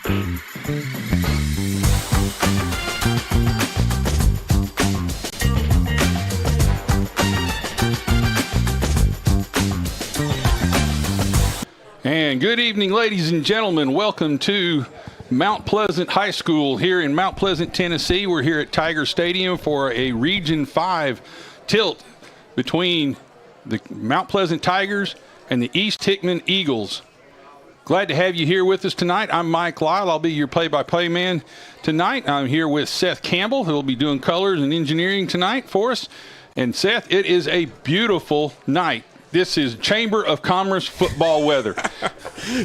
And good evening, ladies and gentlemen. Welcome to Mount Pleasant High School here in Mount Pleasant, Tennessee. We're here at Tiger Stadium for a Region 5 tilt between the Mount Pleasant Tigers and the East Hickman Eagles. Glad to have you here with us tonight. I'm Mike Lyle. I'll be your play-by-play man tonight. I'm here with Seth Campbell, who will be doing colors and engineering tonight for us. And Seth, it is a beautiful night. This is Chamber of Commerce football weather.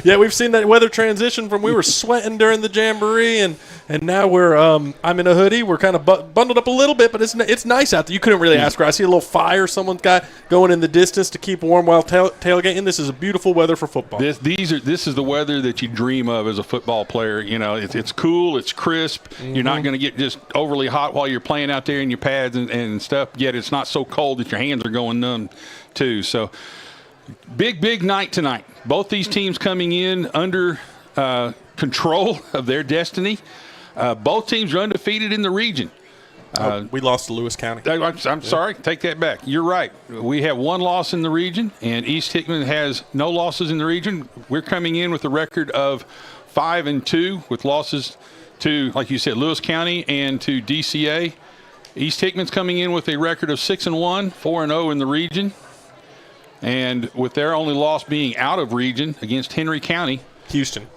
Yeah, we've seen that weather transition from we were sweating during the jamboree, and now we're I'm in a hoodie. We're kind of bundled up a little bit, but it's nice out there. You couldn't really ask for. I see a little fire someone's got going in the distance to keep warm while tailgating. This is a beautiful weather for football. This is the weather that you dream of as a football player. You know, it's cool, it's crisp. Mm-hmm. You're not going to get just overly hot while you're playing out there in your pads and stuff. Yet it's not so cold that your hands are going numb too. So big night tonight. Both these teams coming in under control of their destiny. Both teams are undefeated in the region. We lost to Lewis County. I'm sorry. Take that back. You're right. We have one loss in the region, and East Hickman has no losses in the region. We're coming in with a record of 5-2 with losses to, like you said, Lewis County and to DCA. East Hickman's coming in with a record of 6-1, 4-0 in the region. And with their only loss being out of region against Henry County. Houston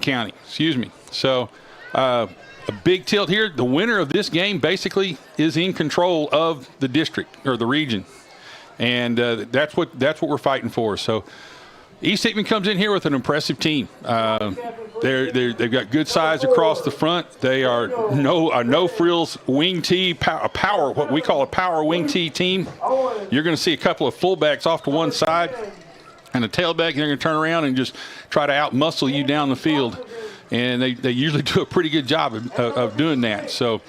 County, excuse me. So a big tilt here. The winner of this game basically is in control of the district or the region. And that's what we're fighting for. So East Hickman comes in here with an impressive team. They've got good size across the front. They are no frills wing tee, power, what we call a power wing tee team. You're going to see a couple of fullbacks off to one side and a tailback, and they're going to turn around and just try to out-muscle you down the field. And they usually do a pretty good job of doing that. So,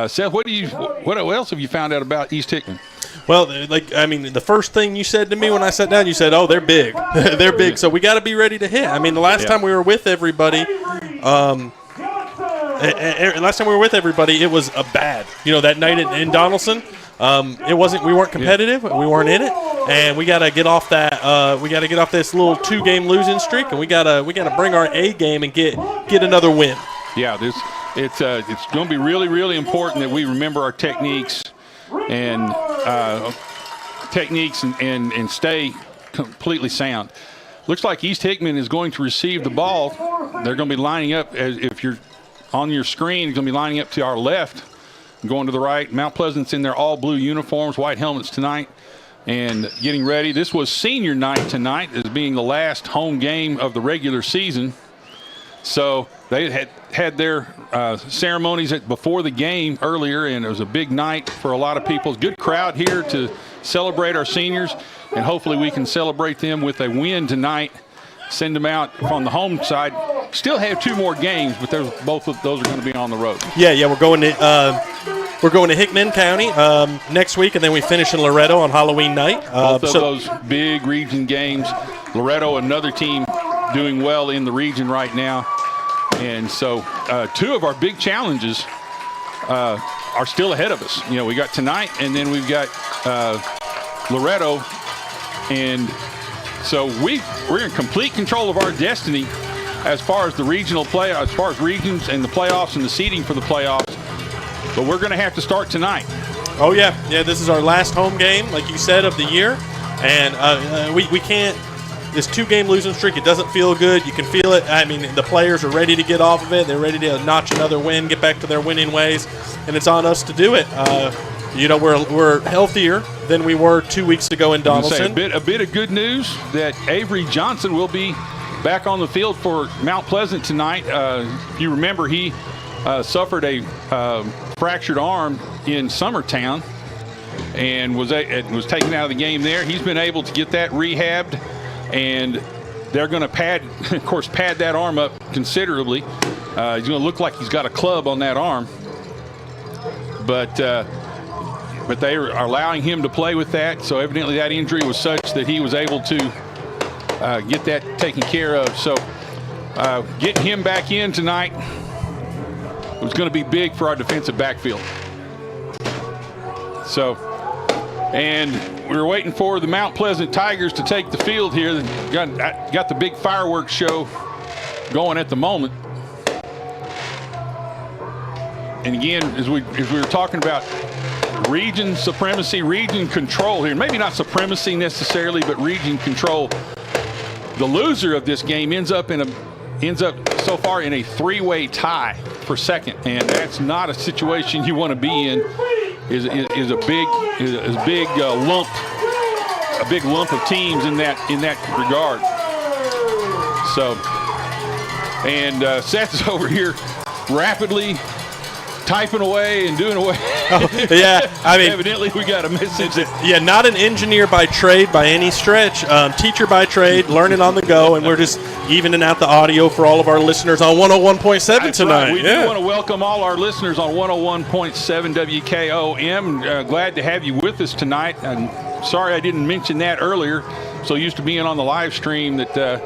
Seth, what else have you found out about East Hickman? Well, the first thing you said to me when I sat down, you said, "Oh, they're big. They're big." So we got to be ready to hit. I mean, the last time we were with everybody, it was a bad. You know, that night in Donaldson, it wasn't. We weren't competitive. We weren't in it, and we got to get off that. We got to get off this little 2-game losing streak, and we got to bring our A game and get another win. Yeah, it's going to be really, really important that we remember our techniques and stay completely sound. Looks like East Hickman is going to receive the ball. They're going to be lining up, as if you're on your screen, going to be lining up to our left, going to the right. Mount Pleasant's in their all-blue uniforms, white helmets tonight, and getting ready. This was senior night tonight, as being the last home game of the regular season. So they had their ceremonies before the game earlier, and it was a big night for a lot of people. Good crowd here to celebrate our seniors, and hopefully we can celebrate them with a win tonight, send them out on the home side. Still have 2 more games, but both of those are going to be on the road. Yeah, we're going to Hickman County next week, and then we finish in Loretto on Halloween night. Both of those big region games. Loretto, another team doing well in the region right now. And so 2 of our big challenges are still ahead of us. You know, we got tonight, and then we've got Loretto. And so we're in complete control of our destiny as far as the regional play, as far as regions and the playoffs and the seeding for the playoffs. But we're going to have to start tonight. Oh, yeah. Yeah, this is our last home game, like you said, of the year. And we can't – this 2-game losing streak, it doesn't feel good. You can feel it. I mean, the players are ready to get off of it. They're ready to notch another win, get back to their winning ways, and it's on us to do it. We're healthier than we were 2 weeks ago in Donaldson. A bit of good news that Avery Johnson will be back on the field for Mount Pleasant tonight. If you remember, he suffered a fractured arm in Summertown and was taken out of the game there. He's been able to get that rehabbed, and they're going to pad that arm up considerably. He's going to look like he's got a club on that arm, but they are allowing him to play with that. So evidently that injury was such that he was able to get that taken care of. So Getting him back in tonight was going to be big for our defensive backfield. So, and we were waiting for the Mount Pleasant Tigers to take the field here. Got the big fireworks show going at the moment. And again, as we were talking about region supremacy, region control here, maybe not supremacy necessarily, but region control. The loser of this game ends up so far in a three-way tie for second, and that's not a situation you want to be in. Is a big lump of teams in that regard. So, and Seth's over here rapidly typing away and doing away. Oh, yeah, I mean, evidently we got a message. Yeah, not an engineer by trade by any stretch, teacher by trade, learning on the go, and we're just evening out the audio for all of our listeners on 101.7 tonight. Right. We do want to welcome all our listeners on 101.7 WKOM. Glad to have you with us tonight. I'm sorry I didn't mention that earlier. So used to being on the live stream that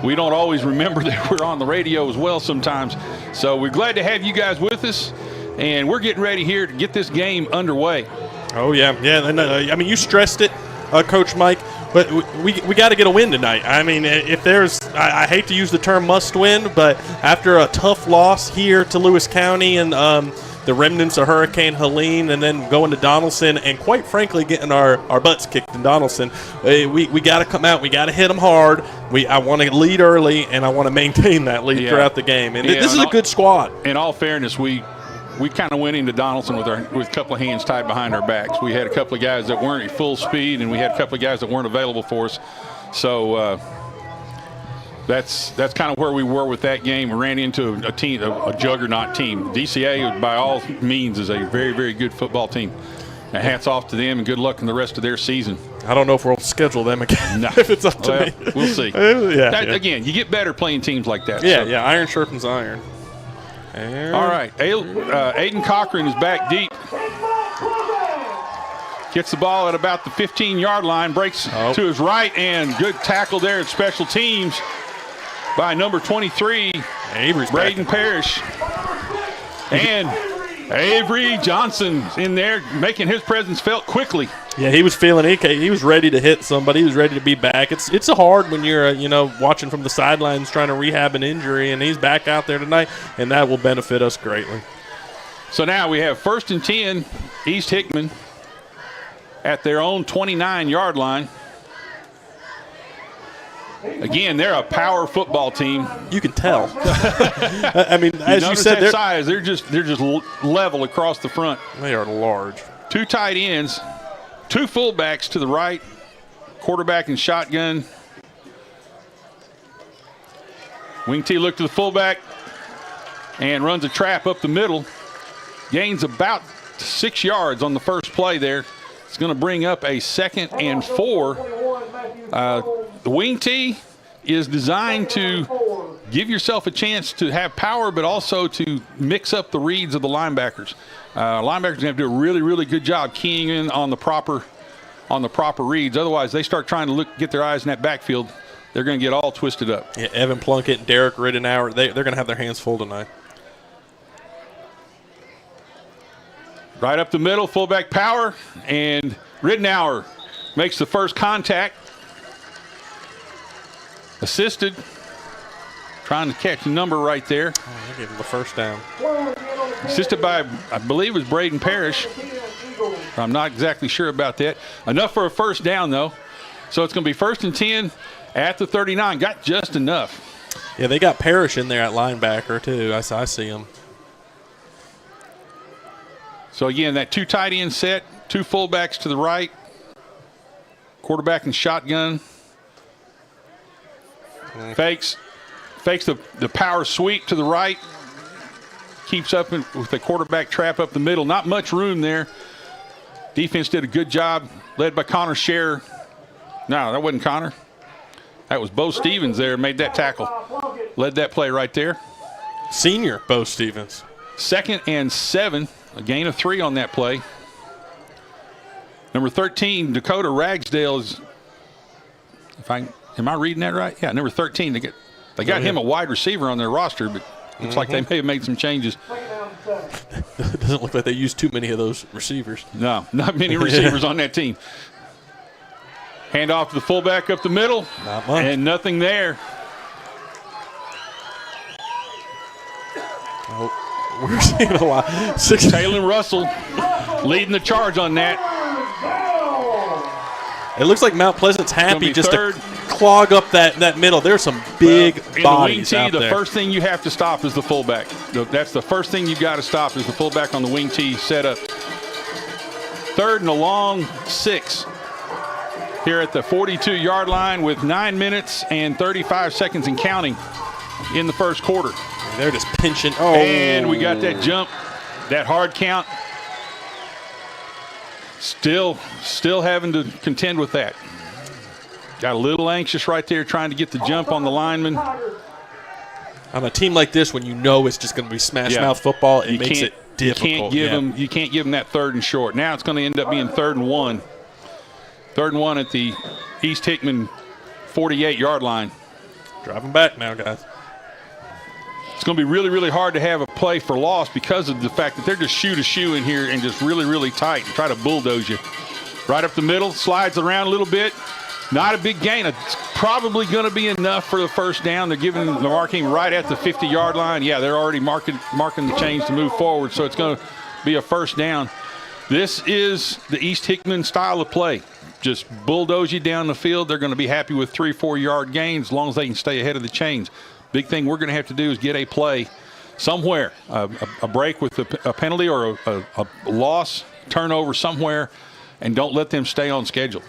we don't always remember that we're on the radio as well sometimes. So we're glad to have you guys with us. And we're getting ready here to get this game underway. Oh, yeah. Yeah, I mean, you stressed it, Coach Mike, but we got to get a win tonight. I mean, if there's – I hate to use the term must win, but after a tough loss here to Lewis County and the remnants of Hurricane Helene and then going to Donaldson and, quite frankly, getting our butts kicked in Donaldson, we got to come out. We got to hit them hard. I want to lead early, and I want to maintain that lead throughout the game. And this is a good squad. In all fairness, we kind of went into Donaldson with a couple of hands tied behind our backs. We had a couple of guys that weren't at full speed, and we had a couple of guys that weren't available for us. So that's kind of where we were with that game. We ran into a team, a juggernaut team. DCA, by all means, is a very, very good football team. And hats off to them, and good luck in the rest of their season. I don't know if we'll schedule them again. No. If it's up to me. We'll see. Again, you get better playing teams like that. Yeah, so. Yeah, iron sharpens iron. All right, Aiden Cochran is back deep. Gets the ball at about the 15-yard line, breaks to his right, and good tackle there at special teams by number 23, Braden Parrish. And Avery Johnson in there, making his presence felt quickly. Yeah, he was feeling it. He was ready to hit somebody. He was ready to be back. It's hard when you're watching from the sidelines trying to rehab an injury, and he's back out there tonight, and that will benefit us greatly. So now we have 1st and 10, East Hickman at their own 29-yard line. Again, they're a power football team. You can tell. I mean, as you said, that size, they're just level across the front. They are large. 2 tight ends, 2 fullbacks to the right, quarterback and shotgun. Wing T look to the fullback and runs a trap up the middle. Gains about 6 yards on the first play there. It's going to bring up a 2nd and 4. The wing tee is designed to give yourself a chance to have power, but also to mix up the reads of the linebackers. Linebackers have to do a really, really good job keying in on the proper reads. Otherwise, they start trying to get their eyes in that backfield. They're going to get all twisted up. Yeah, Evan Plunkett and Derek Rittenauer, they're going to have their hands full tonight. Right up the middle, fullback power, and Rittenauer makes the first contact. Assisted, trying to catch the number right there. Oh, they gave him the first down. Assisted by, I believe it was Braden Parrish. I'm not exactly sure about that. Enough for a first down, though. So it's going to be 1st and 10 at the 39. Got just enough. Yeah, they got Parrish in there at linebacker, too. I see him. So, again, that 2 tight end set, 2 fullbacks to the right, quarterback and shotgun. Fakes the power sweep to the right. Keeps up with the quarterback trap up the middle. Not much room there. Defense did a good job, led by Connor Scherer. No, that wasn't Connor. That was Bo Stevens there, made that tackle. Led that play right there. Senior Bo Stevens. 2nd and 7, a gain of 3 on that play. Number 13, Dakota Ragsdale is, am I reading that right? Yeah, number 13 to They got him a wide receiver on their roster, but looks like they may have made some changes. It doesn't look like they used too many of those receivers. No, not many receivers on that team. Hand off to the fullback up the middle. Not much. And nothing there. Oh, we're seeing a lot. Taylor Russell leading the charge on that. It looks like Mount Pleasant's happy just third. to clog up that middle. There's some big bodies in the wing out tee, there. the first thing you have to stop is the fullback. That's the first thing you've got to stop is the fullback on the wing tee setup. Third and a long 6 here at the 42-yard line with 9 minutes and 35 seconds and counting in the first quarter. They're just pinching. Oh, and we got that jump, that hard count. Still having to contend with that. Got a little anxious right there trying to get the jump on the lineman. On a team like this, when you know it's just going to be smash-mouth football, it makes it difficult. You can't give them that 3rd and short. Now it's going to end up being 3rd and 1. 3rd and 1 at the East Hickman 48-yard line. Driving back now, guys. It's going to be really, really hard to have a play for loss because of the fact that they're just shoe-to-shoe in here and just really, really tight and try to bulldoze you. Right up the middle, slides around a little bit. Not a big gain. It's probably going to be enough for the first down. They're giving the marking right at the 50-yard line. Yeah, they're already marking the chains to move forward, so it's going to be a first down. This is the East Hickman style of play. Just bulldoze you down the field. They're going to be happy with 3-4 yard gains as long as they can stay ahead of the chains. Big thing we're going to have to do is get a play somewhere, a break with a penalty or a loss, turnover somewhere, and don't let them stay on schedule.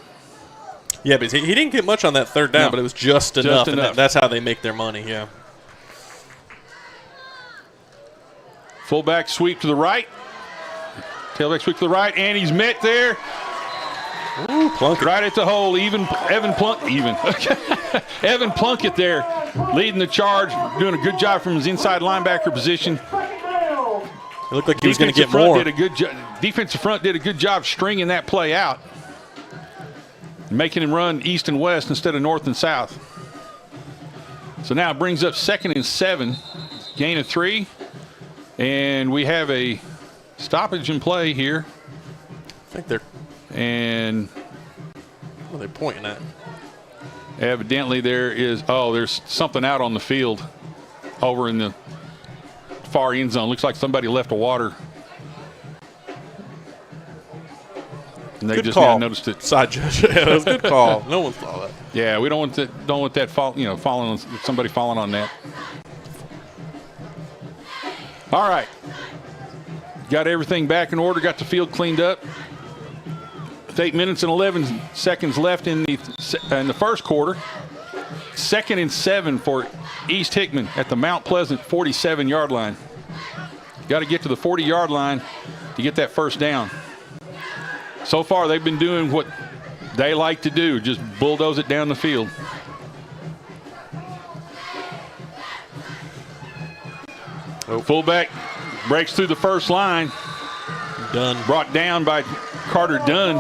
Yeah, but he didn't get much on that 3rd down, but it was just enough. And that's how they make their money, yeah. Fullback sweep to the right. Tailback sweep to the right, and he's met there. Ooh, Plunkett. Right at the hole, Evan Plunkett there, leading the charge, doing a good job from his inside linebacker position. It looked like he was going to get more. Defensive front did a good job stringing that play out, making him run east and west instead of north and south. So now it brings up 2nd and 7, gain of 3, and we have a stoppage in play here. I think they're. And what are they pointing at? Evidently there's something out on the field over in the far end zone. Looks like somebody left a water. And they good just call. now noticed it. Side judge. Yeah, that was a good call. No one saw that. Yeah, we don't want that falling on somebody falling on that. All right. Got everything back in order, got the field cleaned up. With 8 minutes and 11 seconds left in the first quarter. 2nd and 7 for East Hickman at the Mount Pleasant 47-yard line. Got to get to the 40-yard line to get that first down. So far, they've been doing what they like to do, just bulldoze it down the field. Fullback breaks through the first line. Dunn. Brought down by Carter Dunn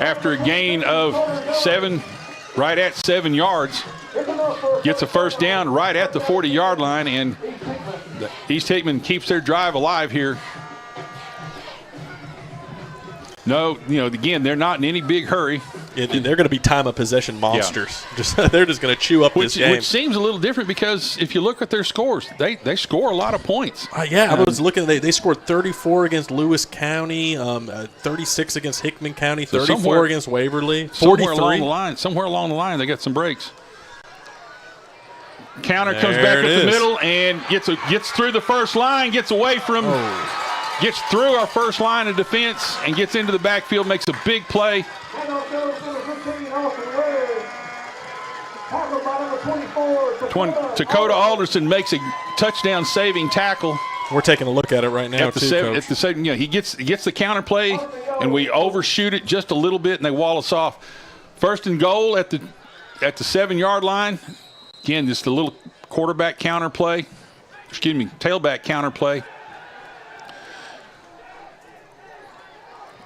after a gain of 7, right at 7 yards. Gets a first down right at the 40-yard line, and East Hickman keeps their drive alive here. No, again, they're not in any big hurry. Yeah, they're going to be time of possession monsters. Yeah. They're just going to chew up this game. Which seems a little different because if you look at their scores, they score a lot of points. I was looking. They scored 34 against Lewis County, 36 against Hickman County, 34 against Waverly, 43. Somewhere along the line, they got some breaks. Counter comes back at the middle and gets through the first line, gets away from, gets through our first line of defense and gets into the backfield, makes a big play. Dakota Alderson makes a touchdown-saving tackle. We're taking a look at it right now, he gets the counter play, and we overshoot it just a little bit, and they wall us off. 1st and goal at the 7-yard line. Again, just a little tailback counter play.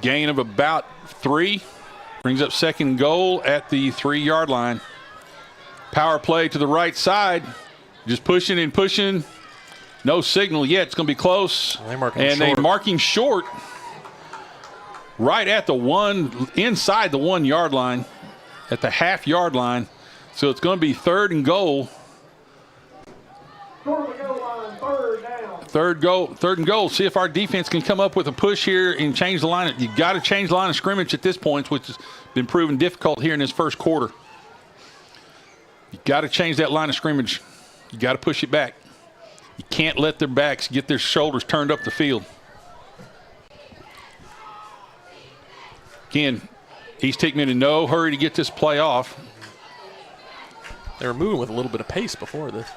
Gain of about 3. Brings up 2nd goal at the 3-yard line. Power play to the right side. Just pushing and pushing. No signal yet. It's going to be close. They're marking short right at the inside the 1 yard line, at the half-yard line. So it's going to be 3rd and goal. Third and goal. See if our defense can come up with a push here and change the line. You got to change the line of scrimmage at this point, which has been proven difficult here in this first quarter. You got to change that line of scrimmage. You got to push it back. You can't let their backs get their shoulders turned up the field. Again, East Hickman in no hurry to get this play off. They were moving with a little bit of pace before this.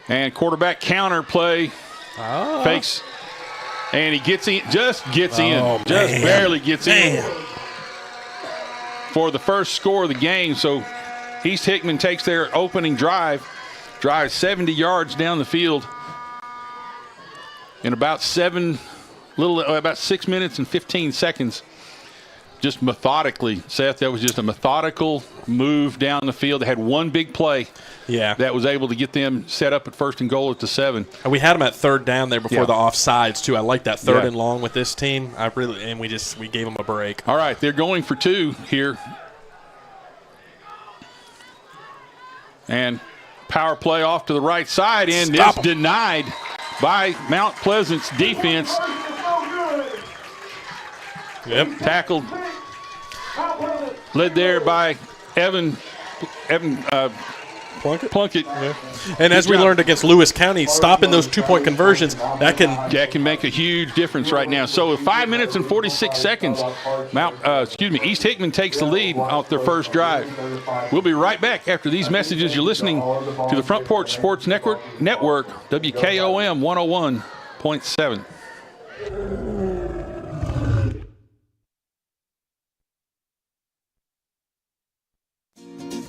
And quarterback counter play. Fakes. And he gets in, just barely gets in for the first score of the game. So East Hickman takes their opening drives 70 yards down the field in about 6 minutes and 15 seconds. Just methodically, Seth, that was just a methodical move down the field. They had one big play that was able to get them set up at 1st and goal at the 7. And we had them at 3rd down there before the offsides, too. I like that 3rd and long with this team. We gave them a break. All right, they're going for 2 here. And power play off to the right side, and it's denied by Mount Pleasant's defense. Yep. Tackled, led there by Evan Plunkett. Yeah. And as we learned against Lewis County, stopping those 2-point conversions, that can make a huge difference right now. So with 5 minutes and 46 seconds, East Hickman takes the lead off their first drive. We'll be right back after these messages. You're listening to the Front Porch Sports Network, WKOM 101.7.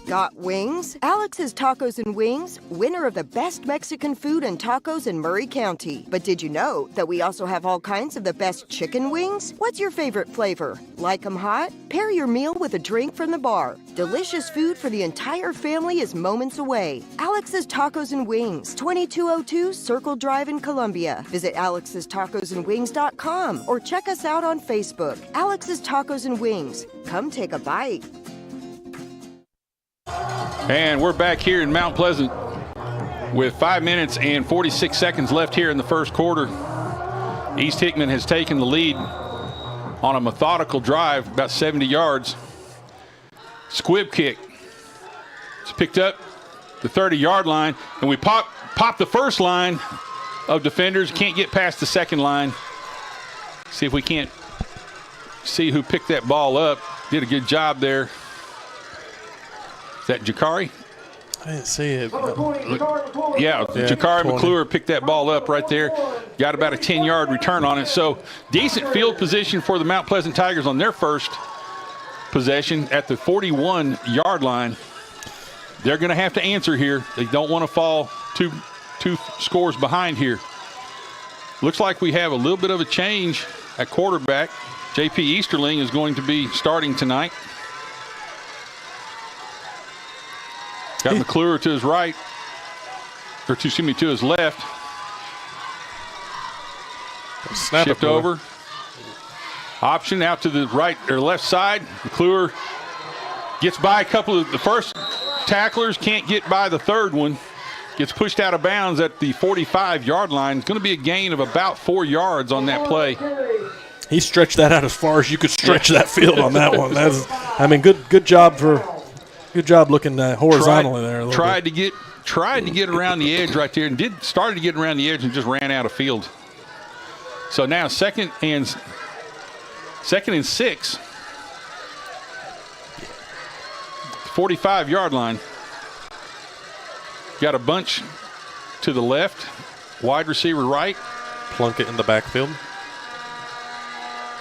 Got wings? Alex's Tacos and Wings, winner of the best Mexican food and tacos in Murray County. But did you know that we also have all kinds of the best chicken wings? What's your favorite flavor? Like 'em hot? Pair your meal with a drink from the bar. Delicious food for the entire family is moments away. Alex's Tacos and Wings, 2202 Circle Drive in Columbia. Visit alexstacosandwings.com or check us out on Facebook. Alex's Tacos and Wings. Come take a bite. And we're back here in Mount Pleasant with 5 minutes and 46 seconds left here in the first quarter. East Hickman has taken the lead on a methodical drive, about 70 yards. Squib kick. It's picked up the 30-yard line, and we pop the first line of defenders. Can't get past the second line. See if we can't see who picked that ball up. Did a good job there. Is that Jakari? I didn't see it. Jakari McClure picked that ball up right there. Got about a 10-yard return on it. So decent field position for the Mount Pleasant Tigers on their first possession at the 41-yard line. They're going to have to answer here. They don't want to fall two scores behind here. Looks like we have a little bit of a change at quarterback. J.P. Easterling is going to be starting tonight. Got McClure to his right, to his left. Shift over. Option out to the right or left side. McClure gets by a couple of the first tacklers, can't get by the third one. Gets pushed out of bounds at the 45-yard line. It's going to be a gain of about 4 yards on that play. He stretched that out as far as you could stretch that field on that one. Good job looking horizontally there. Tried to get around the edge right there, and started to get around the edge and just ran out of field. So now second and 6. 45-yard line. Got a bunch to the left, wide receiver right. Plunkett in the backfield.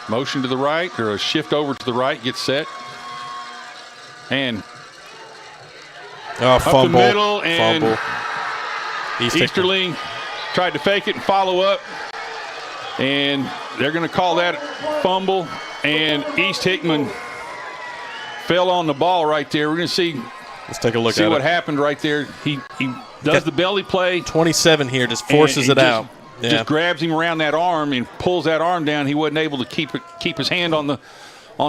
Motion to the right, or a shift over to the right, gets set. And fumble. Up the middle, and fumble. Easterling tried to fake it and follow up. And they're going to call that fumble. And East Hickman fell on the ball right there. We're going to see. Let's take a look see at what it. happened right there. He does the belly play. 27 here, just forces it out. Yeah. Just grabs him around that arm and pulls that arm down. He wasn't able to keep his hand on the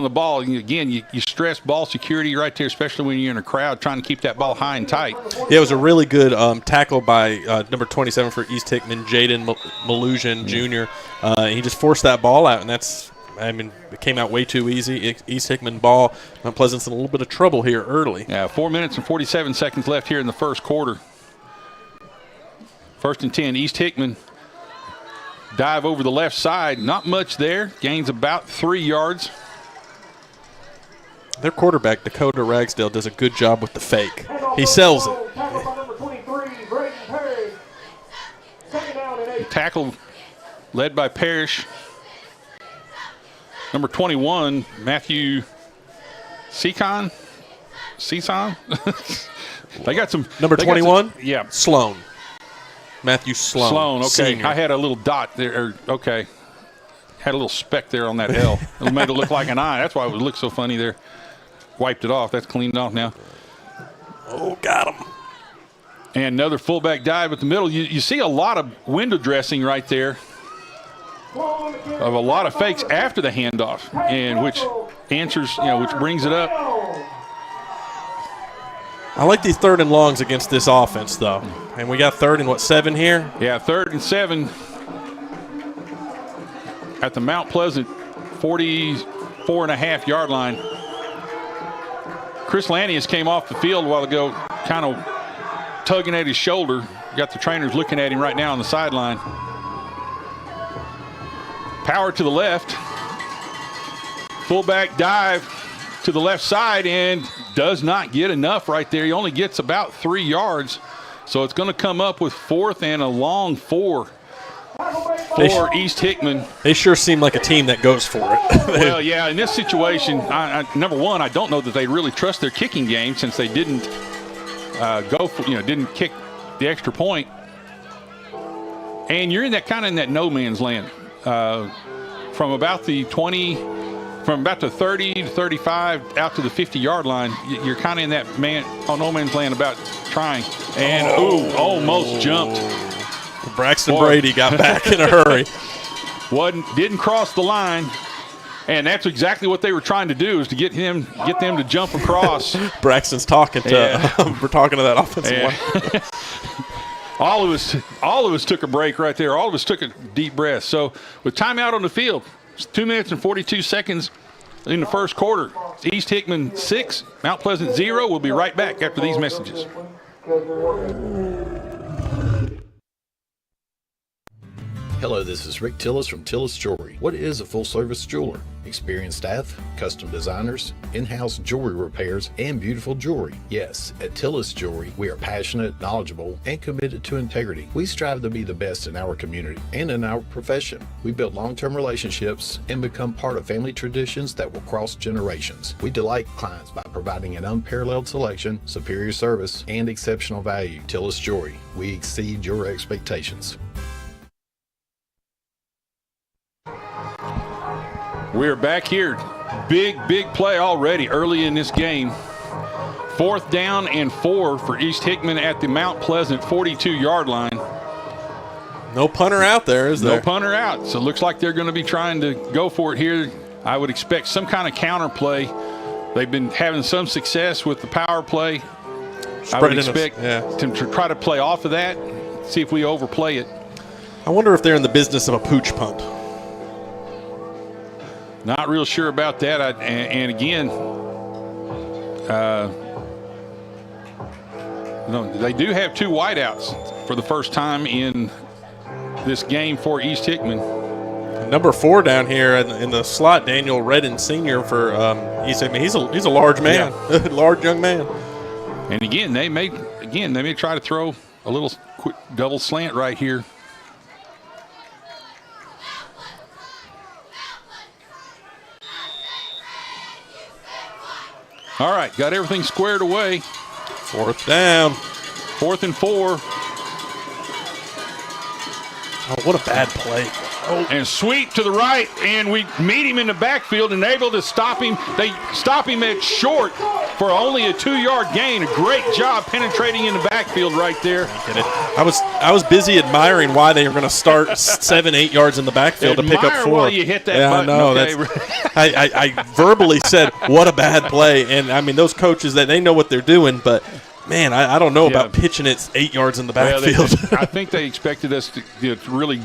ball. And again, you stress ball security right there, especially when you're in a crowd trying to keep that ball high and tight. Yeah, it was a really good tackle by number 27 for East Hickman, Jaden Malusian Jr. He just forced that ball out, and it came out way too easy. East Hickman ball. Mount Pleasant's in a little bit of trouble here early. Yeah, 4 minutes and 47 seconds left here in the first quarter. 1st and 10, East Hickman. Dive over the left side. Not much there. Gains about 3 yards. Their quarterback, Dakota Ragsdale, does a good job with the fake. He sells it. Tackle led by Parrish. Number 21, Matthew Seacon. They got some. Number 21? Yeah. Sloan. Matthew Sloan. Sloan, okay. Senior. I had a little dot there. Okay. Had a little speck there on that L. It made it look like an I. That's why it would look so funny there. Wiped it off. That's cleaned off now. Oh, got him. And another fullback dive at the middle. You see a lot of window dressing right there of a lot of fakes after the handoff, and which answers, which brings it up. I like these 3rd and longs against this offense, though. And we got 3rd and 7 here? Yeah, 3rd and 7 at the Mount Pleasant 44.5 yard line. Chris Lanius came off the field a while ago, kind of tugging at his shoulder. Got the trainers looking at him right now on the sideline. Power to the left. Fullback dive to the left side and does not get enough right there. He only gets about 3 yards. So it's going to come up with 4th and a long 4 for East Hickman. They sure seem like a team that goes for it. Well, yeah, in this situation, number one, I don't know that they really trust their kicking game since they didn't didn't kick the extra point. And you're in that kind of in that no man's land. From about the 30 to 35 out to the 50-yard line, you're kind of in that no man's land about trying. And, almost jumped. Braxton Brady got back in a hurry. Didn't cross the line. And that's exactly what they were trying to do, is to get them to jump across. Braxton's talking to we're talking to that offensive line. All of us took a break right there. All of us took a deep breath. So with timeout on the field, it's 2 minutes and 42 seconds in the first quarter. East Hickman 6, Mount Pleasant 0. We'll be right back after these messages. Hello, this is Rick Tillis from Tillis Jewelry. What is a full-service jeweler? Experienced staff, custom designers, in-house jewelry repairs, and beautiful jewelry. Yes, at Tillis Jewelry, we are passionate, knowledgeable, and committed to integrity. We strive to be the best in our community and in our profession. We build long-term relationships and become part of family traditions that will cross generations. We delight clients by providing an unparalleled selection, superior service, and exceptional value. Tillis Jewelry, we exceed your expectations. We're back here. Big play already early in this game. 4th down and 4 for East Hickman at the Mount Pleasant 42-yard line. No punter out there, is there? No punter out. So it looks like they're going to be trying to go for it here. I would expect some kind of counter play. They've been having some success with the power play. I would expect to try to play off of that, see if we overplay it. I wonder if they're in the business of a pooch punt. Not real sure about that. And again, they do have 2 wideouts for the first time in this game for East Hickman. Number 4 down here in the slot, Daniel Redden Sr. for East Hickman. He's a large man, large young man. And again, they may try to throw a little quick double slant right here. All right, got everything squared away. 4th down. 4th and 4. Oh, what a bad play. And sweep to the right, and we meet him in the backfield and able to stop him. They stop him at short for only a 2-yard gain. A great job penetrating in the backfield right there. I was busy admiring why they were going to start 7-8 yards in the backfield to pick up 4. While you hit that button. I know. Okay. I verbally said, what a bad play. And, I mean, those coaches, they know what they're doing, but – man, I don't know about pitching it 8 yards in the backfield. I think they expected us to really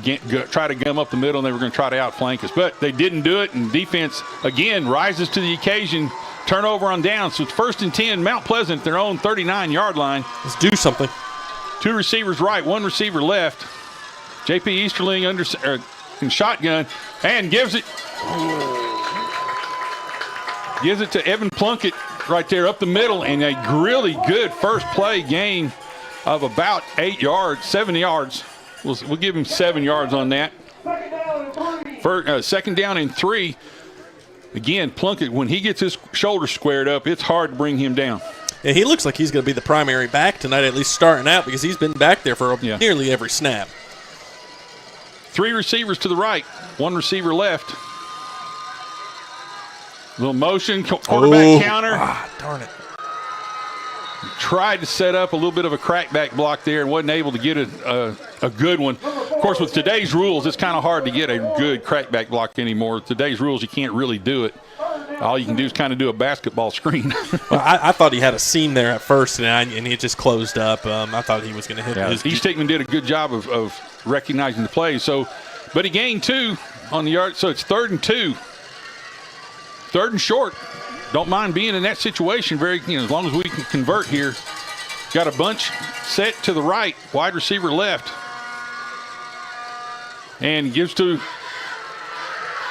try to gum up the middle, and they were going to try to outflank us. But they didn't do it, and defense, again, rises to the occasion. Turnover on down. So it's 1st and 10, Mount Pleasant, their own 39-yard line. Let's do something. 2 receivers right, 1 receiver left. J.P. Easterling in shotgun and gives it to Evan Plunkett right there up the middle, and a really good first play gain of about 7 yards. We'll give him 7 yards on that. Second down and 3. Again, Plunkett, when he gets his shoulder squared up, it's hard to bring him down. Yeah, he looks like he's going to be the primary back tonight, at least starting out, because he's been back there for nearly every snap. 3 receivers to the right, 1 receiver left. Little motion, quarterback counter. Darn it. Tried to set up a little bit of a crackback block there and wasn't able to get a good one. Of course, with today's rules, it's kind of hard to get a good crackback block anymore. With today's rules, you can't really do it. All you can do is kind of do a basketball screen. Well, I thought he had a seam there at first, and it just closed up. I thought he was going to hit his. East Hickman did a good job of recognizing the play. But he gained 2 on the yard, so it's 3rd and 2. 3rd and short. Don't mind being in that situation as long as we can convert here. Got a bunch set to the right, wide receiver left. And gives to,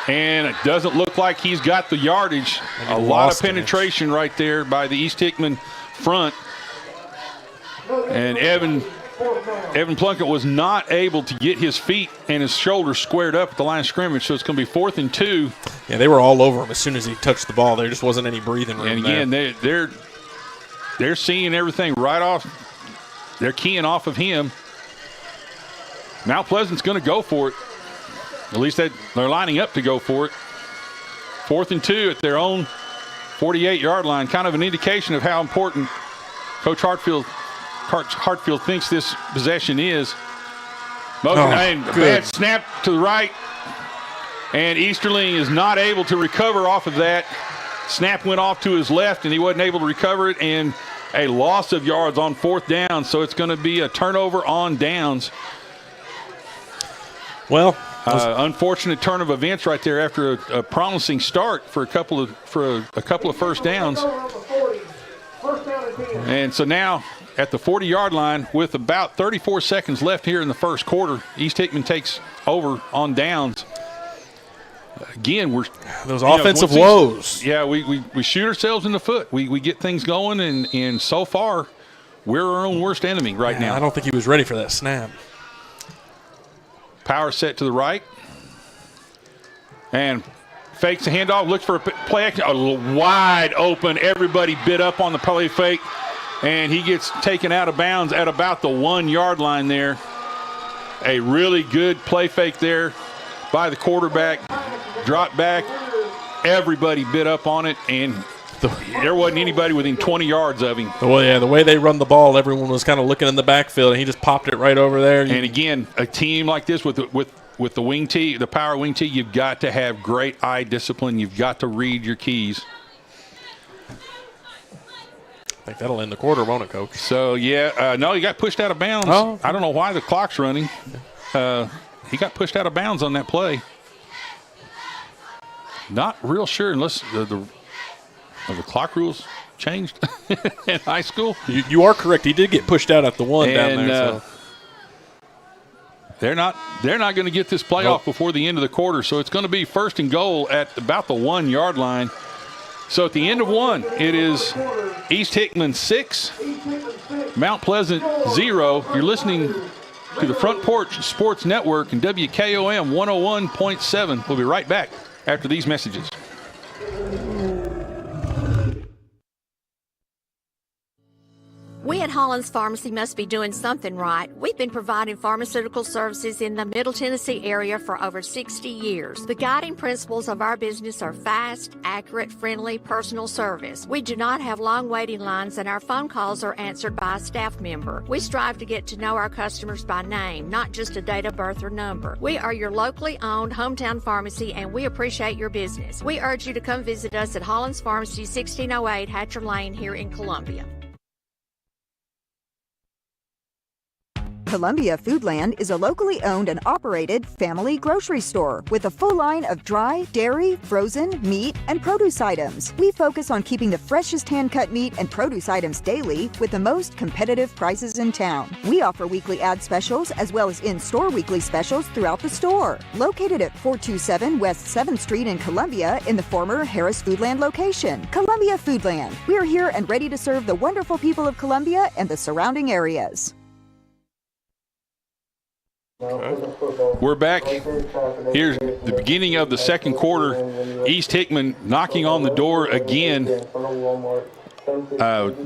and it doesn't look like he's got the yardage. A lot of penetration right there by the East Hickman front. And Evan Plunkett was not able to get his feet and his shoulders squared up at the line of scrimmage, so it's going to be 4th and 2. Yeah, they were all over him as soon as he touched the ball. There just wasn't any breathing room. And again, they're seeing everything right off. They're keying off of him. Mount Pleasant's going to go for it. At least they're lining up to go for it. 4th and 2 at their own 48-yard line. Kind of an indication of how important Coach Hartfield thinks this possession is. Bad snap to the right. And Easterling is not able to recover off of that. Snap went off to his left, and he wasn't able to recover it. And a loss of yards on 4th down. So it's going to be a turnover on downs. Well, unfortunate turn of events right there after a promising start for a couple of first downs. And so now at the 40-yard line with about 34 seconds left here in the first quarter, East Hickman takes over on downs. Again, we're those offensive woes. Yeah, we shoot ourselves in the foot. We get things going, and so far we're our own worst enemy right now. I don't think he was ready for that snap. Power set to the right. And fakes the handoff, looks for a play action. A little wide open. Everybody bit up on the play fake. And he gets taken out of bounds at about the 1-yard line there. A really good play fake there by the quarterback. Drop back. Everybody bit up on it, and there wasn't anybody within 20 yards of him. Well, yeah, the way they run the ball, everyone was kind of looking in the backfield, and he just popped it right over there. And again, a team like this with the wing tee, the power wing tee, you've got to have great eye discipline. You've got to read your keys. I think that'll end the quarter, won't it, Coach? So, yeah, no, he got pushed out of bounds. Oh. I don't know why the clock's running. He got pushed out of bounds on that play. Not real sure unless the clock rules changed in high school. You are correct. He did get pushed out at the 1 down there. So. They're not going to get this play off before the end of the quarter, so it's going to be 1st and goal at about the 1-yard line. So at the end of 1, it is East Hickman 6, Mount Pleasant 0. You're listening to the Front Porch Sports Network and WKOM 101.7. We'll be right back after these messages. We at Hollins Pharmacy must be doing something right. We've been providing pharmaceutical services in the Middle Tennessee area for over 60 years. The guiding principles of our business are fast, accurate, friendly, personal service. We do not have long waiting lines, and our phone calls are answered by a staff member. We strive to get to know our customers by name, not just a date of birth or number. We are your locally owned hometown pharmacy, and we appreciate your business. We urge you to come visit us at Hollins Pharmacy, 1608 Hatcher Lane here in Columbia. Columbia Foodland is a locally owned and operated family grocery store with a full line of dry, dairy, frozen, meat, and produce items. We focus on keeping the freshest hand-cut meat and produce items daily with the most competitive prices in town. We offer weekly ad specials as well as in-store weekly specials throughout the store. Located at 427 West 7th Street in Columbia in the former Harris Foodland location. Columbia Foodland. We're here and ready to serve the wonderful people of Columbia and the surrounding areas. We're back. Here's the beginning of the second quarter. East Hickman knocking on the door again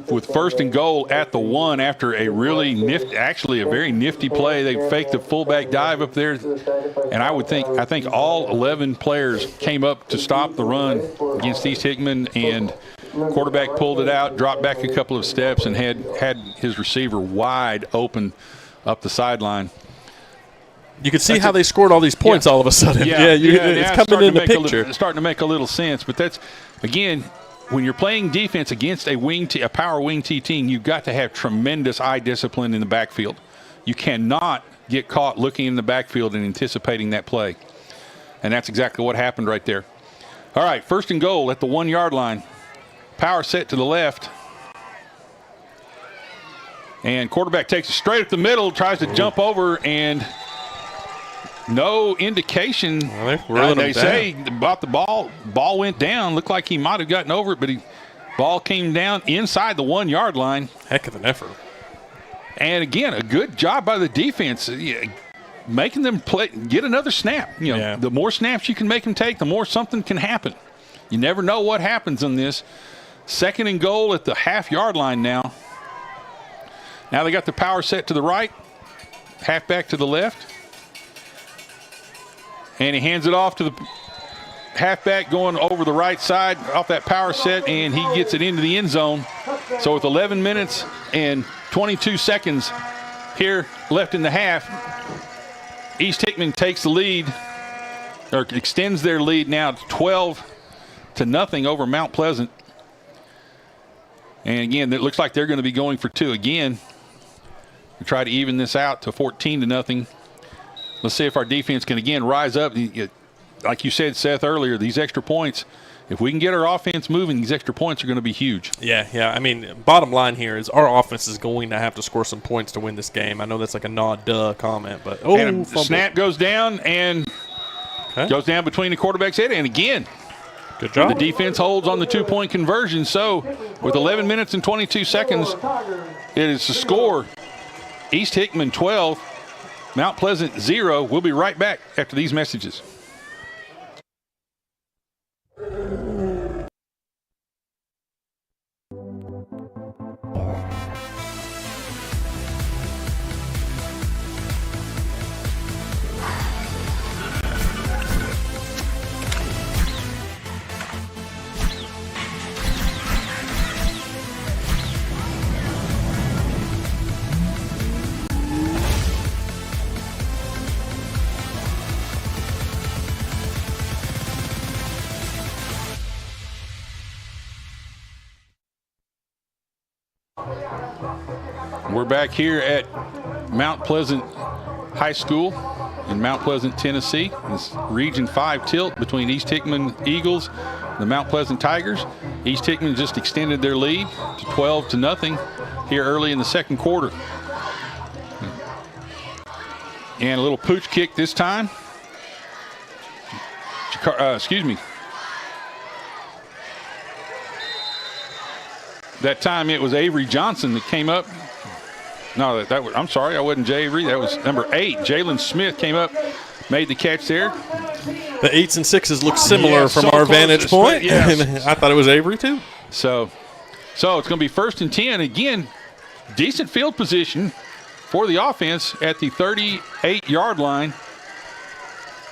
with first and goal at the 1 after a really nifty, actually a very nifty play. They faked a fullback dive up there, and I think all 11 players came up to stop the run against East Hickman, and quarterback pulled it out, dropped back a couple of steps, and had his receiver wide open up the sideline. You could see how they scored all these points all of a sudden. It's coming in the picture. It's starting to make a little sense. But that's, again, when you're playing defense against a power wing T team, you've got to have tremendous eye discipline in the backfield. You cannot get caught looking in the backfield and anticipating that play. And that's exactly what happened right there. All right, first and goal at the 1 yard line. Power set to the left. And quarterback takes it straight up the middle, tries to jump over, and no indication. They say about the ball. Ball went down. Looked like he might have gotten over it, but ball came down inside the 1 yard line. Heck of an effort. And again, a good job by the defense, making them play, get another snap. The more snaps you can make them take, the more something can happen. You never know what happens on this. Second and goal at the half yard line now. Now they got the power set to the right, halfback to the left. And he hands it off to the halfback going over the right side off that power set, and he gets it into the end zone. So with 11 minutes and 22 seconds here left in the half, East Hickman takes the lead, or extends their lead now to 12-0 over Mount Pleasant. And again, it looks like they're going to be going for 2 again to try to even this out to 14-0. Let's see if our defense can again rise up. Like you said, Seth, earlier, these extra points, if we can get our offense moving, these extra points are going to be huge. Yeah. I mean, bottom line here is our offense is going to have to score some points to win this game. I know that's like a nod comment, but and snap goes down and goes down between the quarterback's head, and again, good job. The defense holds on the 2-point conversion. So with 11 minutes and 22 seconds, it is the score. East Hickman 12, Mount Pleasant 0. We'll be right back after these messages. We're back here at Mount Pleasant High School in Mount Pleasant, Tennessee. This Region 5 tilt between East Hickman Eagles and the Mount Pleasant Tigers. East Hickman just extended their lead to 12-0 here early in the second quarter. And a little pooch kick this time. That time it was Avery Johnson that came up. No, I'm sorry, I wasn't Jay Avery. That was number 8. Jalen Smith came up, made the catch there. The 8s and 6s look similar from our vantage point. Yes. I thought it was Avery too. So it's going to be 1st and 10 again. decent field position for the offense at the 38-yard line.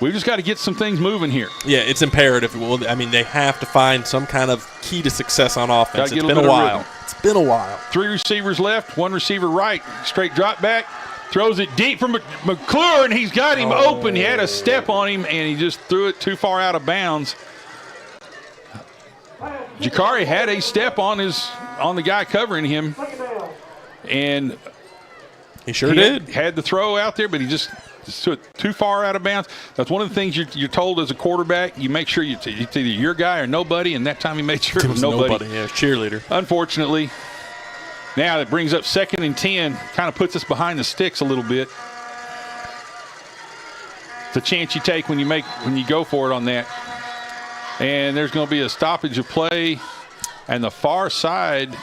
We've just got to get some things moving here. Yeah, it's imperative. Well, I mean, they have to find some kind of key to success on offense. Gotta get It's been a while. It's been a while. 3 receivers left, 1 receiver right. Straight drop back. Throws it deep from McClure, and he's got him open. He had a step on him, and he just threw it too far out of bounds. Jakari had a step on the guy covering him, and he sure did. Had the throw out there, but he just threw it too far out of bounds. That's one of the things you're told as a quarterback. You make sure it's either your guy or nobody, and that time he made sure it was nobody. Yeah, cheerleader. Unfortunately, now it brings up 2nd and 10, kind of puts us behind the sticks a little bit. It's a chance you take when you go for it on that. And there's going to be a stoppage of play, and the far side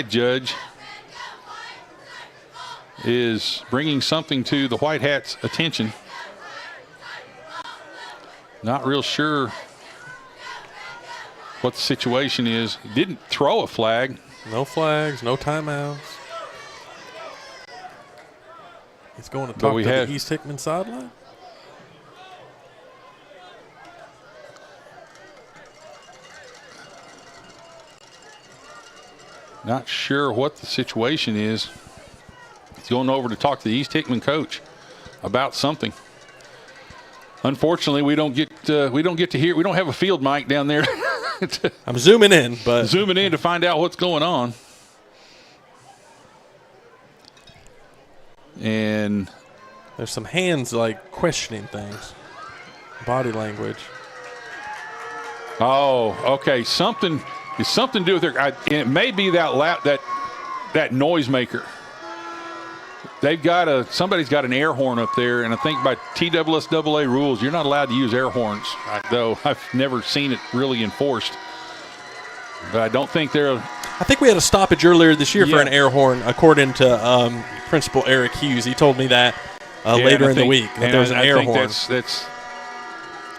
judge is bringing something to the White Hats' attention. Not real sure what the situation is. He didn't throw a flag. No flags, no timeouts. He's going to talk to the East Hickman sideline. Not sure what the situation is. He's going over to talk to the East Hickman coach about something. Unfortunately, we don't get to hear. We don't have a field mic down there. I'm zooming in to find out what's going on. And there's some hands like questioning things. Body language. Oh, okay. It's something to do with their. It may be that noisemaker. Somebody's got an air horn up there, and I think by TSSAA rules, you're not allowed to use air horns. Though I've never seen it really enforced, but I don't think they're. I think we had a stoppage earlier this year for an air horn, according to Principal Eric Hughes. He told me that later in the week. There was an air horn.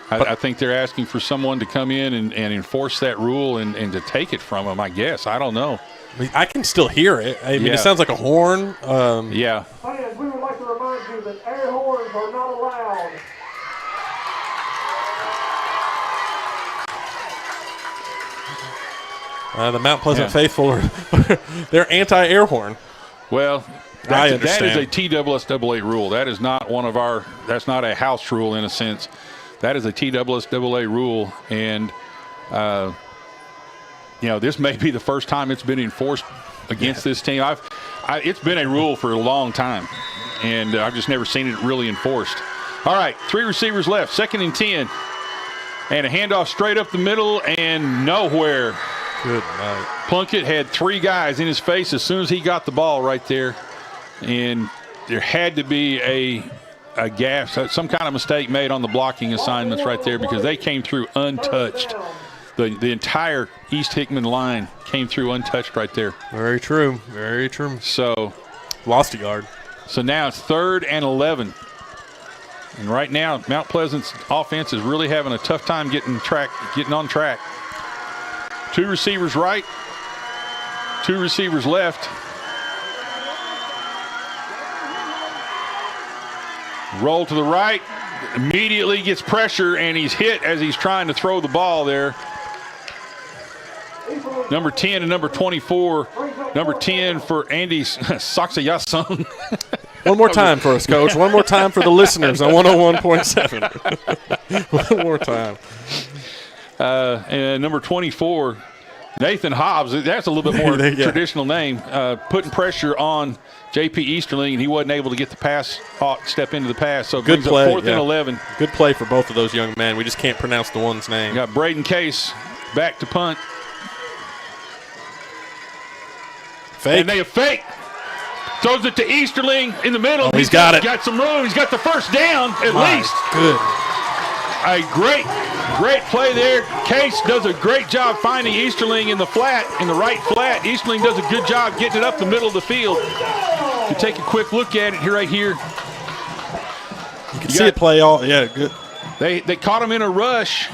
I think they're asking for someone to come in and enforce that rule and to take it from them, I guess. I don't know. I can still hear it. I mean, it sounds like a horn. Yeah. Fans, we would like to remind you that air horns are not allowed. The Mount Pleasant faithful they're anti-air horn. Well, I understand. That is a TSSAA rule. That is not that's not a house rule in a sense. That is a TSSAA rule, and this may be the first time it's been enforced against this team. It's been a rule for a long time, and I've just never seen it really enforced. All right, 3 receivers left, 2nd and 10, and a handoff straight up the middle and nowhere. Good night. Plunkett had 3 guys in his face as soon as he got the ball right there, and there had to be a gaffe, some kind of mistake made on the blocking assignments right there, because they came through untouched. The entire East Hickman line came through untouched right there. Very true. Very true. So lost a yard. So now it's 3rd and 11. And right now, Mount Pleasant's offense is really having a tough time getting on track. 2 receivers right, 2 receivers left. Roll to the right, immediately gets pressure, and he's hit as he's trying to throw the ball there. Number 10 and number 24. Number 10 for Andy Saksayason. One more time for us, Coach. One more time for the listeners on 101.7. One more time. And number 24, Nathan Hobbs. That's a little bit more traditional name. Putting pressure on J.P. Easterling, and he wasn't able to get the pass, step into the pass. So good play. 4th and 11. Good play for both of those young men. We just can't pronounce the one's name. Got Braden Case back to punt. Fake. And they have fake. Throws it to Easterling in the middle. He's got it. Got some room. He's got the first down at least. Good. A great play there. Case does a great job finding Easterling in the right flat. Easterling does a good job getting it up the middle of the field. You take a quick look at it right here. You can see it play all. Yeah, good. They caught him in a rush,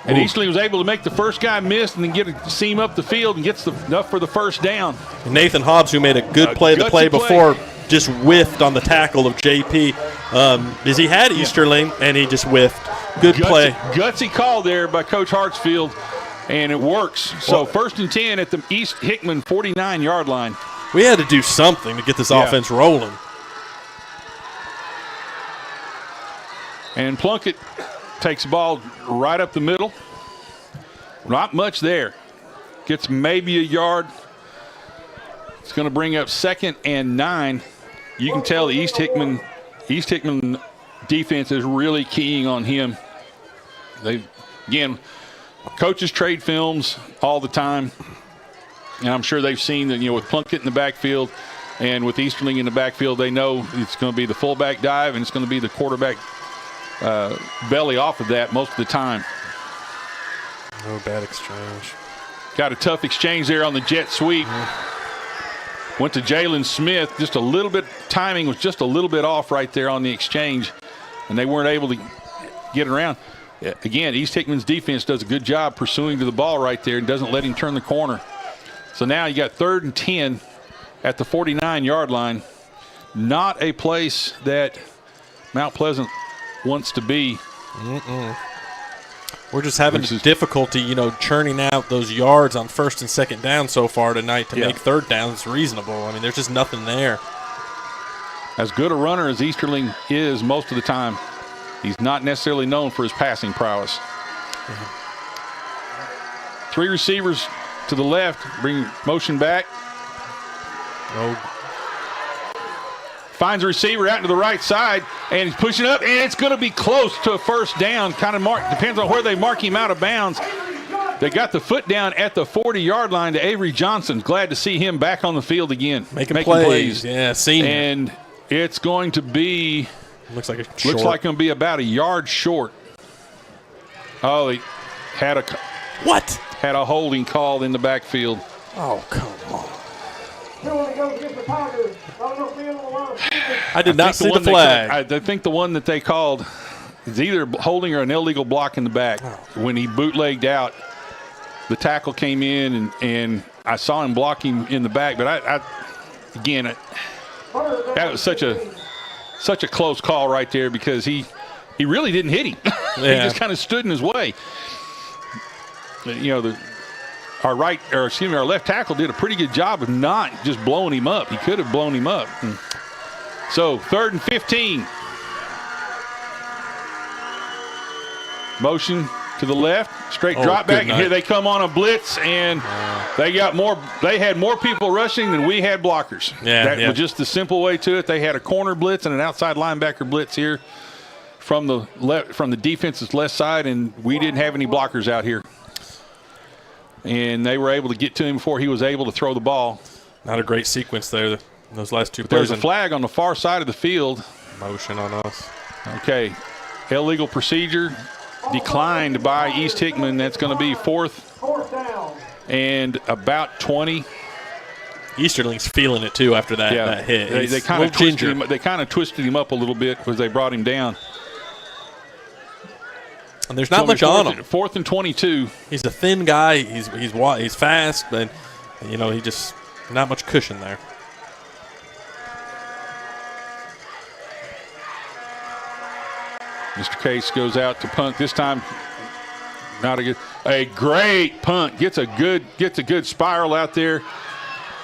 And Easterling was able to make the first guy miss and then get a seam up the field and gets enough for the first down. Nathan Hobbs, who made a good play the play before, just whiffed on the tackle of JP. As he had Easterling, and he just whiffed. Good play. Gutsy call there by Coach Hartsfield, and it works. So first and 10 at the East Hickman 49-yard line. We had to do something to get this offense rolling. And Plunkett takes the ball right up the middle. Not much there. Gets maybe a yard. It's going to bring up 2nd and 9. You can tell the East Hickman defense is really keying on him. Again, coaches trade films all the time. And I'm sure they've seen that, with Plunkett in the backfield and with Easterling in the backfield, they know it's going to be the fullback dive and it's going to be the quarterback belly off of that most of the time. No bad exchange. Got a tough exchange there on the jet sweep. Went to Jalen Smith. Just a little bit, timing was just a little bit off right there on the exchange, and they weren't able to get it around. Again, East Hickman's defense does a good job pursuing to the ball right there and doesn't let him turn the corner. So now you got 3rd and 10 at the 49-yard line. Not a place that Mount Pleasant wants to be. We're just having difficulty, churning out those yards on 1st and 2nd down so far tonight to make 3rd downs reasonable. I mean, there's just nothing there. As good a runner as Easterling is most of the time, he's not necessarily known for his passing prowess. 3 receivers to the left, bring motion back. Finds a receiver out to the right side, and he's pushing up, and it's going to be close to a first down. Kind of depends on where they mark him out of bounds. They got the foot down at the 40-yard line to Avery Johnson. Glad to see him back on the field again. Making plays. Yeah, senior. And it's going to be looks like going to be about a yard short. Oh, they had a holding call in the backfield. Oh, come on. I did not see the flag. I think the one that they called is either holding or an illegal block in the back. When he bootlegged out, the tackle came in, and I saw him block him in the back. But that was such a close call right there because he really didn't hit him. He just kind of stood in his way. Our left tackle did a pretty good job of not just blowing him up. He could have blown him up. So 3rd and 15. Motion to the left, straight drop back, and here they come on a blitz, and they had more people rushing than we had blockers. That was just the simple way to it. They had a corner blitz and an outside linebacker blitz here from the defense's left side, and we didn't have any blockers out here. And they were able to get to him before he was able to throw the ball. Not a great sequence there, those last 2 plays. There's a flag on the far side of the field. Motion on us. Okay. Illegal procedure declined by East Hickman. That's going to be 4th down and about 20. Easterling's feeling it, too, after that hit. They kind of twisted him up a little bit because they brought him down. And there's not much on him. 4th and 22. He's a thin guy. He's fast, but he just not much cushion there. Mr. Case goes out to punt this time. A great punt. Gets a good spiral out there.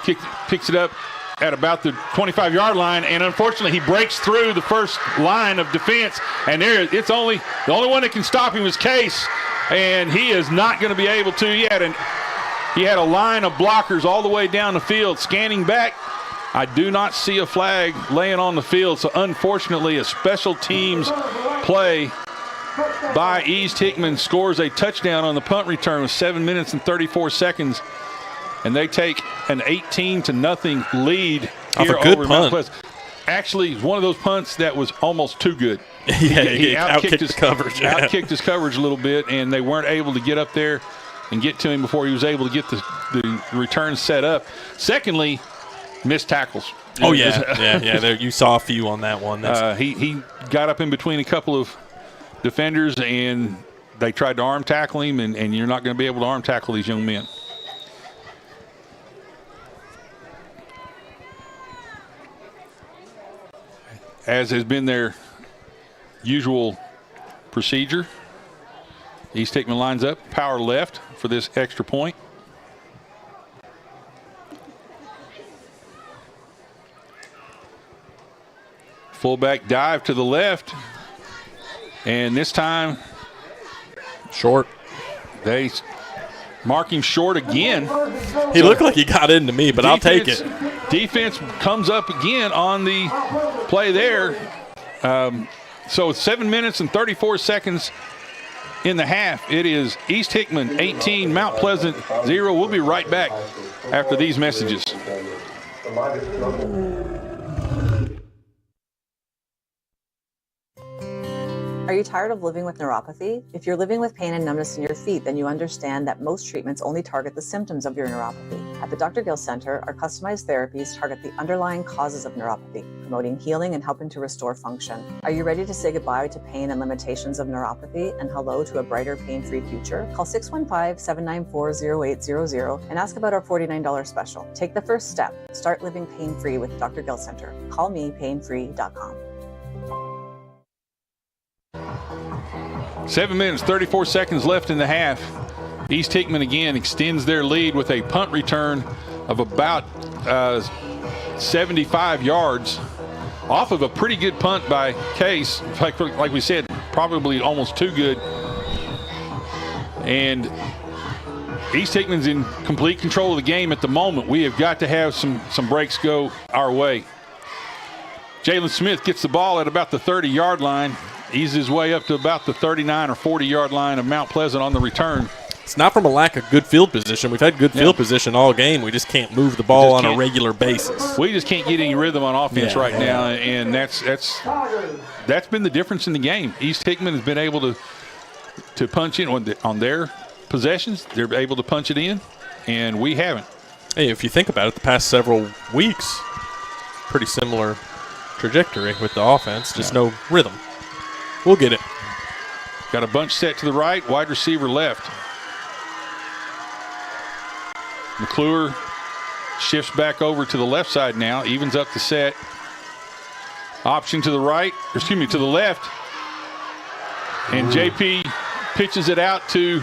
Picks it up at about the 25-yard line, and unfortunately he breaks through the first line of defense, and the only one that can stop him is Case, and he is not going to be able to yet. And he had a line of blockers all the way down the field. Scanning back, I do not see a flag laying on the field, so unfortunately a special teams play by East Hickman scores a touchdown on the punt return with 7 minutes and 34 seconds. And they take an 18-0 lead here over Mount Pleasant. Actually, it's one of those punts that was almost too good. He outkicked his coverage. Outkicked his coverage a little bit, and they weren't able to get up there and get to him before he was able to get the return set up. Secondly, missed tackles. Oh, yeah. There, you saw a few on that one. He got up in between a couple of defenders, and they tried to arm tackle him, and you're not going to be able to arm tackle these young men. As has been their usual procedure, East Hickman lines up, power left for this extra point. Fullback dive to the left, and this time short. They mark him short again. He looked like he got into me, but I'll take it. Defense comes up again on the play there. So 7 minutes and 34 seconds in the half. It is East Hickman 18, Mount Pleasant 0. We'll be right back after these messages. Are you tired of living with neuropathy? If you're living with pain and numbness in your feet, then you understand that most treatments only target the symptoms of your neuropathy. At the Dr. Gill Center, our customized therapies target the underlying causes of neuropathy, promoting healing and helping to restore function. Are you ready to say goodbye to pain and limitations of neuropathy and hello to a brighter, pain-free future? Call 615-794-0800 and ask about our $49 special. Take the first step. Start living pain-free with Dr. Gill Center. Call me painfree.com. 7 minutes, 34 seconds left in the half. East Hickman again extends their lead with a punt return of about 75 yards off of a pretty good punt by Case. Like we said, probably almost too good. And East Hickman's in complete control of the game at the moment. We have got to have some breaks go our way. Jalen Smith gets the ball at about the 30-yard line. Eases his way up to about the 39 or 40-yard line of Mount Pleasant on the return. It's not from a lack of good field position. We've had good field position all game. We just can't move the ball on a regular basis. We just can't get any rhythm on offense right now, and that's been the difference in the game. East Hickman has been able to punch in on their possessions. They're able to punch it in, and we haven't. Hey, if you think about it, the past several weeks, pretty similar trajectory with the offense, just no rhythm. We'll get it. Got a bunch set to the right, wide receiver left. McClure shifts back over to the left side now, evens up the set. Option to the right, to the left. And JP pitches it out to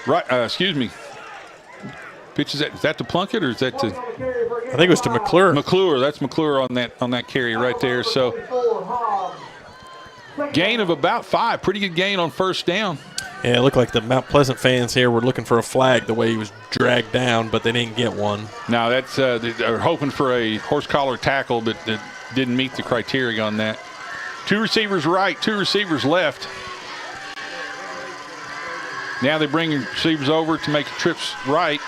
right, pitches it, is that to Plunkett or is that to? I think it was to McClure. McClure, that's McClure on that carry right there. So gain of about 5, pretty good gain on first down. Yeah, it looked like the Mount Pleasant fans here were looking for a flag the way he was dragged down, but they didn't get one. Now that's they're hoping for a horse collar tackle, but that didn't meet the criteria on that. 2 receivers right, 2 receivers left. Now they bring receivers over to make trips right.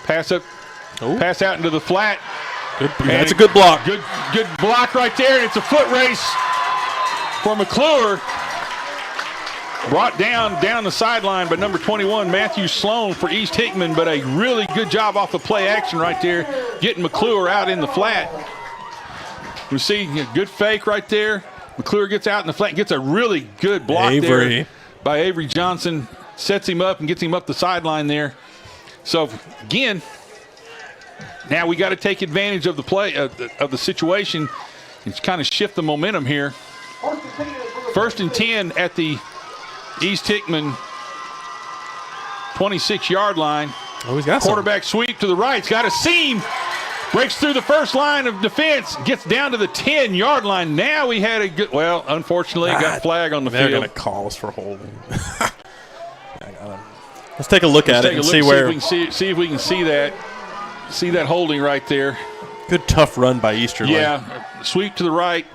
Pass up, pass out into the flat. That's a good block. Good block right there, and it's a foot race for McClure. Brought down the sideline by number 21, Matthew Sloan for East Hickman, but a really good job off the play action right there, getting McClure out in the flat. We see a good fake right there. McClure gets out in the flat, gets a really good block there by Avery Johnson, sets him up and gets him up the sideline there. So again, now we got to take advantage of the play of the situation and kind of shift the momentum here. 1st and 10 at the East Hickman 26-yard line. Oh, he's got quarterback sweep to the right. He's got a seam. Breaks through the first line of defense. Gets down to the 10-yard line. Now we had a good, well, unfortunately, got flag on the field. They're going to call us for holding. Let's take a look at it and see where. See if we can see that holding right there. Good tough run by Easterly. Yeah, sweep to the right.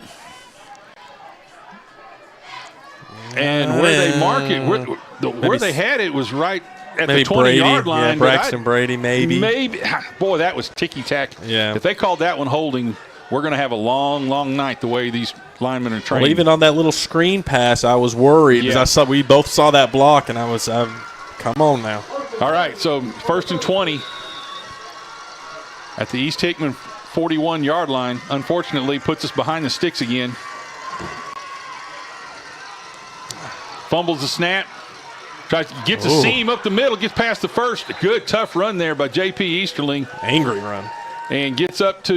And where they mark it, where they had it was right at the 20-yard line. Yeah, Braxton Brady, maybe. Boy, that was ticky-tack. Yeah. If they called that one holding, we're going to have a long, long night the way these linemen are trained. Well, even on that little screen pass, I was worried because we both saw that block, and I was, come on now. All right, so 1st and 20 at the East Hickman 41-yard line. Unfortunately, puts us behind the sticks again. Fumbles the snap. Gets a seam up the middle, gets past the first. A good, tough run there by J.P. Easterling. Angry run. And gets about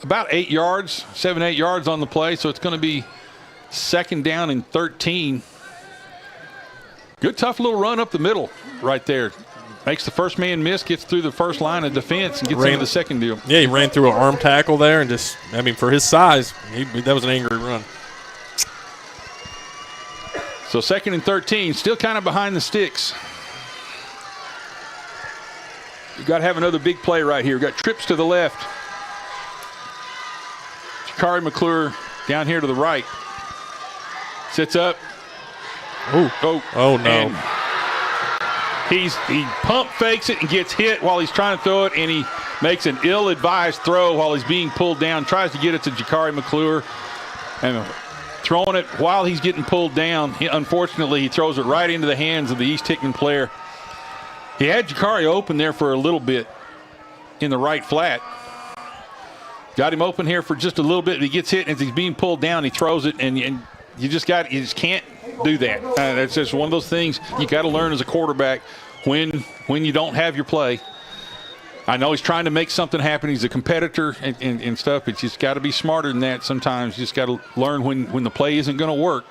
8 yards, 7-8 yards on the play. So it's going to be 2nd down and 13. Good, tough little run up the middle right there. Makes the first man miss, gets through the first line of defense, and gets into the second deal. Yeah, he ran through an arm tackle there and just, for his size, that was an angry run. So 2nd and 13, still kind of behind the sticks. You got to have another big play right here. We got trips to the left. Jakari McClure down here to the right. Sits up. Oh no. He pump fakes it and gets hit while he's trying to throw it, and he makes an ill-advised throw while he's being pulled down. Tries to get it to Jakari McClure. And throwing it while he's getting pulled down. Unfortunately, he throws it right into the hands of the East Hickman player. He had Jakari open there for a little bit in the right flat. Got him open here for just a little bit. He gets hit, and as he's being pulled down, he throws it, and you just can't do that. That's just one of those things you got to learn as a quarterback when you don't have your play. I know he's trying to make something happen. He's a competitor and stuff, but you just got to be smarter than that sometimes. You just got to learn when the play isn't going to work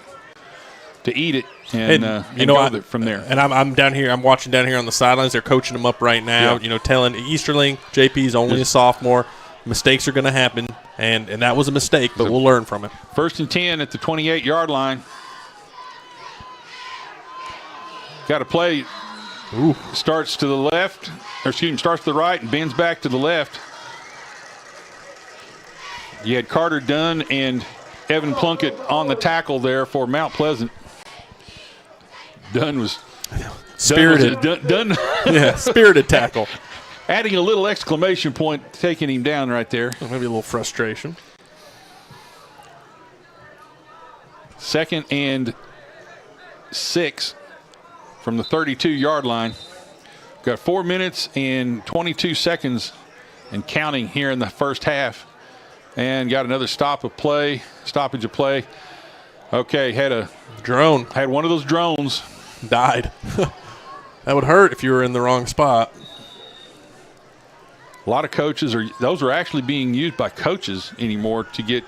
to eat it and go from there. And I'm down here. I'm watching down here on the sidelines. They're coaching him up right now. Yeah. Telling Easterling, JP's only a sophomore. Mistakes are going to happen, and that was a mistake, but we'll learn from it. 1st and 10 at the 28-yard line. Got to play. Starts to the left, starts to the right and bends back to the left. You had Carter Dunn and Evan Plunkett on the tackle there for Mount Pleasant. Dunn was spirited. Spirited tackle. Adding a little exclamation point, taking him down right there. Maybe a little frustration. 2nd and 6 from the 32-yard line. Got 4 minutes and 22 seconds and counting here in the first half. And got another stoppage of play. Okay, had a drone. Had one of those drones. Died. That would hurt if you were in the wrong spot. A lot of coaches those are actually being used by coaches anymore to get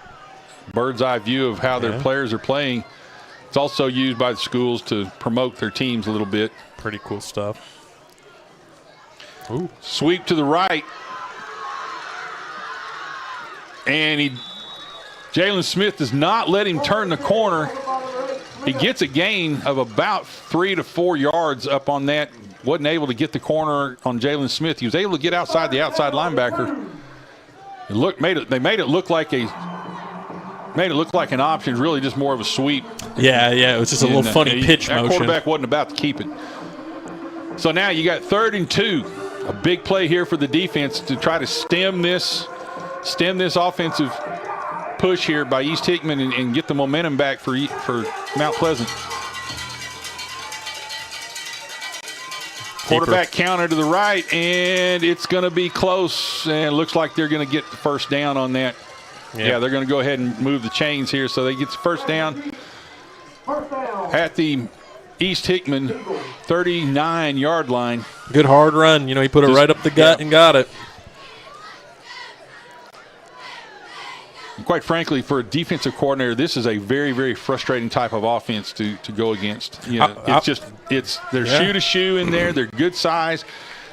bird's eye view of how their players are playing. It's also used by the schools to promote their teams a little bit. Pretty cool stuff. Ooh. Sweep to the right. And Jalen Smith does not let him turn the corner. He gets a gain of about 3 to 4 yards up on that. Wasn't able to get the corner on Jalen Smith. He was able to get outside the outside linebacker. They made it look like an option. Really, just more of a sweep. Yeah. It was just a little funny pitch motion. That quarterback wasn't about to keep it. So now you got 3rd and 2. A big play here for the defense to try to stem this offensive push here by East Hickman and get the momentum back for Mount Pleasant. Quarterback counter to the right, and it's going to be close, and it looks like they're going to get the first down on that. Yeah, they're going to go ahead and move the chains here, so they get the first down at the East Hickman 39-yard line. Good hard run. He put it right up the gut and got it. Quite frankly, for a defensive coordinator, this is a very, very frustrating type of offense to go against. They're shoe to shoe in there. They're good size.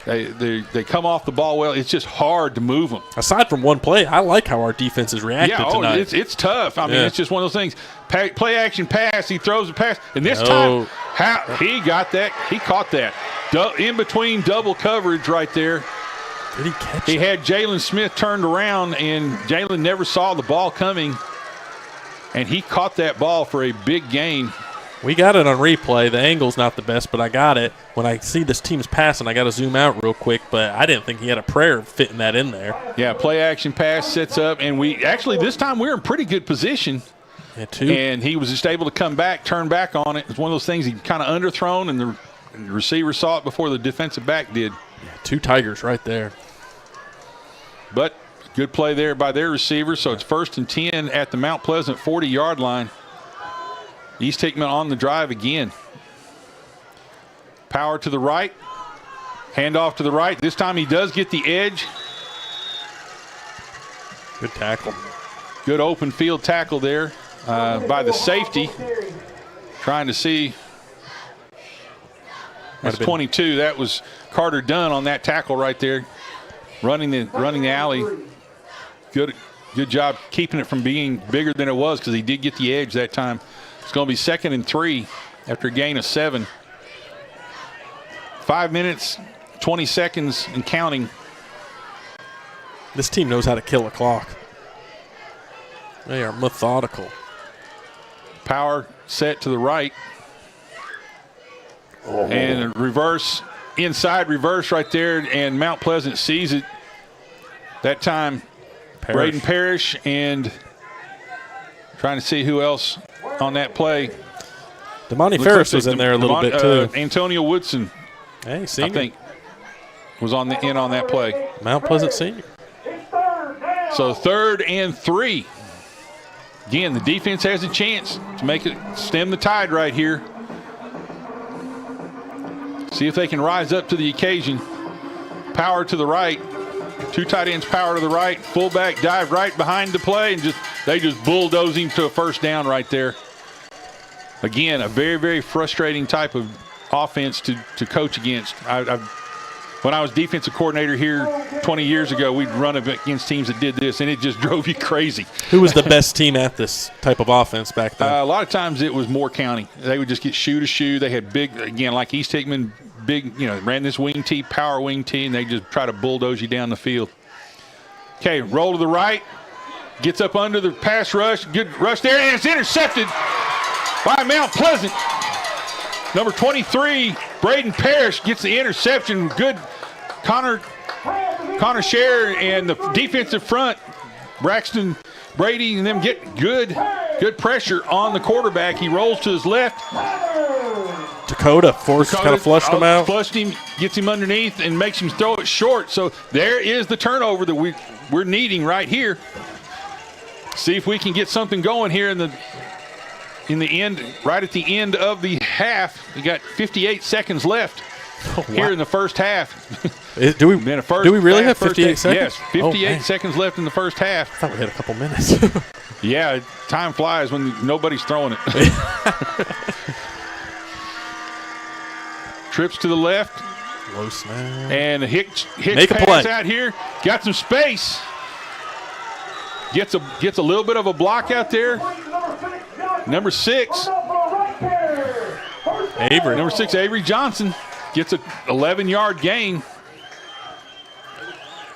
They come off the ball well. It's just hard to move them. Aside from one play, I like how our defense has reacted tonight. It's tough. I mean, it's just one of those things. Play action pass. He throws a pass, and this time, he got that. He caught that in between double coverage right there. Did he catch He had Jalen Smith turned around, and Jalen never saw the ball coming, and he caught that ball for a big gain. We got it on replay. The angle's not the best, but I got it. When I see this team's passing, I got to zoom out real quick, but I didn't think he had a prayer fitting that in there. Yeah, play action pass sets up, and this time we're in pretty good position. Yeah, too. And he was just able to turn back on it. It's one of those things he kind of underthrown, and the receiver saw it before the defensive back did. Yeah, 2 Tigers right there. But good play there by their receiver, so it's 1st and 10 at the Mount Pleasant 40-yard line. East Hickman on the drive again. Power to the right. Handoff to the right. This time he does get the edge. Good tackle. Good open field tackle there by the safety. Trying to see. That's 22. That was Carter Dunn on that tackle right there. Running the alley. Good job keeping it from being bigger than it was, because he did get the edge that time. It's going to be 2nd and 3 after a gain of 7. 5 minutes, 20 seconds and counting. This team knows how to kill a clock. They are methodical. Power set to the right. And reverse, inside reverse right there, and Mount Pleasant sees it. That time, Braden Parrish, and trying to see who else on that play. Damani Ferris was in there a little bit too. Antonio Woodson, hey, senior. I think, was in on that play. Mount Pleasant senior. So 3rd and 3. Again, the defense has a chance to make it, stem the tide right here. See if they can rise up to the occasion. Power to the right. 2 tight ends power to the right. Fullback dive right behind the play, and they just bulldoze him to a first down right there. Again, a very, very frustrating type of offense to coach against. When I was defensive coordinator here 20 years ago, we'd run against teams that did this, and it just drove you crazy. Who was the best team at this type of offense back then? A lot of times it was Moore County. They would just get shoe to shoe. They had big, again, like East Hickman, big, ran this wing tee, power wing tee, and they just try to bulldoze you down the field. Okay, roll to the right. Gets up under the pass rush. Good rush there, and it's intercepted by Mount Pleasant. Number 23, Braden Parrish, gets the interception. Good Connor Scherer and the defensive front, Braxton Brady, and them get good pressure on the quarterback. He rolls to his left. Dakota kind of flushed him out. Flushed him, gets him underneath, and makes him throw it short. So there is the turnover that we're needing right here. See if we can get something going here in the end, right at the end of the half. We got 58 seconds left here in the first half. Do we really have 58 seconds? Yes, 58 seconds left in the first half. I thought we had a couple minutes. Yeah, time flies when nobody's throwing it. Trips to the left. Low snap. And Hicks Make a pass play out here. Got some space. Gets a little bit of a block out there. Number 6. Avery. Number 6, Avery Johnson, gets a 11-yard gain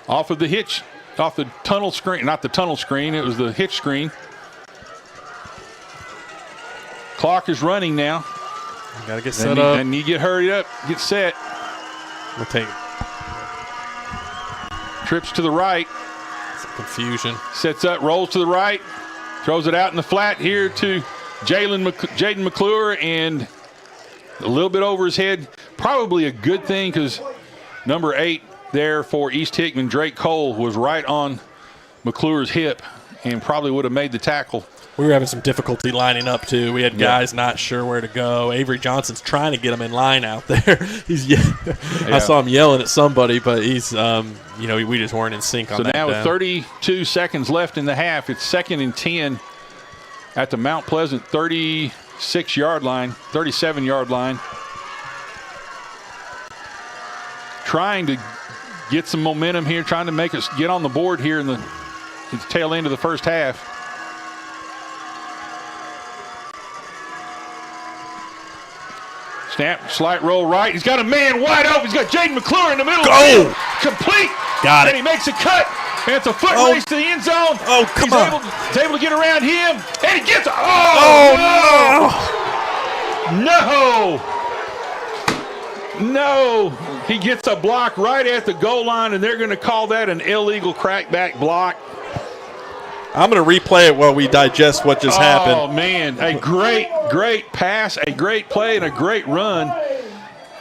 off of the hitch, off the tunnel screen. Not the tunnel screen, it was the hitch screen. Clock is running now. Got to get set up. And you get hurried up, get set. We'll take it. Trips to the right. Some confusion. Sets up, rolls to the right. Throws it out in the flat here to Jaden McClure, and a little bit over his head. Probably a good thing, because number 8 there for East Hickman, Drake Cole, was right on McClure's hip and probably would have made the tackle. We were having some difficulty lining up, too. We had guys not sure where to go. Avery Johnson's trying to get him in line out there. I saw him yelling at somebody, but he's, we just weren't in sync on that. So now with 32 seconds left in the half, it's 2nd and 10 at the Mount Pleasant 37-yard line. Trying to get some momentum here, trying to make us get on the board here in the tail end of the first half. Snap, slight roll right. He's got a man wide open. He's got Jaden McClure in the middle. Go! Complete. Got it. And he makes a cut. And it's a foot race to the end zone. Oh, come on. He's able to get around him. And he gets it. No. He gets a block right at the goal line, and they're going to call that an illegal crackback block. I'm going to replay it while we digest what just happened. Oh, man. A great pass, a great play, and a great run.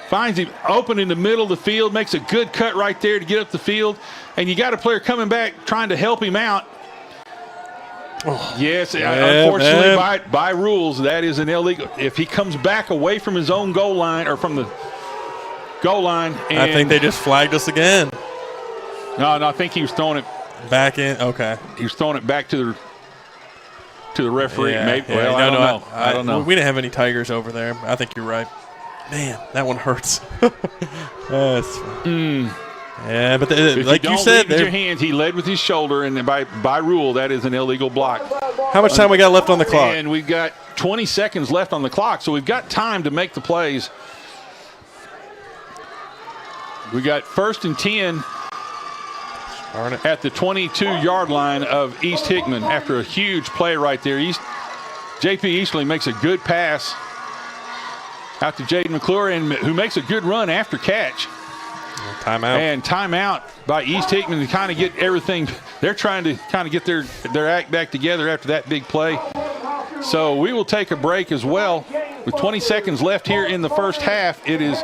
Finds him open in the middle of the field, makes a good cut right there to get up the field. And you got a player coming back trying to help him out. Yes, Yeah, unfortunately, by rules, that is an illegal. If he comes back away from his own goal line or from the goal line, and I think they just flagged us again. No, I think he was throwing it back in. Okay, he was throwing it back to the referee. Yeah, Maybe. yeah. Well, I don't know. I don't know. We didn't have any Tigers over there. I think you're right. Man, that one hurts. That's Yeah, but like you said, with your hands, he led with his shoulder, and by rule, that is an illegal block. How much time we got left on the clock? And we've got 20 seconds left on the clock, so we've got time to make the plays. We got 1st and 10 at the 22-yard line of East Hickman after a huge play right there. J.P. Easterling makes a good pass out to Jaden McClure, who makes a good run after catch. Timeout. And timeout by East Hickman to kind of get everything. They're trying to kind of get their act back together after that big play. So we will take a break as well. With 20 seconds left here in the first half, it is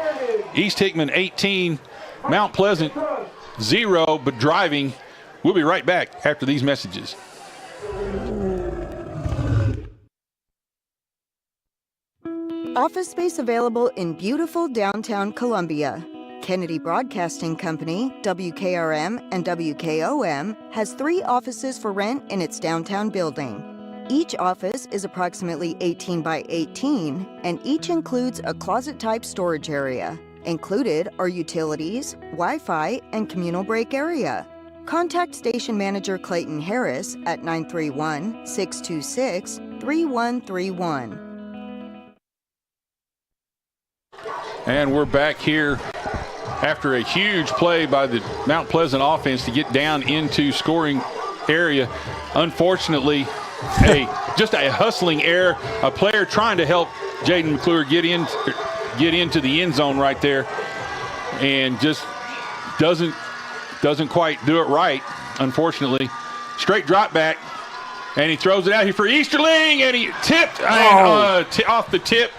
East Hickman 18, Mount Pleasant 0, but driving. We'll be right back after these messages. Office space available in beautiful downtown Columbia. Kennedy Broadcasting Company, WKRM and WKOM, has 3 offices for rent in its downtown building. Each office is approximately 18 by 18, and each includes a closet-type storage area. Included are utilities, Wi-Fi, and communal break area. Contact Station Manager Clayton Harris at 931-626-3131. And we're back here after a huge play by the Mount Pleasant offense to get down into scoring area. Unfortunately, just a hustling error, a player trying to help Jaden McClure get into the end zone right there, and just doesn't quite do it right, unfortunately. Straight drop back, and he throws it out here for Easterling, and he tipped off the tip.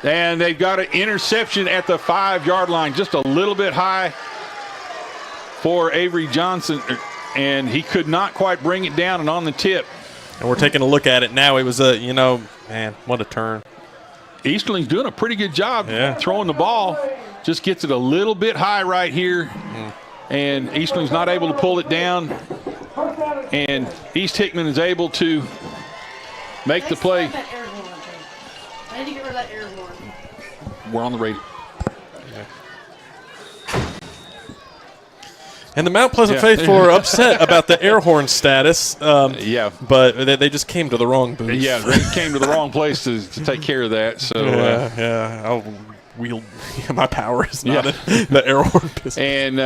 And they've got an interception at the 5-yard line, just a little bit high for Avery Johnson, and he could not quite bring it down and on the tip. And we're taking a look at it now. It was man, what a turn. Easterling's doing a pretty good job throwing the ball. Just gets it a little bit high right here, and Easterling's not able to pull it down. And East Hickman is able to make the play. I need to get rid of that air horn. We're on the radio. And the Mount Pleasant faithful are upset about the air horn status. But they just came to the wrong booth. Yeah, they came to the wrong place to take care of that. So I'll wield my power is not the air horn business. And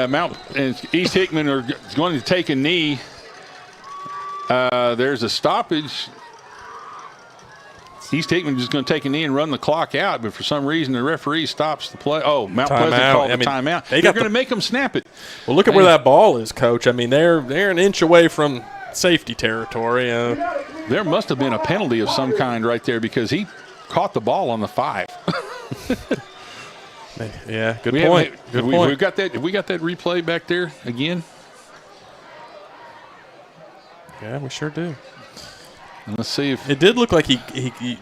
East Hickman are going to take a knee. There's a stoppage. East Hickman is going to take a knee and run the clock out, but for some reason the referee stops the play. Oh, Mount Pleasant called the timeout. They're going to make them snap it. Well, look at where that ball is, Coach. I mean, they're an inch away from safety territory. There must have been a penalty of some kind right there because he caught the ball on the 5. Yeah, good point. Good point. We've got that. Have we got that replay back there again? Yeah, we sure do. And let's see if it did look like he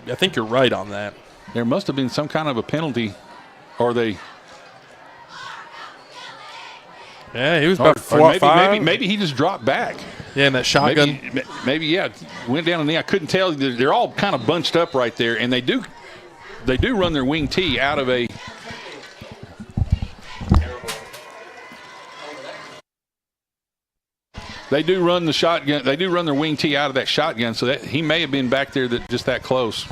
I think you're right on that. There must have been some kind of a penalty, or they. Yeah, he was about 4 or 5. Maybe he just dropped back. Yeah, and that shotgun. Maybe went down the knee. I couldn't tell. They're all kind of bunched up right there, and they do run their wing tee out of a. They do run the shotgun. They do run their wing tee out of that shotgun, so that he may have been back there just that close.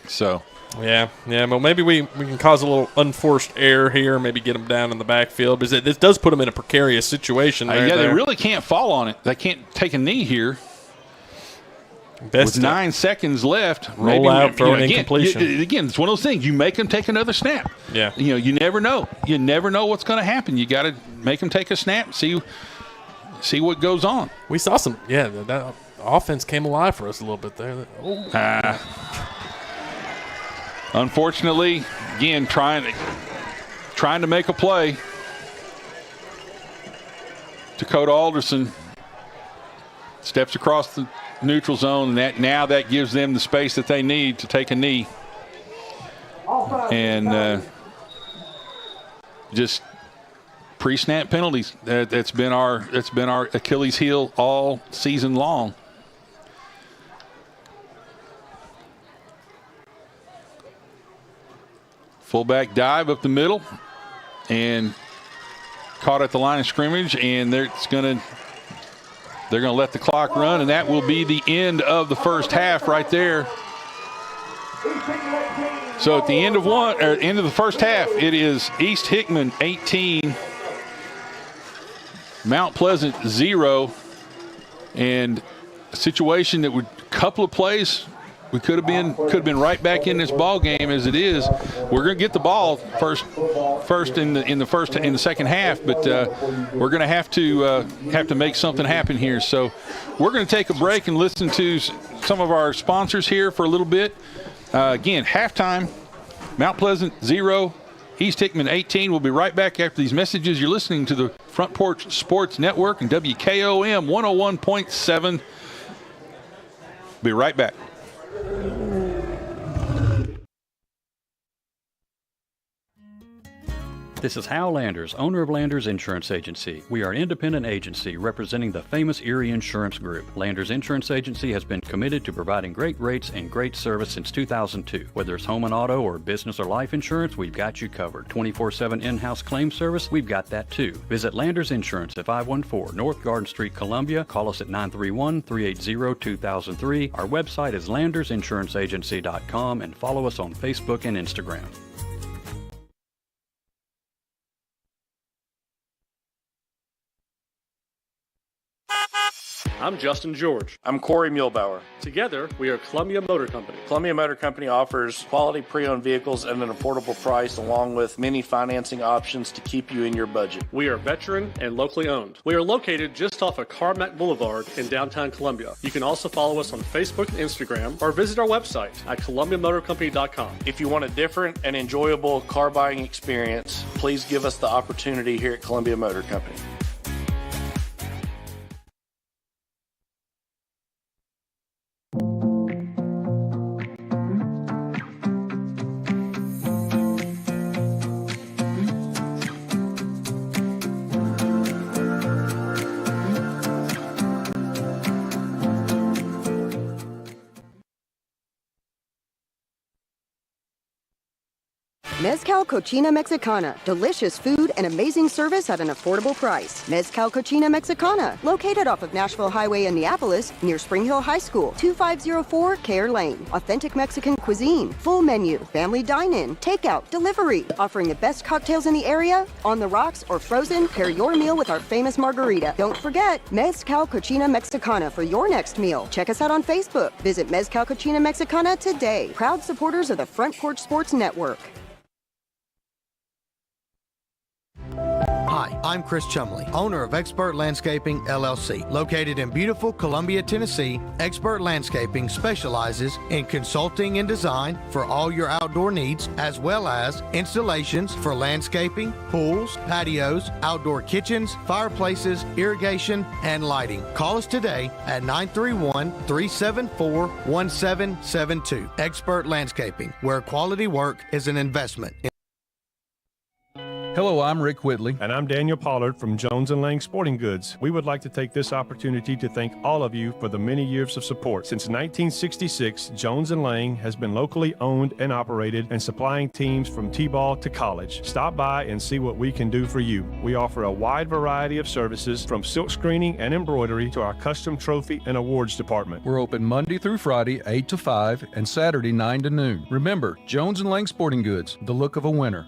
So. Yeah. Well, maybe we can cause a little unforced error here. Maybe get them down in the backfield because this does put them in a precarious situation. They really can't fall on it. They can't take a kney here. With 9 seconds left, roll out for an incompletion. Again, it's one of those things. You make them take another snap. Yeah. You never know. You never know what's going to happen. You got to make them take a snap. See what goes on. We saw some. Yeah, that offense came alive for us a little bit there. Unfortunately, again, trying to make a play. Dakota Alderson Steps across the neutral zone, and that gives them the space that they need to take a knee. And just pre-snap penalties. That's been our Achilles heel all season long. Fullback dive up the middle and caught at the line of scrimmage, and they're going to let the clock run, and that will be the end of the first half right there. So at the end of the first half, it is East Hickman 18, Mount Pleasant 0, and a situation that would couple of plays. We could have been right back in this ball game as it is. We're going to get the ball first in the second half, but we're going to have to make something happen here. So we're going to take a break and listen to some of our sponsors here for a little bit. Again, halftime, Mount Pleasant 0, East Hickman 18. We'll be right back after these messages. You're listening to the Front Porch Sports Network and WKOM 101.7. Be right back. This is Hal Landers, owner of Landers Insurance Agency. We are an independent agency representing the famous Erie Insurance Group. Landers Insurance Agency has been committed to providing great rates and great service since 2002. Whether it's home and auto or business or life insurance, we've got you covered. 24/7 in-house claim service, we've got that too. Visit Landers Insurance at 514 North Garden Street, Columbia. Call us at 931-380-2003. Our website is landersinsuranceagency.com, and follow us on Facebook and Instagram. I'm Justin George. I'm Corey Muehlbauer. Together, we are Columbia Motor Company. Columbia Motor Company offers quality pre-owned vehicles at an affordable price, along with many financing options to keep you in your budget. We are veteran and locally owned. We are located just off of Carmack Boulevard in downtown Columbia. You can also follow us on Facebook and Instagram, or visit our website at columbiamotorcompany.com. If you want a different and enjoyable car buying experience, please give us the opportunity here at Columbia Motor Company. Mezcal Cochina Mexicana. Delicious food and amazing service at an affordable price. Mezcal Cochina Mexicana. Located off of Nashville Highway in Neapolis, near Spring Hill High School. 2504 Care Lane. Authentic Mexican cuisine. Full menu. Family dine-in. Takeout. Delivery. Offering the best cocktails in the area. On the rocks or frozen, pair your meal with our famous margarita. Don't forget, Mezcal Cochina Mexicana for your next meal. Check us out on Facebook. Visit Mezcal Cochina Mexicana today. Proud supporters of the Front Porch Sports Network. Hi, I'm Chris Chumley, owner of Expert Landscaping, LLC. Located in beautiful Columbia, Tennessee, Expert Landscaping specializes in consulting and design for all your outdoor needs, as well as installations for landscaping, pools, patios, outdoor kitchens, fireplaces, irrigation, and lighting. Call us today at 931-374-1772. Expert Landscaping, where quality work is an investment. Hello, I'm Rick Whitley. And I'm Daniel Pollard from Jones & Lang Sporting Goods. We would like to take this opportunity to thank all of you for the many years of support. Since 1966, Jones & Lang has been locally owned and operated and supplying teams from T-ball to college. Stop by and see what we can do for you. We offer a wide variety of services from silk screening and embroidery to our custom trophy and awards department. We're open Monday through Friday, 8 to 5, and Saturday, 9 to noon. Remember, Jones & Lang Sporting Goods, the look of a winner.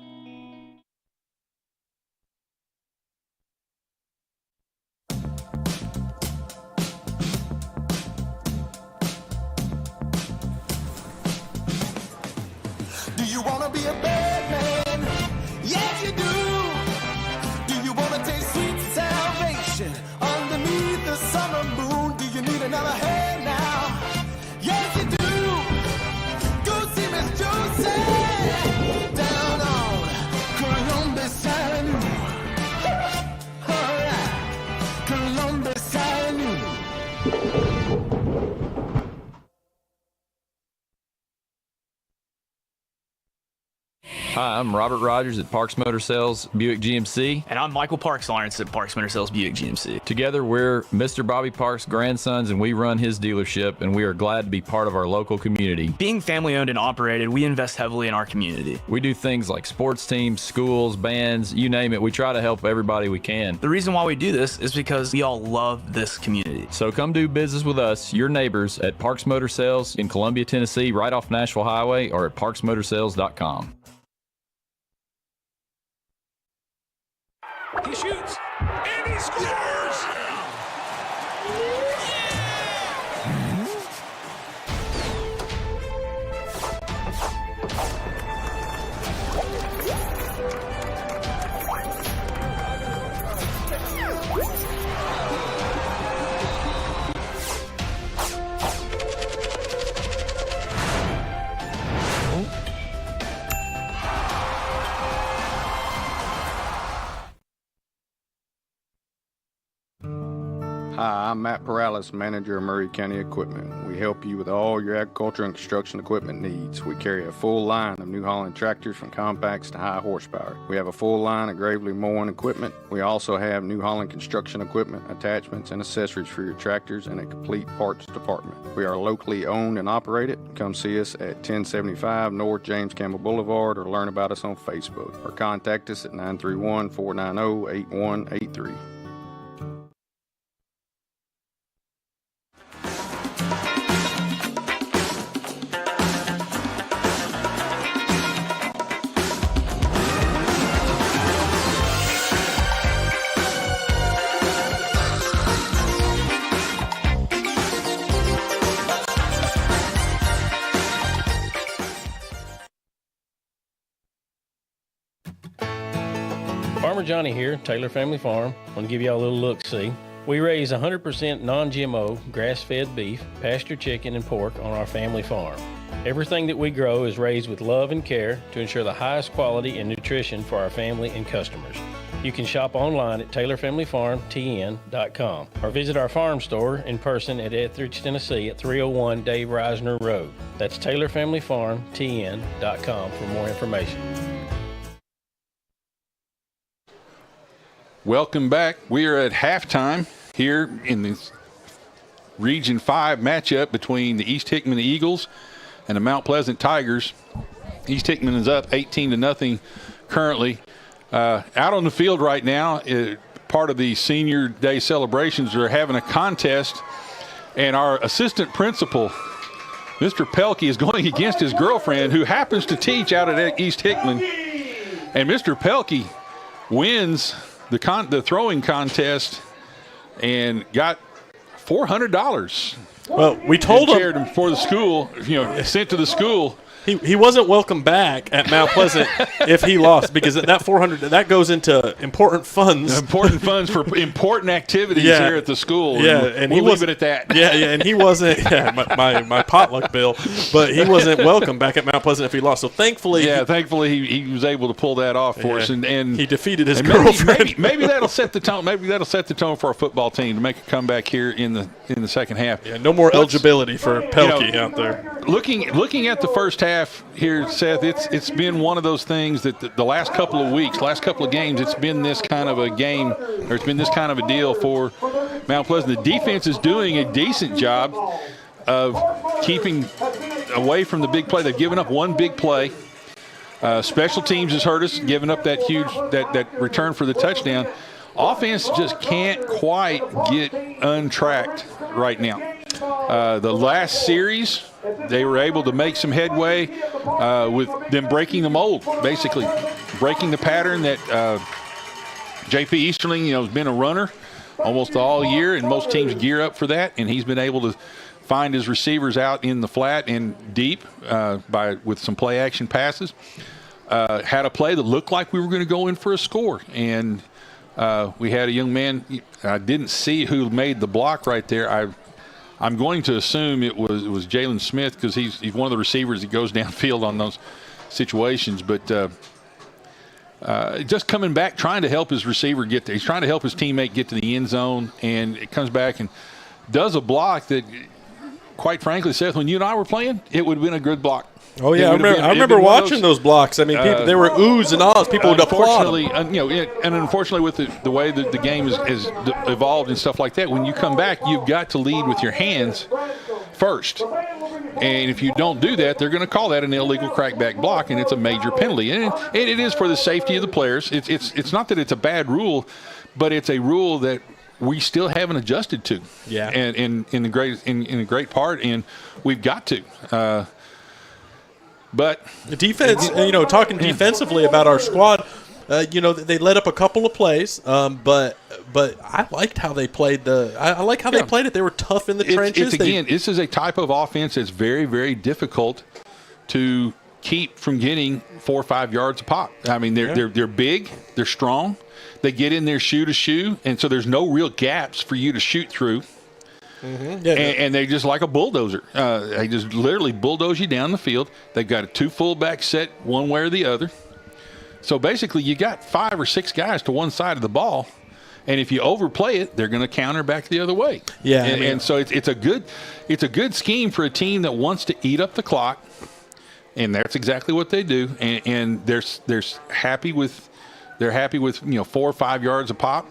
Hi, I'm Robert Rogers at Parks Motor Sales Buick GMC. And I'm Michael Parks Lawrence at Parks Motor Sales Buick GMC. Together, we're Mr. Bobby Parks' grandsons, and we run his dealership, and we are glad to be part of our local community. Being family owned and operated, we invest heavily in our community. We do things like sports teams, schools, bands, you name it. We try to help everybody we can. The reason why we do this is because we all love this community. So come do business with us, your neighbors, at Parks Motor Sales in Columbia, Tennessee, right off Nashville Highway, or at parksmotorsales.com. He shoots, and he scores! Hi, I'm Matt Perales, manager of Murray County Equipment. We help you with all your agriculture and construction equipment needs. We carry a full line of New Holland tractors from compacts to high horsepower. We have a full line of gravely mowing equipment. We also have New Holland construction equipment, attachments, and accessories for your tractors and a complete parts department. We are locally owned and operated. Come see us at 1075 North James Campbell Boulevard or learn about us on Facebook or contact us at 931-490-8183. Farmer Johnny here, Taylor Family Farm. I want to give y'all a little look-see. We raise 100% non-GMO, grass-fed beef, pasture chicken, and pork on our family farm. Everything that we grow is raised with love and care to ensure the highest quality and nutrition for our family and customers. You can shop online at TaylorFamilyFarmTN.com or visit our farm store in person at Etheridge, Tennessee at 301 Dave Reisner Road. That's TaylorFamilyFarmTN.com for more information. Welcome back. We are at halftime here in the Region 5 matchup between the East Hickman Eagles and the Mount Pleasant Tigers. East Hickman is up 18-0 currently. Out on the field right now, part of the Senior Day celebrations, are having a contest, and our assistant principal, Mr. Pelkey, is going against his girlfriend, who happens to teach out at East Hickman. And Mr. Pelkey wins the throwing contest and got $400. Well, we told him for the school, sent to the school. He wasn't welcome back at Mount Pleasant if he lost, because that $400 that goes into important funds. Important funds for important activities here at the school. Yeah, and we'll leave it at that. Yeah, and he wasn't. Yeah, my potluck bill, but he wasn't welcome back at Mount Pleasant if he lost. So thankfully, he was able to pull that off for us, and he defeated his girlfriend. Maybe that'll set the tone. Maybe that'll set the tone for our football team to make a comeback here in the second half. Yeah, no more eligibility for Pelkey out there. Looking at the first half here, Seth, it's been one of those things that the last couple of weeks, last couple of games, it's been this kind of a game, or it's been this kind of a deal for Mount Pleasant. The defense is doing a decent job of keeping away from the big play. They've given up one big play. Special teams has hurt us, giving up that huge that return for the touchdown. Offense just can't quite get untracked right now. The last series, they were able to make some headway with them breaking the mold, basically breaking the pattern that J.P. Easterling, has been a runner almost all year, and most teams gear up for that, and he's been able to find his receivers out in the flat and deep with some play action passes. Had a play that looked like we were going to go in for a score, and we had a young man. I didn't see who made the block right there. I'm going to assume it was Jalen Smith, because he's one of the receivers that goes downfield on those situations. But just coming back, trying to help his receiver get there. He's trying to help his teammate get to the end zone, and it comes back and does a block that, quite frankly, Seth, when you and I were playing, it would have been a good block. Oh yeah, I remember watching those blocks. I mean, people, they were oohs and ahs. People would applaud them. And unfortunately, with the way that the game has evolved and stuff like that, when you come back, you've got to lead with your hands first. And if you don't do that, they're going to call that an illegal crackback block, and it's a major penalty. And it is for the safety of the players. It's not that it's a bad rule, but it's a rule that we still haven't adjusted to. Yeah. And in a great part, and we've got to. But the defense, talking defensively about our squad, they let up a couple of plays, but I liked how they played I like how they played it. They were tough in the trenches. This is a type of offense that's very, very difficult to keep from getting 4 or 5 yards a pop. I mean, they're big, they're strong, they get in there shoe to shoe, and so there's no real gaps for you to shoot through. Mm-hmm. Yeah, and they just like a bulldozer. They just literally bulldoze you down the field. They've got a 2 fullback set one way or the other. So basically you got 5 or 6 guys to one side of the ball, and if you overplay it, they're going to counter back the other way. Yeah, and so it's a good scheme for a team that wants to eat up the clock, and that's exactly what they do. And they're happy with 4 or 5 yards a pop,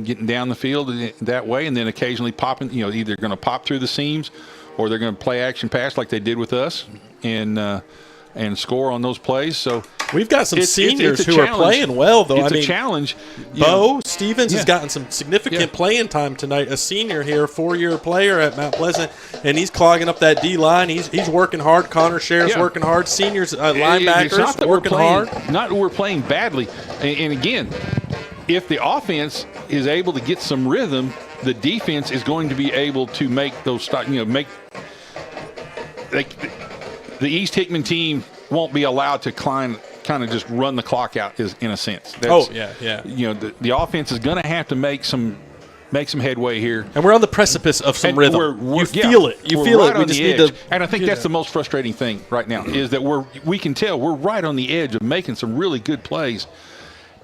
getting down the field that way, and then occasionally popping, either going to pop through the seams or they're going to play action pass like they did with us and score on those plays. So we've got some seniors who are playing well, though. It's a challenge. Bo Stevens has gotten some significant playing time tonight, a senior here, 4-year player at Mount Pleasant, and he's clogging up that D-line. He's working hard. Connor Sheriff's working hard. Seniors, linebackers, working hard. Not that we're playing badly. And again, if the offense is able to get some rhythm, the defense is going to be able to make those the East Hickman team won't be allowed to kind of just run the clock out in a sense. The offense is going to have to make some headway here. And we're on the precipice of some rhythm. You feel it. You feel it. We just need to. And I think that's the most frustrating thing right now is that we can tell we're right on the edge of making some really good plays.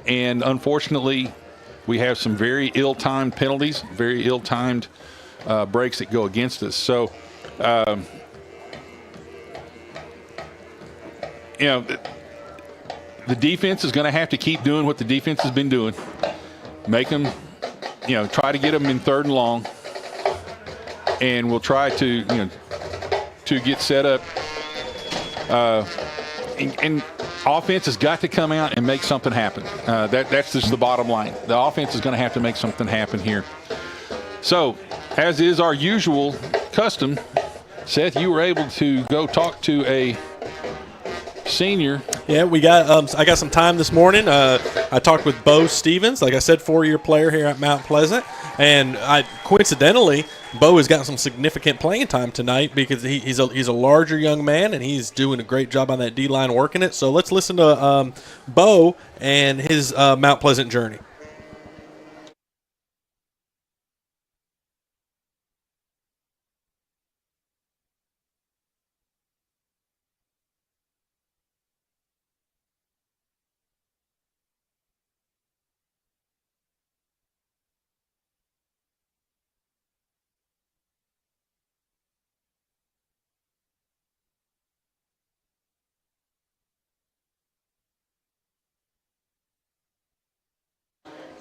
And unfortunately, we have some very ill-timed penalties, very ill-timed breaks that go against us. So, the defense is going to have to keep doing what the defense has been doing. Make them, try to get them in 3rd and long. And we'll try to get set up. And offense has got to come out and make something happen. That's just the bottom line. The offense is going to have to make something happen here. So, as is our usual custom, Seth, you were able to go talk to a senior. Yeah, I got some time this morning. I talked with Bo Stevens, like I said, 4-year player here at Mount Pleasant, and coincidentally, Bo has gotten some significant playing time tonight because he's a larger young man and he's doing a great job on that D-line working it. So let's listen to Bo and his Mount Pleasant journey.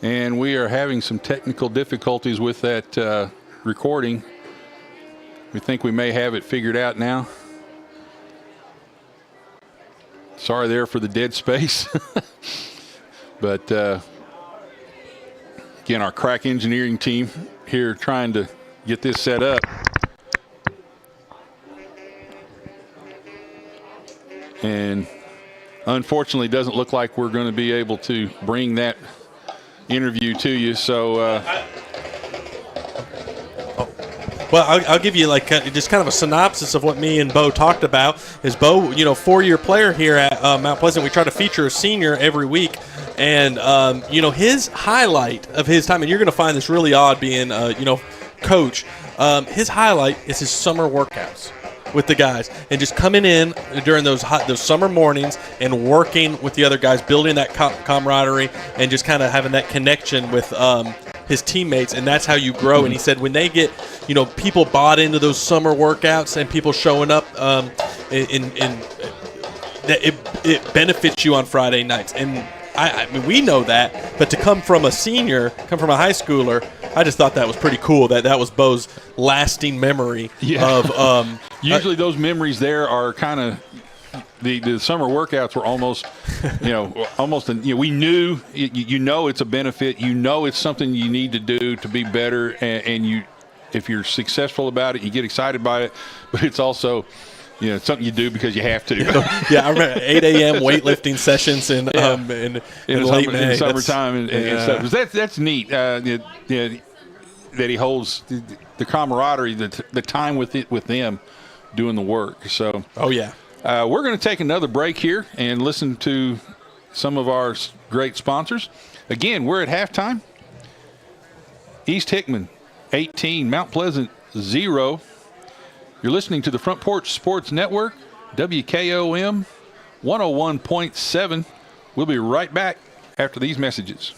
And we are having some technical difficulties with that recording. We think we may have it figured out now. Sorry there for the dead space. But again, our crack engineering team here trying to get this set up. And unfortunately, it doesn't look like we're going to be able to bring that interview to you. So well, I'll give you just kind of a synopsis of what me and Bo talked about. Is Bo, 4-year player here at Mount Pleasant. We try to feature a senior every week, and his highlight of his time, and you're going to find this really odd being coach. His highlight is his summer workouts with the guys and just coming in during those summer mornings and working with the other guys, building that camaraderie and just kind of having that connection with his teammates, and that's how you grow. And he said when they get, people bought into those summer workouts and people showing up that it benefits you on Friday nights. And I mean, we know that, but to come from a senior, come from a high schooler, I just thought that was pretty cool. That was Bo's lasting memory of. Usually, those memories there are kind of the summer workouts were almost, we knew, it's a benefit. It's something you need to do to be better, and if you're successful about it, you get excited by it. But it's also, it's something you do because you have to. Yeah, I remember 8 a.m. weightlifting sessions in late May. In summertime and stuff. That's neat. That he holds the camaraderie, the time with them doing the work. So. Oh yeah. We're going to take another break here and listen to some of our great sponsors. Again, we're at halftime. East Hickman 18, Mount Pleasant 0. You're listening to the Front Porch Sports Network, WKOM 101.7. We'll be right back after these messages.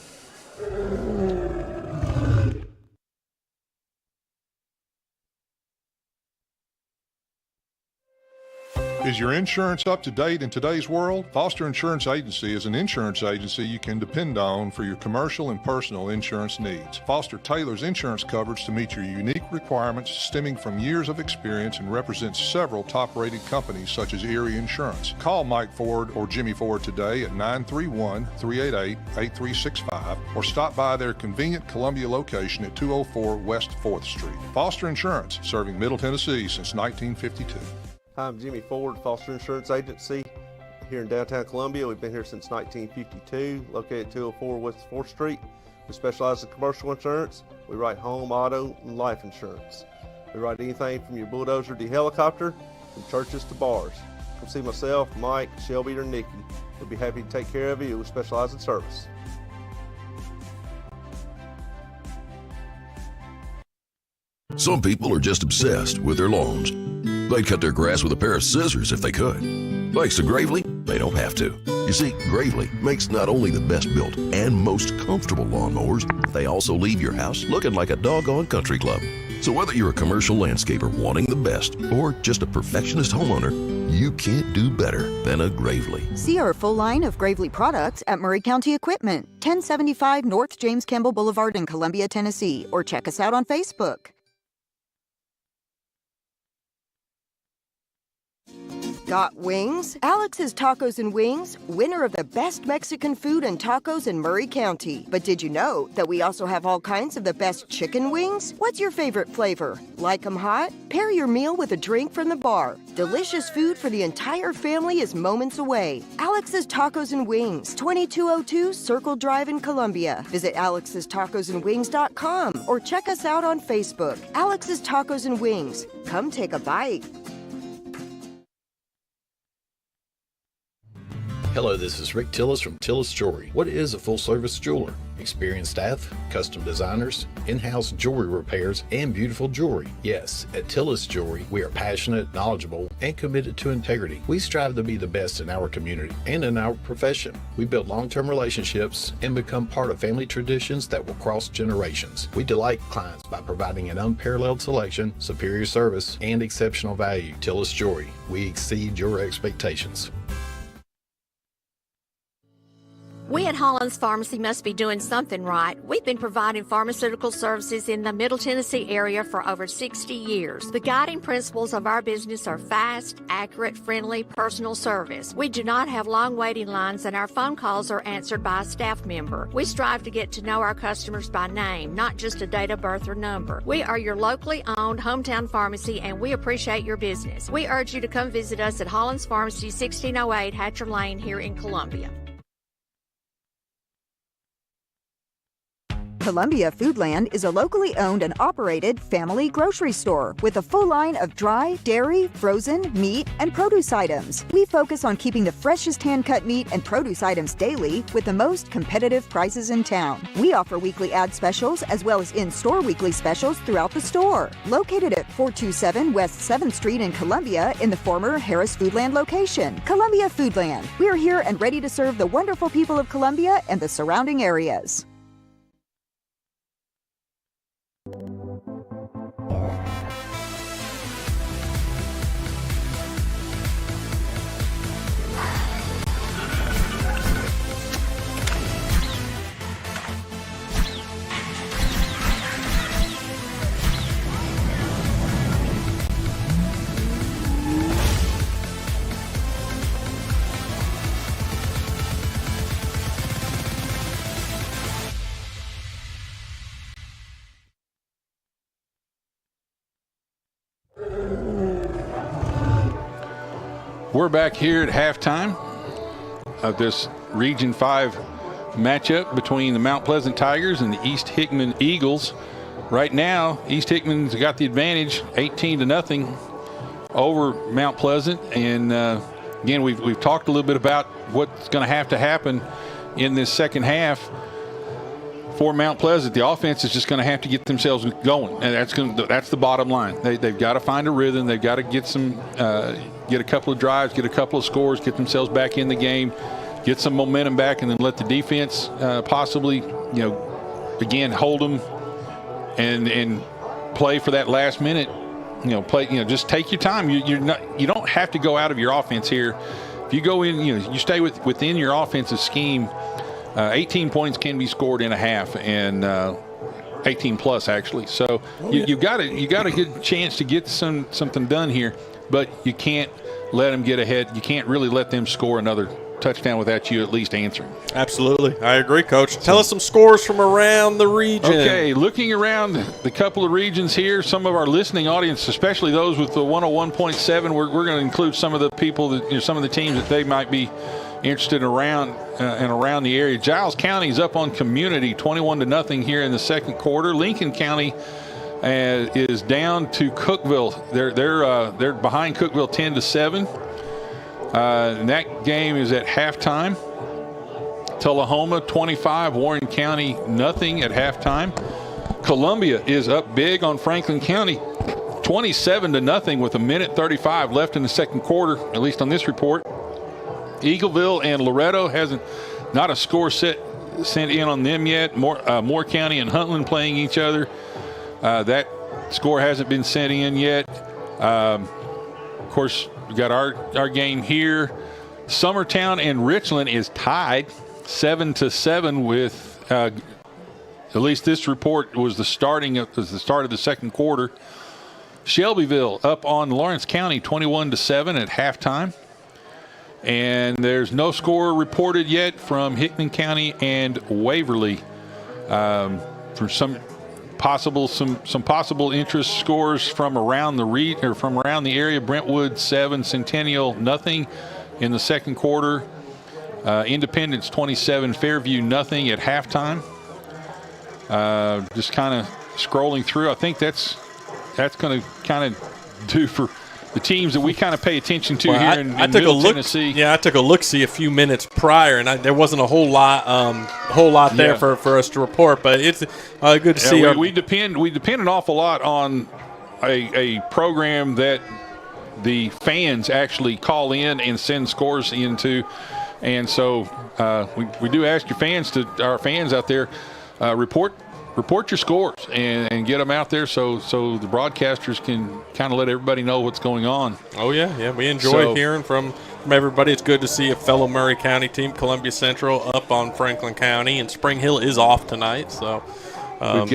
Is your insurance up to date in today's world? Foster Insurance Agency is an insurance agency you can depend on for your commercial and personal insurance needs. Foster tailors insurance coverage to meet your unique requirements stemming from years of experience and represents several top-rated companies such as Erie Insurance. Call Mike Ford or Jimmy Ford today at 931-388-8365 or stop by their convenient Columbia location at 204 West 4th Street. Foster Insurance, serving Middle Tennessee since 1952. Hi, I'm Jimmy Ford, Foster Insurance Agency here in downtown Columbia. We've been here since 1952, located at 204 West 4th Street. We specialize in commercial insurance. We write home, auto, and life insurance. We write anything from your bulldozer to your helicopter, from churches to bars. Come see myself, Mike, Shelby, or Nikki. We'll be happy to take care of you. We specialize in service. Some people are just obsessed with their lawns. They'd cut their grass with a pair of scissors if they could. Thanks to Gravely, they don't have to. You see, Gravely makes not only the best built and most comfortable lawnmowers, they also leave your house looking like a doggone country club. So whether you're a commercial landscaper wanting the best or just a perfectionist homeowner, you can't do better than a Gravely. See our full line of Gravely products at Murray County Equipment, 1075 North James Campbell Boulevard in Columbia, Tennessee, or check us out on Facebook. Got wings? Alex's Tacos and Wings, winner of the best Mexican food and tacos in Murray County. But did you know that we also have all kinds of the best chicken wings? What's your favorite flavor? Like 'em hot? Pair your meal with a drink from the bar. Delicious food for the entire family is moments away. Alex's Tacos and Wings, 2202 Circle Drive in Columbia. Visit alexstacosandwings.com or check us out on Facebook. Alex's Tacos and Wings. Come take a bite. Hello, this is Rick Tillis from Tillis Jewelry. What is a full-service jeweler? Experienced staff, custom designers, in-house jewelry repairs, and beautiful jewelry. Yes, at Tillis Jewelry, we are passionate, knowledgeable, and committed to integrity. We strive to be the best in our community and in our profession. We build long-term relationships and become part of family traditions that will cross generations. We delight clients by providing an unparalleled selection, superior service, and exceptional value. Tillis Jewelry, we exceed your expectations. We at Holland's Pharmacy must be doing something right. We've been providing pharmaceutical services in the Middle Tennessee area for over 60 years. The guiding principles of our business are fast, accurate, friendly, personal service. We do not have long waiting lines, and our phone calls are answered by a staff member. We strive to get to know our customers by name, not just a date of birth or number. We are your locally owned hometown pharmacy, and we appreciate your business. We urge you to come visit us at Holland's Pharmacy, 1608 Hatcher Lane here in Columbia. Columbia Foodland is a locally owned and operated family grocery store with a full line of dry, dairy, frozen, meat, and produce items. We focus on keeping the freshest hand-cut meat and produce items daily with the most competitive prices in town. We offer weekly ad specials as well as in-store weekly specials throughout the store. Located at 427 West 7th Street in Columbia in the former Harris Foodland location. Columbia Foodland. We are here and ready to serve the wonderful people of Columbia and the surrounding areas. We're back here at halftime of this Region 5 matchup between the Mount Pleasant Tigers and the East Hickman Eagles. Right now, East Hickman's got the advantage, 18-0 over Mount Pleasant. And again, we've talked a little bit about what's going to happen in this second half for Mount Pleasant. The offense is just going to have to get themselves going, and that's the bottom line. They've got to find a rhythm. They've got to get a couple of drives, get a couple of scores, get themselves back in the game, get some momentum back, and then let the defense possibly, again, hold them and play for that last minute. Just take your time. You don't have to go out of your offense here. If you go in, you stay within your offensive scheme. 18 points can be scored in a half, and 18 plus actually. So you got a good chance to get something done here, but you can't let them get ahead. You can't really let them score another touchdown without you at least answering. Absolutely. I agree, Coach. Tell us some scores from around the region. Okay, looking around the couple of regions here, some of our listening audience, especially those with the 101.7, we're going to include some of the people, that some of the teams that they might be interested around the area. Giles County is up on Community 21-0 here in the second quarter. Lincoln County is down to Cookeville. They're behind Cookeville 10-7. And that game is at halftime. Tullahoma 25, Warren County nothing at halftime. Columbia is up big on Franklin County 27-0 with 1:35 left in the second quarter, at least on this report. Eagleville and Loretto not a score sent in on them yet. Moore County and Huntland playing each other. That score hasn't been sent in yet. Of course, we got our game here. Summertown and Richland is tied 7-7 with at least this report was the start of the second quarter. Shelbyville up on Lawrence County 21-7 at halftime. And there's no score reported yet from Hickman County and Waverly. For some possible interest scores from around the area. Brentwood 7, Centennial nothing in the second quarter. Independence 27, Fairview nothing at halftime. Just kind of scrolling through. I think that's going to kind of do for the teams that we kind of pay attention to here in Middle Tennessee. Yeah, I took a look-see a few minutes prior, and there wasn't a whole lot there for us to report. But it's good to see. We depend an awful lot on a program that the fans actually call in and send scores into, and so we do ask our fans out there, report your scores and get them out there so the broadcasters can kind of let everybody know what's going on. Oh, yeah. We enjoy hearing from everybody. It's good to see a fellow Murray County team, Columbia Central, up on Franklin County, and Spring Hill is off tonight. So we've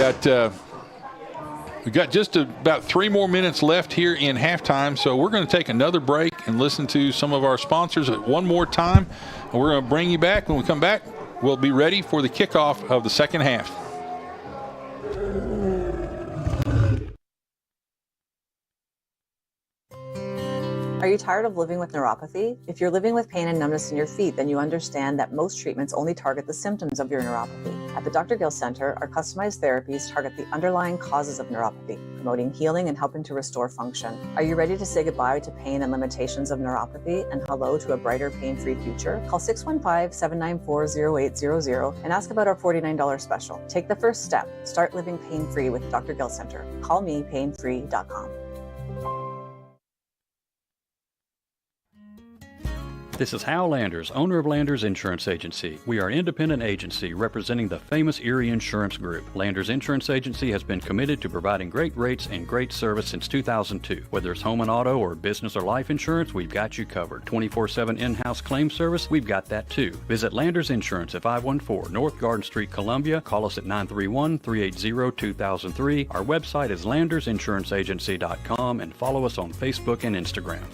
got just about 3 more minutes left here in halftime, so we're going to take another break and listen to some of our sponsors one more time, and we're going to bring you back. When we come back, we'll be ready for the kickoff of the second half. Are you tired of living with neuropathy? If you're living with pain and numbness in your feet, then you understand that most treatments only target the symptoms of your neuropathy. At the Dr. Gill Center, our customized therapies target the underlying causes of neuropathy, promoting healing and helping to restore function. Are you ready to say goodbye to pain and limitations of neuropathy and hello to a brighter, pain-free future? Call 615-794-0800 and ask about our $49 special. Take the first step. Start living pain-free with Dr. Gill Center. Call me painfree.com. This is Hal Landers, owner of Landers Insurance Agency. We are an independent agency representing the famous Erie Insurance Group. Landers Insurance Agency has been committed to providing great rates and great service since 2002. Whether it's home and auto or business or life insurance, we've got you covered. 24/7 in-house claim service, we've got that too. Visit Landers Insurance at 514 North Garden Street, Columbia. Call us at 931-380-2003. Our website is landersinsuranceagency.com and follow us on Facebook and Instagram.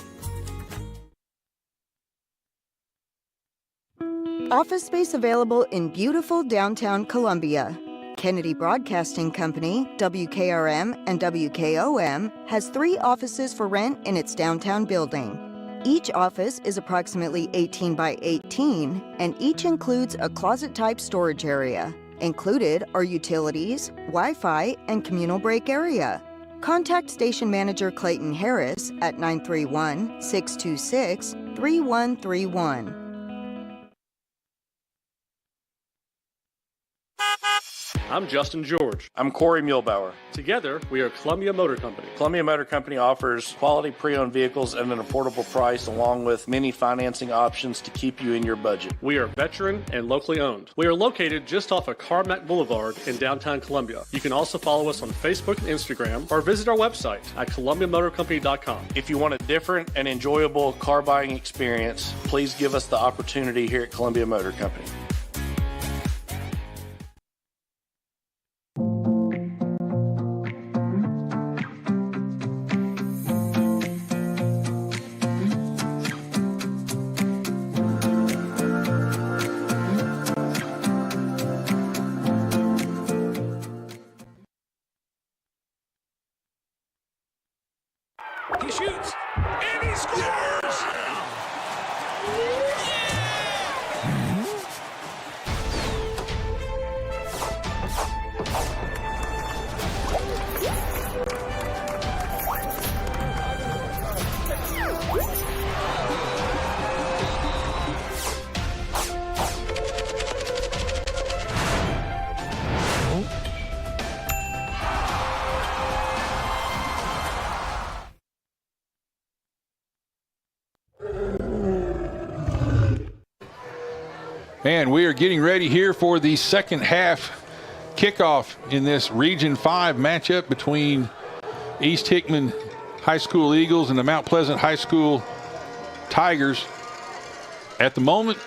Office space available in beautiful downtown Columbia. Kennedy Broadcasting Company, WKRM and WKOM, has 3 offices for rent in its downtown building. Each office is approximately 18 by 18, and each includes a closet-type storage area. Included are utilities, Wi-Fi, and communal break area. Contact Station Manager Clayton Harris at 931-626-3131. I'm Justin George. I'm Corey Muehlbauer. Together, we are Columbia Motor Company. Columbia Motor Company offers quality pre-owned vehicles at an affordable price, along with many financing options to keep you in your budget. We are veteran and locally owned. We are located just off of Carmack Boulevard in downtown Columbia. You can also follow us on Facebook and Instagram, or visit our website at columbiamotorcompany.com. If you want a different and enjoyable car buying experience, please give us the opportunity here at Columbia Motor Company. He shoots, and he scores! And we are getting ready here for the second half kickoff in this Region 5 matchup between East Hickman High School Eagles and the Mount Pleasant High School Tigers. At the moment,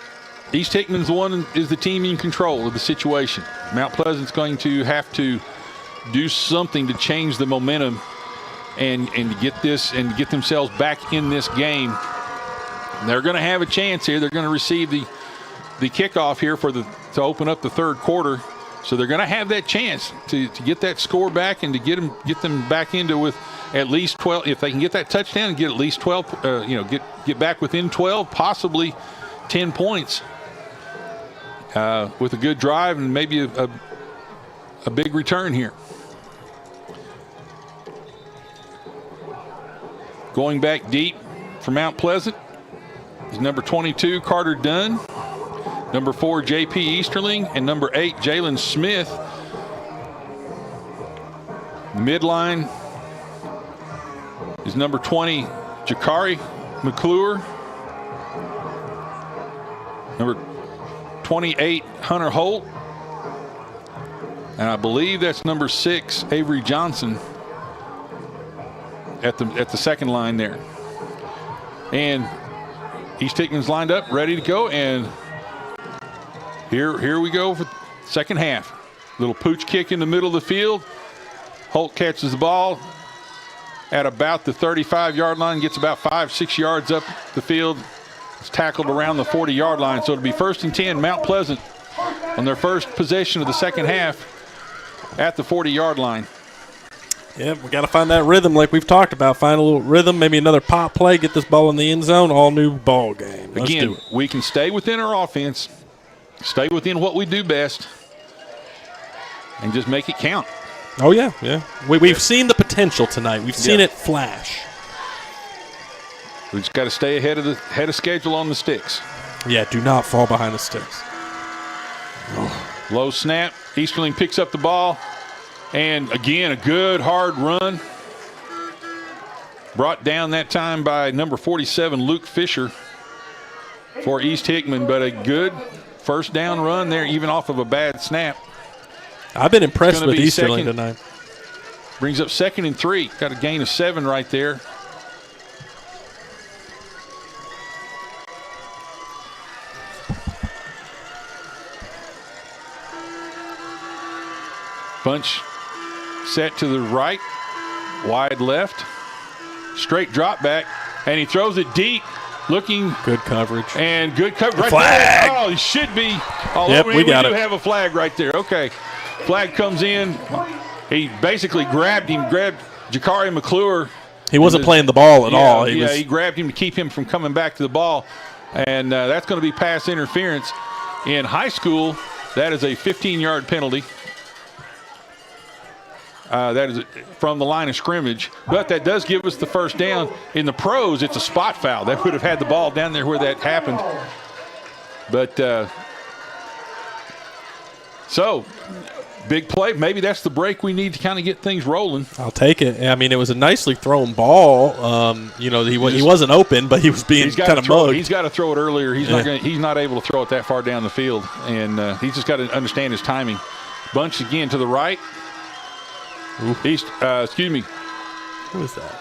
East Hickman's the one is the team in control of the situation. Mount Pleasant's going to have to do something to change the momentum and get this and get themselves back in this game. They're going to have a chance here. They're going to receive the kickoff here to open up the third quarter. So they're going to have that chance to get that score back and to get them back into with at least 12. If they can get that touchdown and get at least 12, get back within 12, possibly 10 points with a good drive and maybe a big return here. Going back deep for Mount Pleasant is number 22, Carter Dunn. Number 4, J.P. Easterling, and number 8, Jalen Smith. Midline is number 20, Jakari McClure. Number 28, Hunter Holt. And I believe that's number 6, Avery Johnson at the second line there. And East Hickman's lined up, ready to go, and Here we go for second half. Little pooch kick in the middle of the field. Holt catches the ball at about the 35-yard line, gets about 5-6 yards up the field. It's tackled around the 40-yard line. So it'll be 1st and 10, Mount Pleasant on their first possession of the second half at the 40-yard line. Yeah, we got to find that rhythm like we've talked about. Find a little rhythm, maybe another pop play, get this ball in the end zone, all new ball game. Let's Again, do it. we can stay within our offense, stay within what we do best, and just make it count. Oh, yeah, yeah. We've seen the potential tonight. We've seen it flash. We just got to stay ahead of schedule on the sticks. Yeah, do not fall behind the sticks. Low snap. Easterling picks up the ball. And, again, a good, hard run. Brought down that time by number 47, Luke Fisher, for East Hickman. But a good first down run there, even off of a bad snap. I've been impressed with Easterling tonight. Brings up 2nd and 3. Got a gain of 7 right there. Bunch set to the right, wide left, straight drop back, and he throws it deep, looking good coverage and good coverage. Right flag. there. Oh, he should be all Yep, over. we got it. Do have a flag right there. Okay, Flag comes in. He basically grabbed Jakari McClure. He wasn't playing the ball at all. He grabbed him to keep him from coming back to the ball. And that's going to be pass interference. In high school, that is a 15-yard penalty. That is from the line of scrimmage. But that does give us the first down. In the pros, it's a spot foul. That would have had the ball down there where that happened. But so, big play. Maybe that's the break we need to kind of get things rolling. I'll take it. I mean, it was a nicely thrown ball. He wasn't open, but he was being kind of mugged. He's got to throw it earlier. He's not able to throw it that far down the field, and he's just got to understand his timing. Bunch again to the right. East, excuse me. Who is that?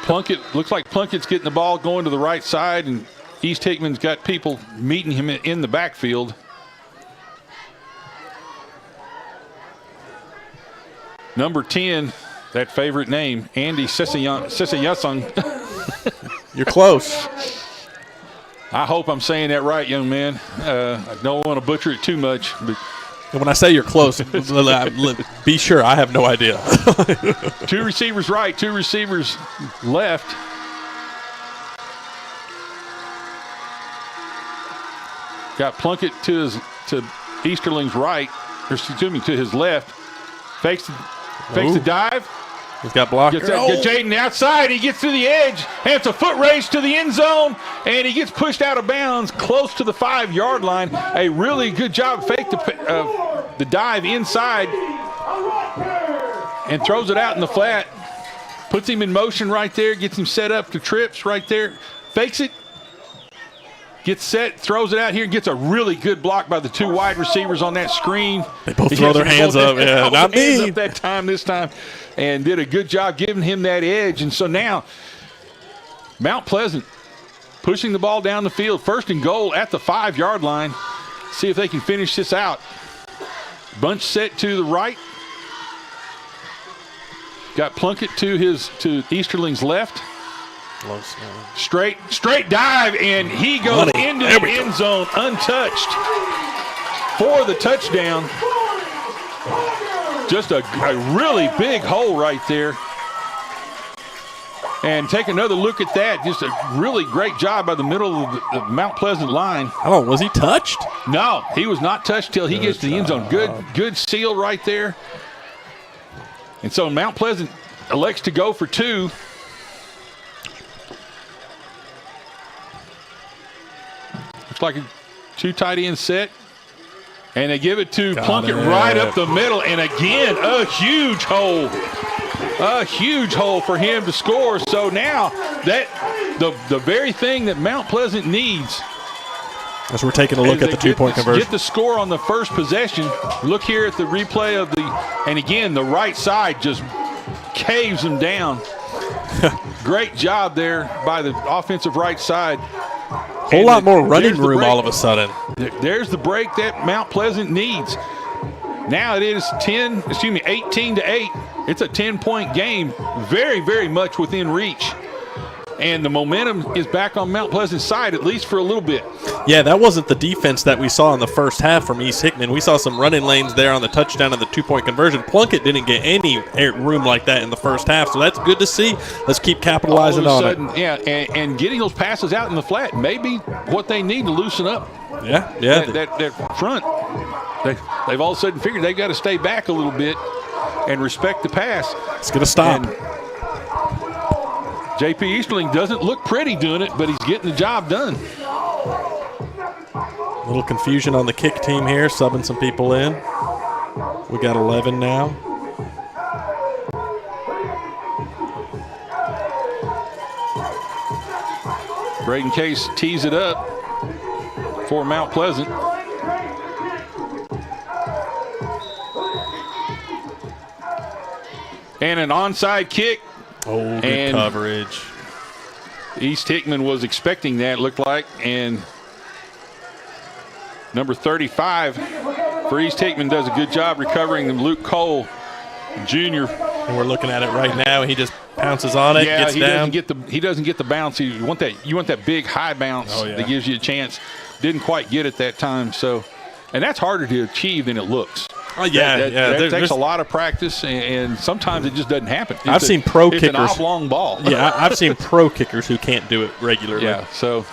Plunkett. Looks like Plunkett's getting the ball going to the right side, and East Hickman's got people meeting him in the backfield. Number 10, that favorite name, Andy Sisayasung. You're close. I hope I'm saying that right, young man. I don't want to butcher it too much. But when I say you're close, be sure I have no idea. 2 receivers right, 2 receivers left. Got Plunkett to Easterling's right, or excuse me, to his left. Fakes the dive. He's got blocker. Gets Jaden outside. He gets to the edge, and it's a foot race to the end zone, and he gets pushed out of bounds close to the 5-yard line. A really good job. Fake the dive inside and throws it out in the flat. Puts him in motion right there. Gets him set up to trips right there. Fakes it. Gets set, throws it out here, gets a really good block by the 2 wide receivers on that screen. They both throw their hands up. Yeah, not me. Up this time, and did a good job giving him that edge. And so now, Mount Pleasant pushing the ball down the field, 1st and goal at the 5-yard line. See if they can finish this out. Bunch set to the right. Got Plunkett to Easterling's left. Straight dive, and he goes into the end zone untouched for the touchdown. Just a really big hole right there. And take another look at that. Just a really great job by the middle of the Mount Pleasant line. How long was he touched? No, he was not touched till he gets to the end zone. Good seal right there. And so Mount Pleasant elects to go for 2. Looks like a 2 tight end set. And they give it to Plunkett right up the middle. And again, a huge hole. A huge hole for him to score. So now that the very thing that Mount Pleasant needs. As we're taking a look at the 2-point conversion. Get the score on the first possession. Look here at the replay of and again, the right side just caves him down. Great job there by the offensive right side. Whole lot more running room all of a sudden. There's the break that Mount Pleasant needs. Now it is 18-8. It's a 10-point game. Very, very much within reach. And the momentum is back on Mount Pleasant's side, at least for a little bit. Yeah, that wasn't the defense that we saw in the first half from East Hickman. We saw some running lanes there on the touchdown and the 2-point conversion. Plunkett didn't get any room like that in the first half, so that's good to see. Let's keep capitalizing on it. Yeah, and getting those passes out in the flat may be what they need to loosen up. Yeah. That front. They've all of a sudden figured they've got to stay back a little bit and respect the pass. It's going to stop. And JP Easterling doesn't look pretty doing it, but he's getting the job done. A little confusion on the kick team here, subbing some people in. We got 11 now. Braden Case tees it up for Mount Pleasant. And an onside kick. Oh, good coverage. East Hickman was expecting that, looked like. And number 35 for East Hickman does a good job recovering them. Luke Cole, Jr. And we're looking at it right now. He just pounces on it, gets down. He doesn't get the bounce. You want that big high bounce that gives you a chance. Didn't quite get it that time. So, and that's harder to achieve than it looks. Oh, yeah, That takes a lot of practice, and sometimes it just doesn't happen. I've seen pro kickers. It's an oblong ball. Yeah, I've seen pro kickers who can't do it regularly. Yeah, so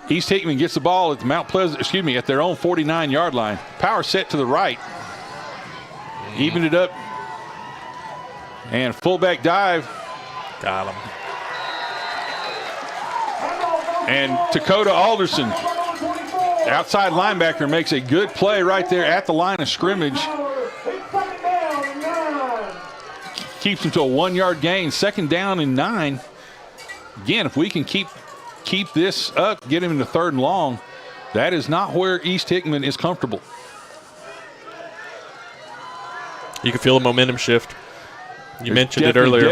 East Hickman gets the ball at the at their own 49-yard line. Power set to the right. Evened it up. And fullback dive. Got him. And Dakota Alderson, outside linebacker, makes a good play right there at the line of scrimmage. Keeps them to a 1-yard gain. 2nd down and 9. Again, if we can keep this up, get him into 3rd and long, that is not where East Hickman is comfortable. You can feel a momentum shift. You mentioned it earlier.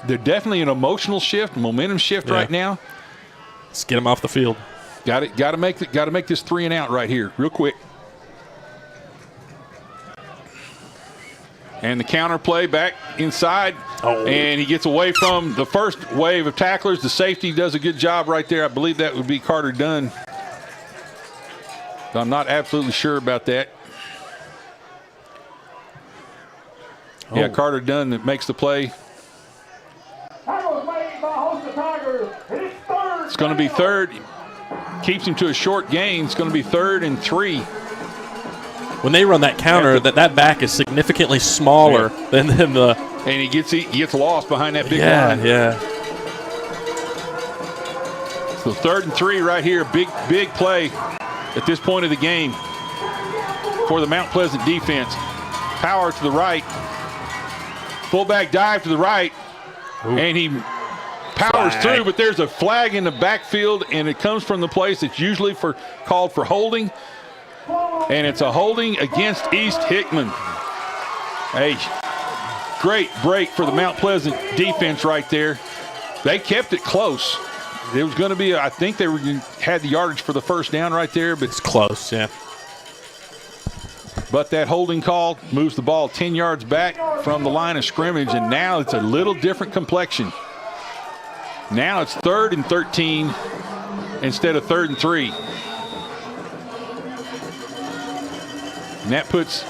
They're definitely an emotional shift, momentum shift right now. Let's get them off the field. Got to make this 3 and out right here, real quick. And the counter play back inside, and he gets away from the first wave of tacklers. The safety does a good job right there. I believe that would be Carter Dunn. I'm not absolutely sure about that. Yeah, Carter Dunn that makes the play. It's going to be 3rd. Keeps him to a short gain. It's going to be 3rd and 3. When they run that counter, that back is significantly smaller than the. And he gets lost behind that big line. Yeah. So 3rd and 3 right here. Big play at this point of the game for the Mount Pleasant defense. Power to the right. Fullback dive to the right. And he powers through, but there's a flag in the backfield, and it comes from the place that's usually called for holding. And it's a holding against East Hickman. A great break for the Mount Pleasant defense right there. They kept it close. It was going to be, I think they had the yardage for the 1st down right there, but it's close, yeah. But that holding call moves the ball 10 yards back from the line of scrimmage, and now it's a little different complexion. Now it's 3rd and 13 instead of 3rd and 3. And that puts,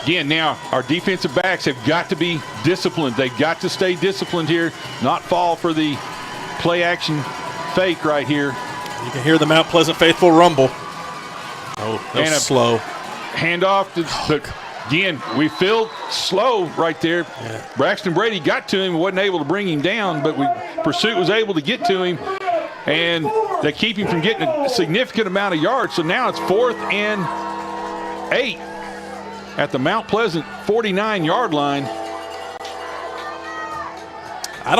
again, now our defensive backs have got to be disciplined. They've got to stay disciplined here, not fall for the play action fake right here. You can hear the Mount Pleasant faithful rumble. Oh, that was slow. Handoff to, again, we filled slow right there. Yeah. Braxton Brady got to him, wasn't able to bring him down, but Pursuit was able to get to him, and they keep him from getting a significant amount of yards. So now it's 4th and 8 at the Mount Pleasant 49-yard line.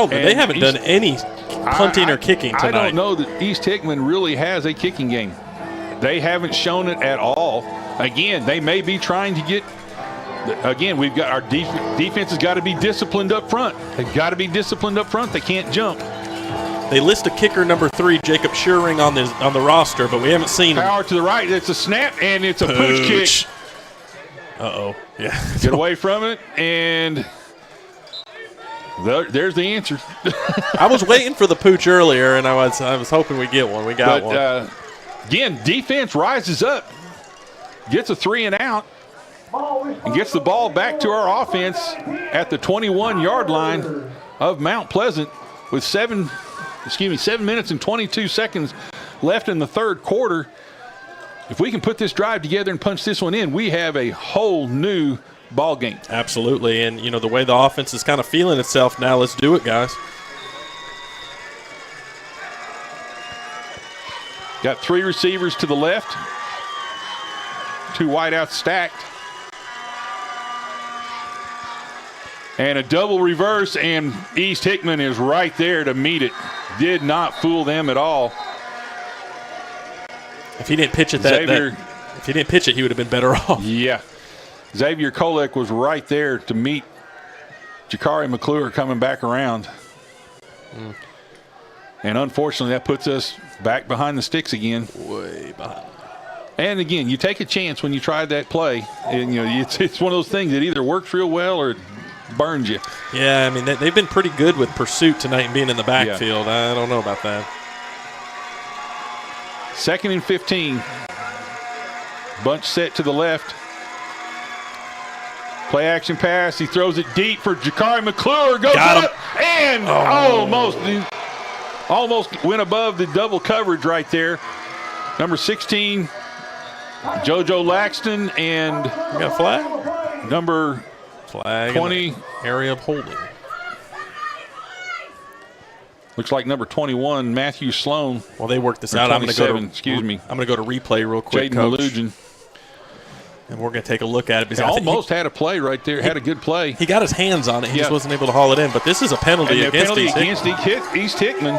They haven't done any punting or kicking tonight. I don't know that East Hickman really has a kicking game. They haven't shown it at all. Again, they may be trying to get. Again, we've got our defense has got to be disciplined up front. They've got to be disciplined up front. They can't jump. They list a kicker number 3, Jacob Shearing, on the roster, but we haven't seen him. Power to the right. It's a snap, and it's a pooch kick. Uh-oh. Yeah. Get away from it, and there's the answer. I was waiting for the pooch earlier, and I was hoping we'd get one. We got one. Again, defense rises up, gets a 3 and out, and gets the ball back to our offense at the 21-yard line of Mount Pleasant with 7 minutes and 22 seconds left in the 3rd quarter. If we can put this drive together and punch this one in, we have a whole new ball game. Absolutely, and the way the offense is kind of feeling itself now, let's do it, guys. Got 3 receivers to the left, 2 wideouts stacked. And a double reverse, and East Hickman is right there to meet it. Did not fool them at all. If he didn't pitch it if he didn't pitch it, he would have been better off. Yeah. Xavier Kolek was right there to meet Jakari McClure coming back around. And unfortunately, that puts us back behind the sticks again. Way behind. And again, you take a chance when you try that play. And, it's one of those things that either works real well or burns you. Yeah, I mean, they've been pretty good with pursuit tonight and being in the backfield. Yeah. I don't know about that. 2nd and 15. Bunch set to the left. Play action pass. He throws it deep for Jakari McClure. Goes up and almost went above the double coverage right there. Number 16, JoJo Laxton, and we got a flag. Number 20, area of holding. Looks like number 21, Matthew Sloan. Well, they worked this out. I'm going to go to I'm going to go to replay real quick, Jaden Coach. Malugin. And we're going to take a look at it. He almost had a play right there. Had a good play. He got his hands on it. He just wasn't able to haul it in. But this is a penalty against East Hickman.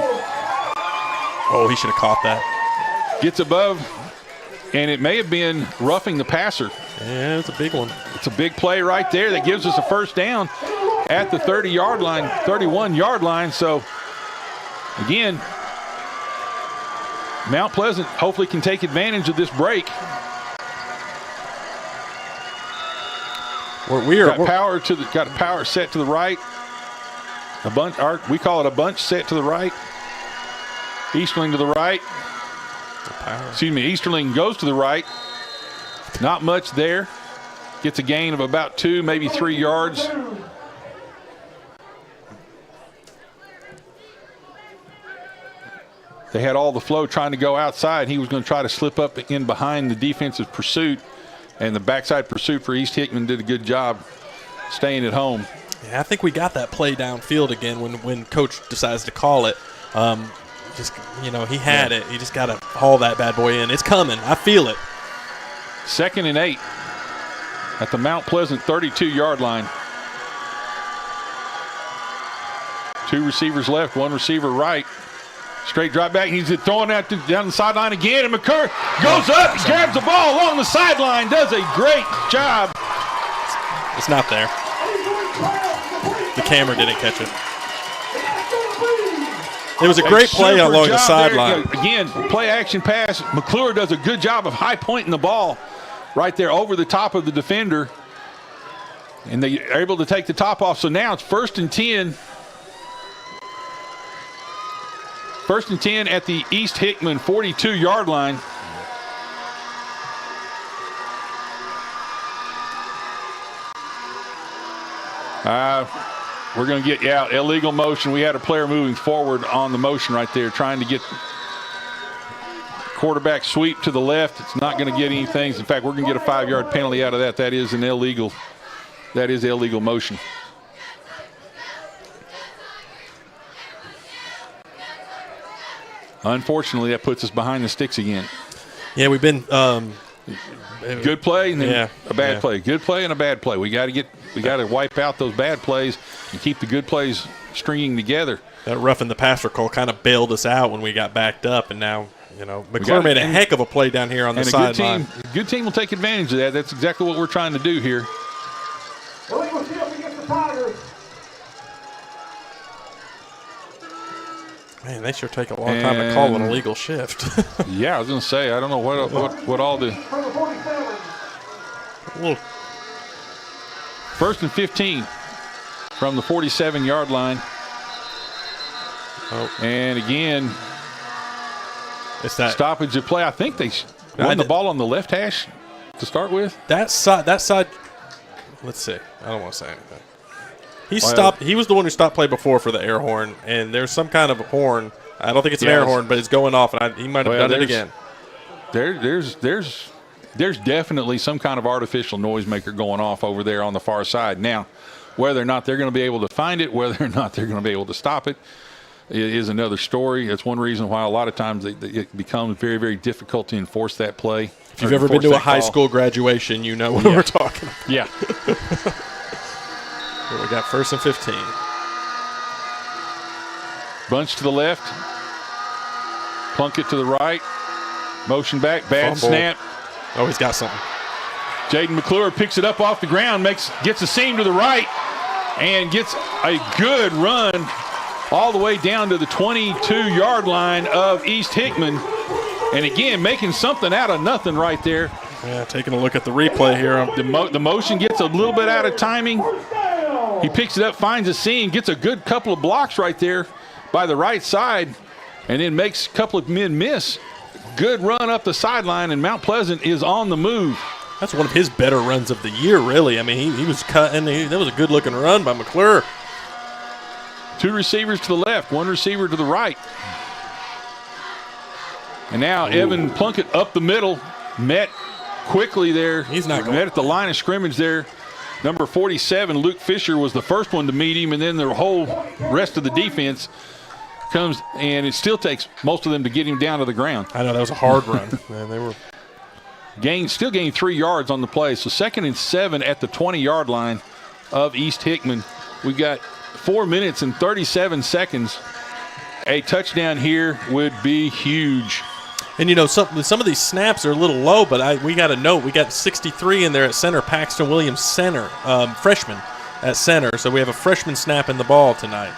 Oh, he should have caught that. Gets above, and it may have been roughing the passer. Yeah, it's a big one. It's a big play right there that gives us a first down at the 30-yard line, 31-yard line. So, again, Mount Pleasant hopefully can take advantage of this break. Got a power set to the right. A bunch, we call it a bunch set to the right. Easterling to the right. Easterling goes to the right. Not much there. Gets a gain of about 2, maybe 3 yards. They had all the flow trying to go outside. He was going to try to slip up in behind the defensive pursuit. And the backside pursuit for East Hickman did a good job staying at home. Yeah, I think we got that play downfield again when Coach decides to call it. He had it. He just got to haul that bad boy in. It's coming. I feel it. 2nd and 8 at the Mount Pleasant 32-yard line. 2 receivers left, 1 receiver right. Straight drop back. He's throwing out down the sideline again, and McCurry goes up, grabs the ball along the sideline, does a great job. It's not there. The camera didn't catch it. It was a great play along the sideline. Again, play action pass. McClure does a good job of high pointing the ball right there over the top of the defender. And they are able to take the top off. So now it's 1st and 10. 1st and 10 at the East Hickman 42-yard line. We're going to get illegal motion. We had a player moving forward on the motion right there, trying to get quarterback sweep to the left. It's not going to get anything. In fact, we're going to get a 5-yard penalty out of that. That is illegal motion. Unfortunately, that puts us behind the sticks again. Yeah, we've been good play and then a bad play. Good play and a bad play. We got to wipe out those bad plays and keep the good plays stringing together. That roughing the passer call kind of bailed us out when we got backed up, and now McClure made a heck of a play down here on the sideline. Good team will take advantage of that. That's exactly what we're trying to do here. Man, they sure take a long time to call an illegal shift. Yeah, I was going to say, I don't know what all the... 1st and 15 from the 47-yard line. And again, it's that stoppage of play. I think they won the ball on the left hash to start with. That side. Let's see. I don't want to say anything. He was the one who stopped play before for the air horn, and there's some kind of horn. I don't think it's an air horn, but it's going off, and he might have done it again. There's definitely some kind of artificial noisemaker going off over there on the far side. Now, whether or not they're going to be able to find it, whether or not they're going to be able to stop it, is another story. That's one reason why a lot of times it becomes very, very difficult to enforce that play. If you've ever been to a high school graduation, you know what we're talking about. Yeah. We got 1st and 15. Bunch to the left. Plunkett to the right. Motion back. Bad snap. Oh, he's got something. Jaden McClure picks it up off the ground, gets a seam to the right, and gets a good run all the way down to the 22-yard line of East Hickman. And again, making something out of nothing right there. Yeah, taking a look at the replay here. The motion gets a little bit out of timing. He picks it up, finds a seam, gets a good couple of blocks right there by the right side, and then makes a couple of men miss. good run up the sideline, and Mount Pleasant is on the move. That's one of his better runs of the year, really. I mean, he was cutting. That was a good-looking run by McClure. 2 receivers to the left, 1 receiver to the right. And now Evan Plunkett up the middle, met quickly there. He's not going. Met at the line of scrimmage there. Number 47, Luke Fisher, was the first one to meet him, and then the whole rest of the defense comes, and it still takes most of them to get him down to the ground. I know, that was a hard run. Man, they were still gained 3 yards on the play. So 2nd and 7 at the 20-yard line of East Hickman. We got 4 minutes and 37 seconds. A touchdown here would be huge. And, you know, some of these snaps are a little low, but we got a note. We got 63 in there at center, Paxton Williams, center, freshman at center. So we have a freshman snapping the ball tonight.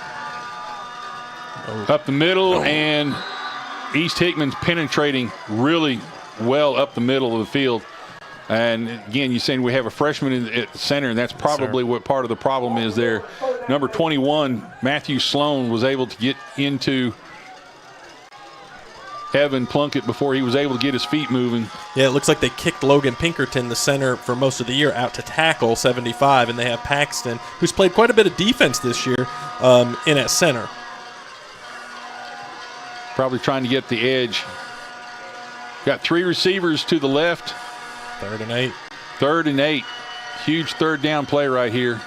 Up the middle, and East Hickman's penetrating really well up the middle of the field. And, again, you're saying we have a freshman at center, and that's probably what part of the problem is there. Number 21, Matthew Sloan, was able to get into Evan Plunkett before he was able to get his feet moving. Yeah, it looks like they kicked Logan Pinkerton, the center, for most of the year out to tackle 75, and they have Paxton, who's played quite a bit of defense this year, in at center. Probably trying to get the edge. Got 3 receivers to the left. 3rd and 8. 3rd and 8. Huge third down play right here.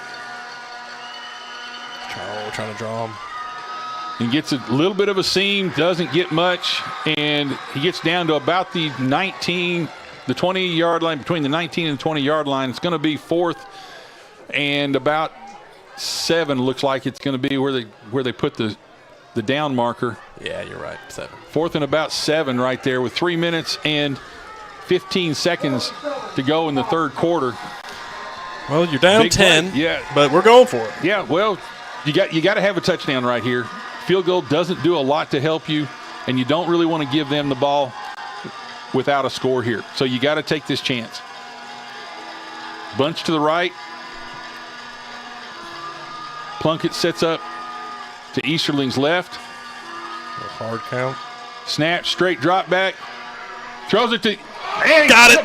Trying to draw him. He gets a little bit of a seam, doesn't get much, and he gets down to about the 20-yard line, between the 19 and 20-yard line. It's going to be 4th and about 7. Looks like it's going to be where they put the down marker. Yeah, you're right. 7. 4th and about 7 right there with 3 minutes and 15 seconds to go in the 3rd quarter. Well, you're down Big 10, play. Yeah, but we're going for it. Yeah, well, you got to have a touchdown right here. Field goal doesn't do a lot to help you, and you don't really want to give them the ball without a score here. So you got to take this chance. Bunch to the right. Plunkett sets up to Easterling's left. Hard count. Snap, straight drop back. Throws it to, and got it.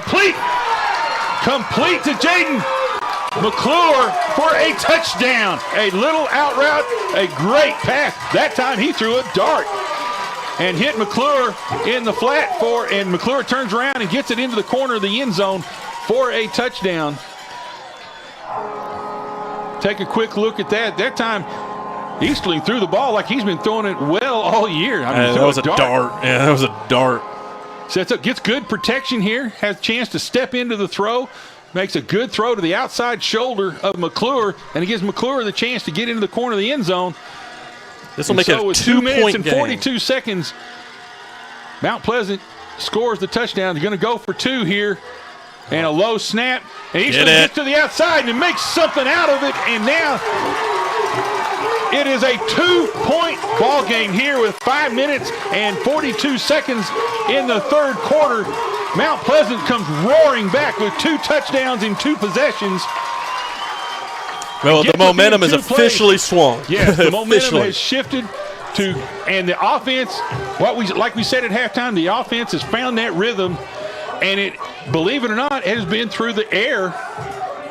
Complete to Jaden McClure for a touchdown. A little out route, a great pass. That time he threw a dart and hit McClure in the flat and McClure turns around and gets it into the corner of the end zone for a touchdown. Take a quick look at that. That time, Easterling threw the ball like he's been throwing it well all year. I mean, that was a dart. Yeah, that was a dart. Sets up, gets good protection here, has a chance to step into the throw, makes a good throw to the outside shoulder of McClure, and it gives McClure the chance to get into the corner of the end zone. This will make it a 2-point 2 minutes and game. 42 seconds. Mount Pleasant scores the touchdown. They're going to go for 2 here. And a low snap. And Eastland gets to the outside and makes something out of it. And now it is a 2-point ball game here with 5 minutes and 42 seconds in the 3rd quarter. Mount Pleasant comes roaring back with 2 touchdowns in 2 possessions. Well, the momentum is officially swung. Yes, the momentum has shifted to, and the offense, like we said at halftime, the offense has found that rhythm, and it, believe it or not, has been through the air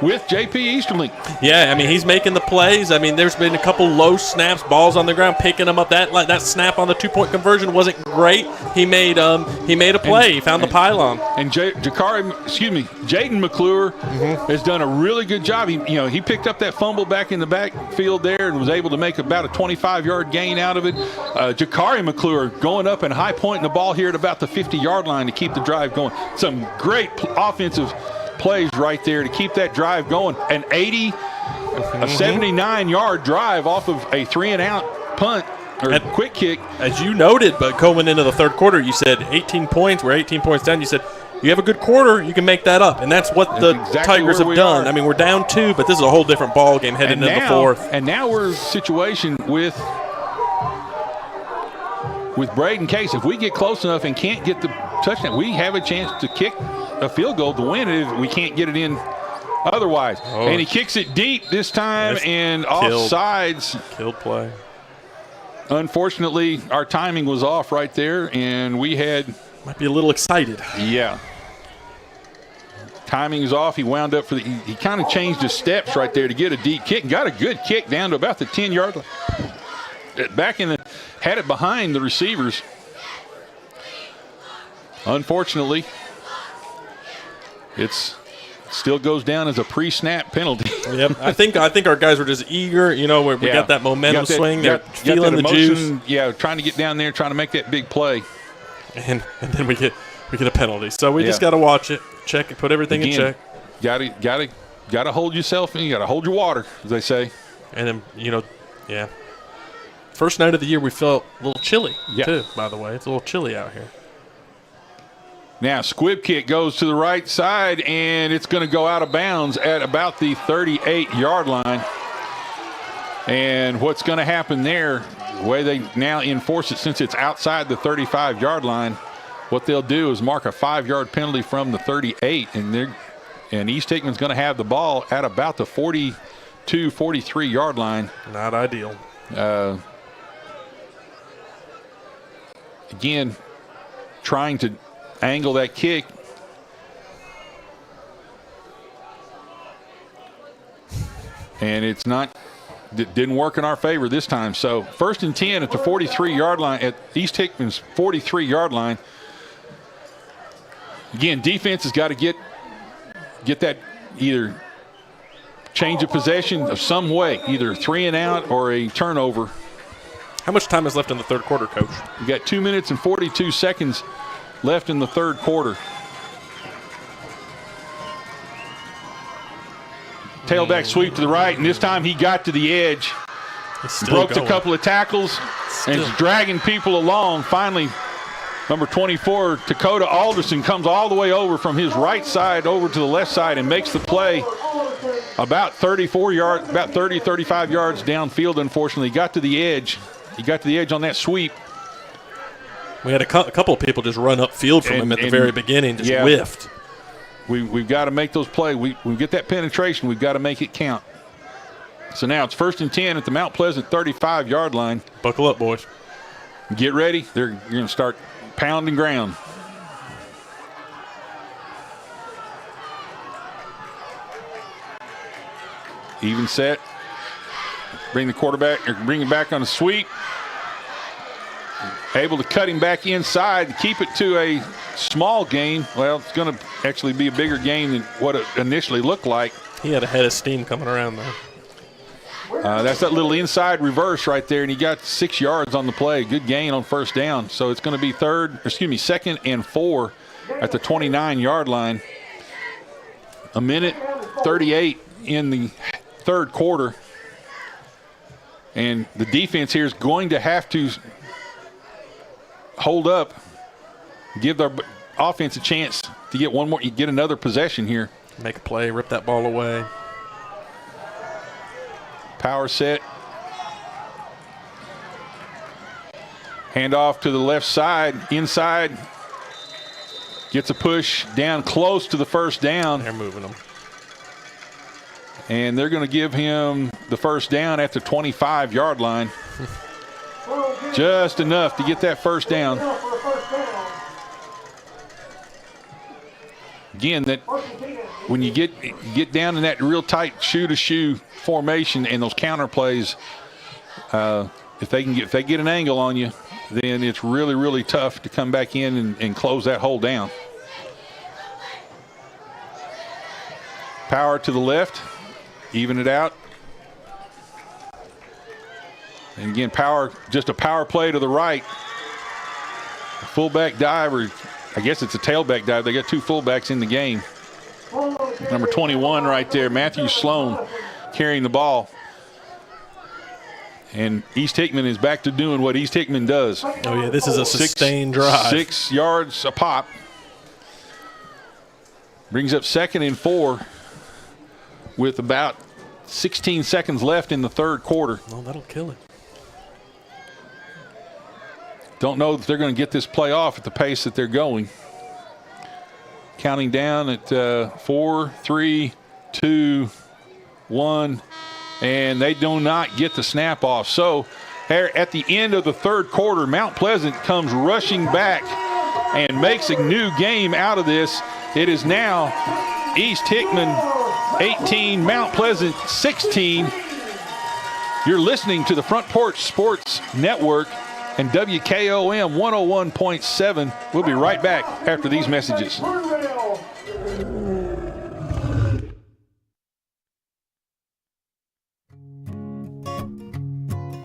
with J.P. Easterling. Yeah, I mean, he's making the plays. I mean, there's been a couple low snaps, balls on the ground, picking them up. That snap on the 2-point conversion wasn't great. He made a play. He found the pylon. And Jaden McClure has done a really good job. He picked up that fumble back in the backfield there and was able to make about a 25-yard gain out of it. Jakari McClure going up and high pointing the ball here at about the 50-yard line to keep the drive going. Some great offensive plays right there to keep that drive going. A 79-yard drive off of a 3-and-out punt or quick kick. As you noted, but going into the 3rd quarter, you said 18 points. We're 18 points down. You said you have a good quarter, you can make that up, and that's what the Tigers have done. I mean, we're down 2, but this is a whole different ball game heading into the 4th. And now we're in a situation with Braden Case. If we get close enough and can't get the touchdown, we have a chance to kick a field goal to win it if we can't get it in otherwise. And he kicks it deep this time and offsides. Killed play. Unfortunately, our timing was off right there, and we had Might be a little excited. Yeah. Timing is off. He wound up he kind of changed his steps right there to get a deep kick and got a good kick down to about the 10-yard line. Had it behind the receivers. Unfortunately, it's still goes down as a pre-snap penalty. Yep. I think our guys were just eager. We got that momentum swing. They're feeling the juice. Yeah, trying to get down there, trying to make that big play. And then we get a penalty. So we just got to watch it, check it, put everything in check. Got to hold yourself and you got to hold your water, as they say. And then first night of the year we felt a little chilly too. By the way, it's a little chilly out here. Now, squib kick goes to the right side, and it's going to go out of bounds at about the 38-yard line. And what's going to happen there, the way they now enforce it, since it's outside the 35-yard line, what they'll do is mark a 5-yard penalty from the 38, and East Hickman's going to have the ball at about the 42, 43-yard line. Not ideal. Again, trying to angle that kick. And it didn't work in our favor this time. So 1st and 10 at the 43-yard line, at East Hickman's 43-yard line. Again, defense has got to get that either change of possession of some way, either 3 and out or a turnover. How much time is left in the third quarter, Coach? We got 2 minutes and 42 seconds left in the third quarter. Tailback sweep to the right, and this time he got to the edge. Broke a couple of tackles and is dragging people along. Finally, number 24, Dakota Alderson, comes all the way over from his right side over to the left side and makes the play about 34 yards, about 30, 35 yards downfield, unfortunately. He got to the edge. He got to the edge on that sweep. We had a couple of people just run upfield from him at the very beginning, just whiffed. We've got to make those plays. We get that penetration. We've got to make it count. So now it's 1st and 10 at the Mount Pleasant 35-yard line. Buckle up, boys. Get ready. You're going to start pounding ground. Even set. Bring it back on a sweep. Able to cut him back inside, keep it to a small gain. Well, it's going to actually be a bigger gain than what it initially looked like. He had a head of steam coming around there. That's that little inside reverse right there, and he got 6 yards on the play. Good gain on first down. So it's going to be 2nd and 4 at the 29-yard line. 1:38 in the third quarter. And the defense here is going to have to hold up, give their offense a chance to get another possession here. Make a play, rip that ball away. Power set. Hand off to the left side, inside. Gets a push down close to the first down. They're moving them. And they're going to give him the first down at the 25-yard line. Just enough to get that first down. Again, that when you get down in that real tight shoe-to-shoe formation and those counter plays, if they get an angle on you, then it's really, really tough to come back in and close that hole down. Power to the left, even it out. And again, just a power play to the right. Fullback dive, or I guess it's a tailback dive. They got 2 fullbacks in the game. Number 21 right there, Matthew Sloan, carrying the ball. And East Hickman is back to doing what East Hickman does. Oh, yeah, this is a sustained drive. 6 yards a pop. Brings up 2nd and 4 with about 16 seconds left in the third quarter. Oh, that'll kill it. Don't know that they're going to get this play off at the pace that they're going. Counting down at 4, 3, 2, 1, and they do not get the snap off. So at the end of the third quarter, Mount Pleasant comes rushing back and makes a new game out of this. It is now East Hickman 18, Mount Pleasant 16. You're listening to the Front Porch Sports Network and WKOM 101.7. We'll be right back after these messages.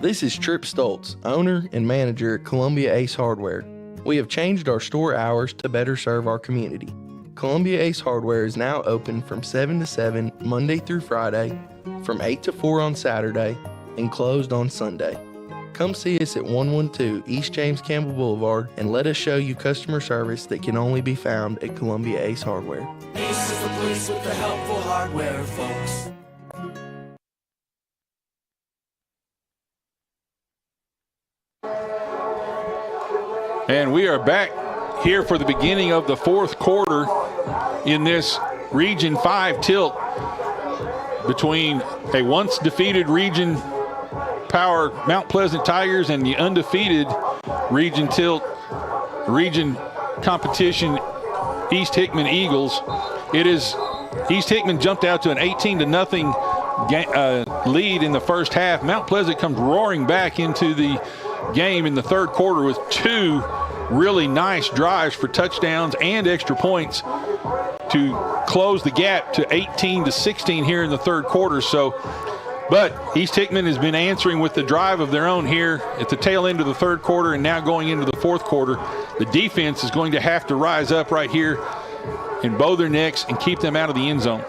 This is Trip Stoltz, owner and manager at Columbia Ace Hardware. We have changed our store hours to better serve our community. Columbia Ace Hardware is now open from 7 to 7 Monday through Friday, from 8 to 4 on Saturday, and closed on Sunday. Come see us at 112 East James Campbell Boulevard and let us show you customer service that can only be found at Columbia Ace Hardware. Ace is the place with the helpful hardware, folks. And we are back here for the beginning of the fourth quarter in this Region 5 tilt between a once defeated Region Power Mount Pleasant Tigers and the undefeated Region competition East Hickman Eagles. It is East Hickman jumped out to an 18-0 lead in the first half. Mount Pleasant comes roaring back into the game in the third quarter with two really nice drives for touchdowns and extra points to close the gap to 18-16 here in the third quarter. But East Hickman has been answering with the drive of their own here at the tail end of the third quarter and now going into the fourth quarter. The defense is going to have to rise up right here and bow their necks and keep them out of the end zone.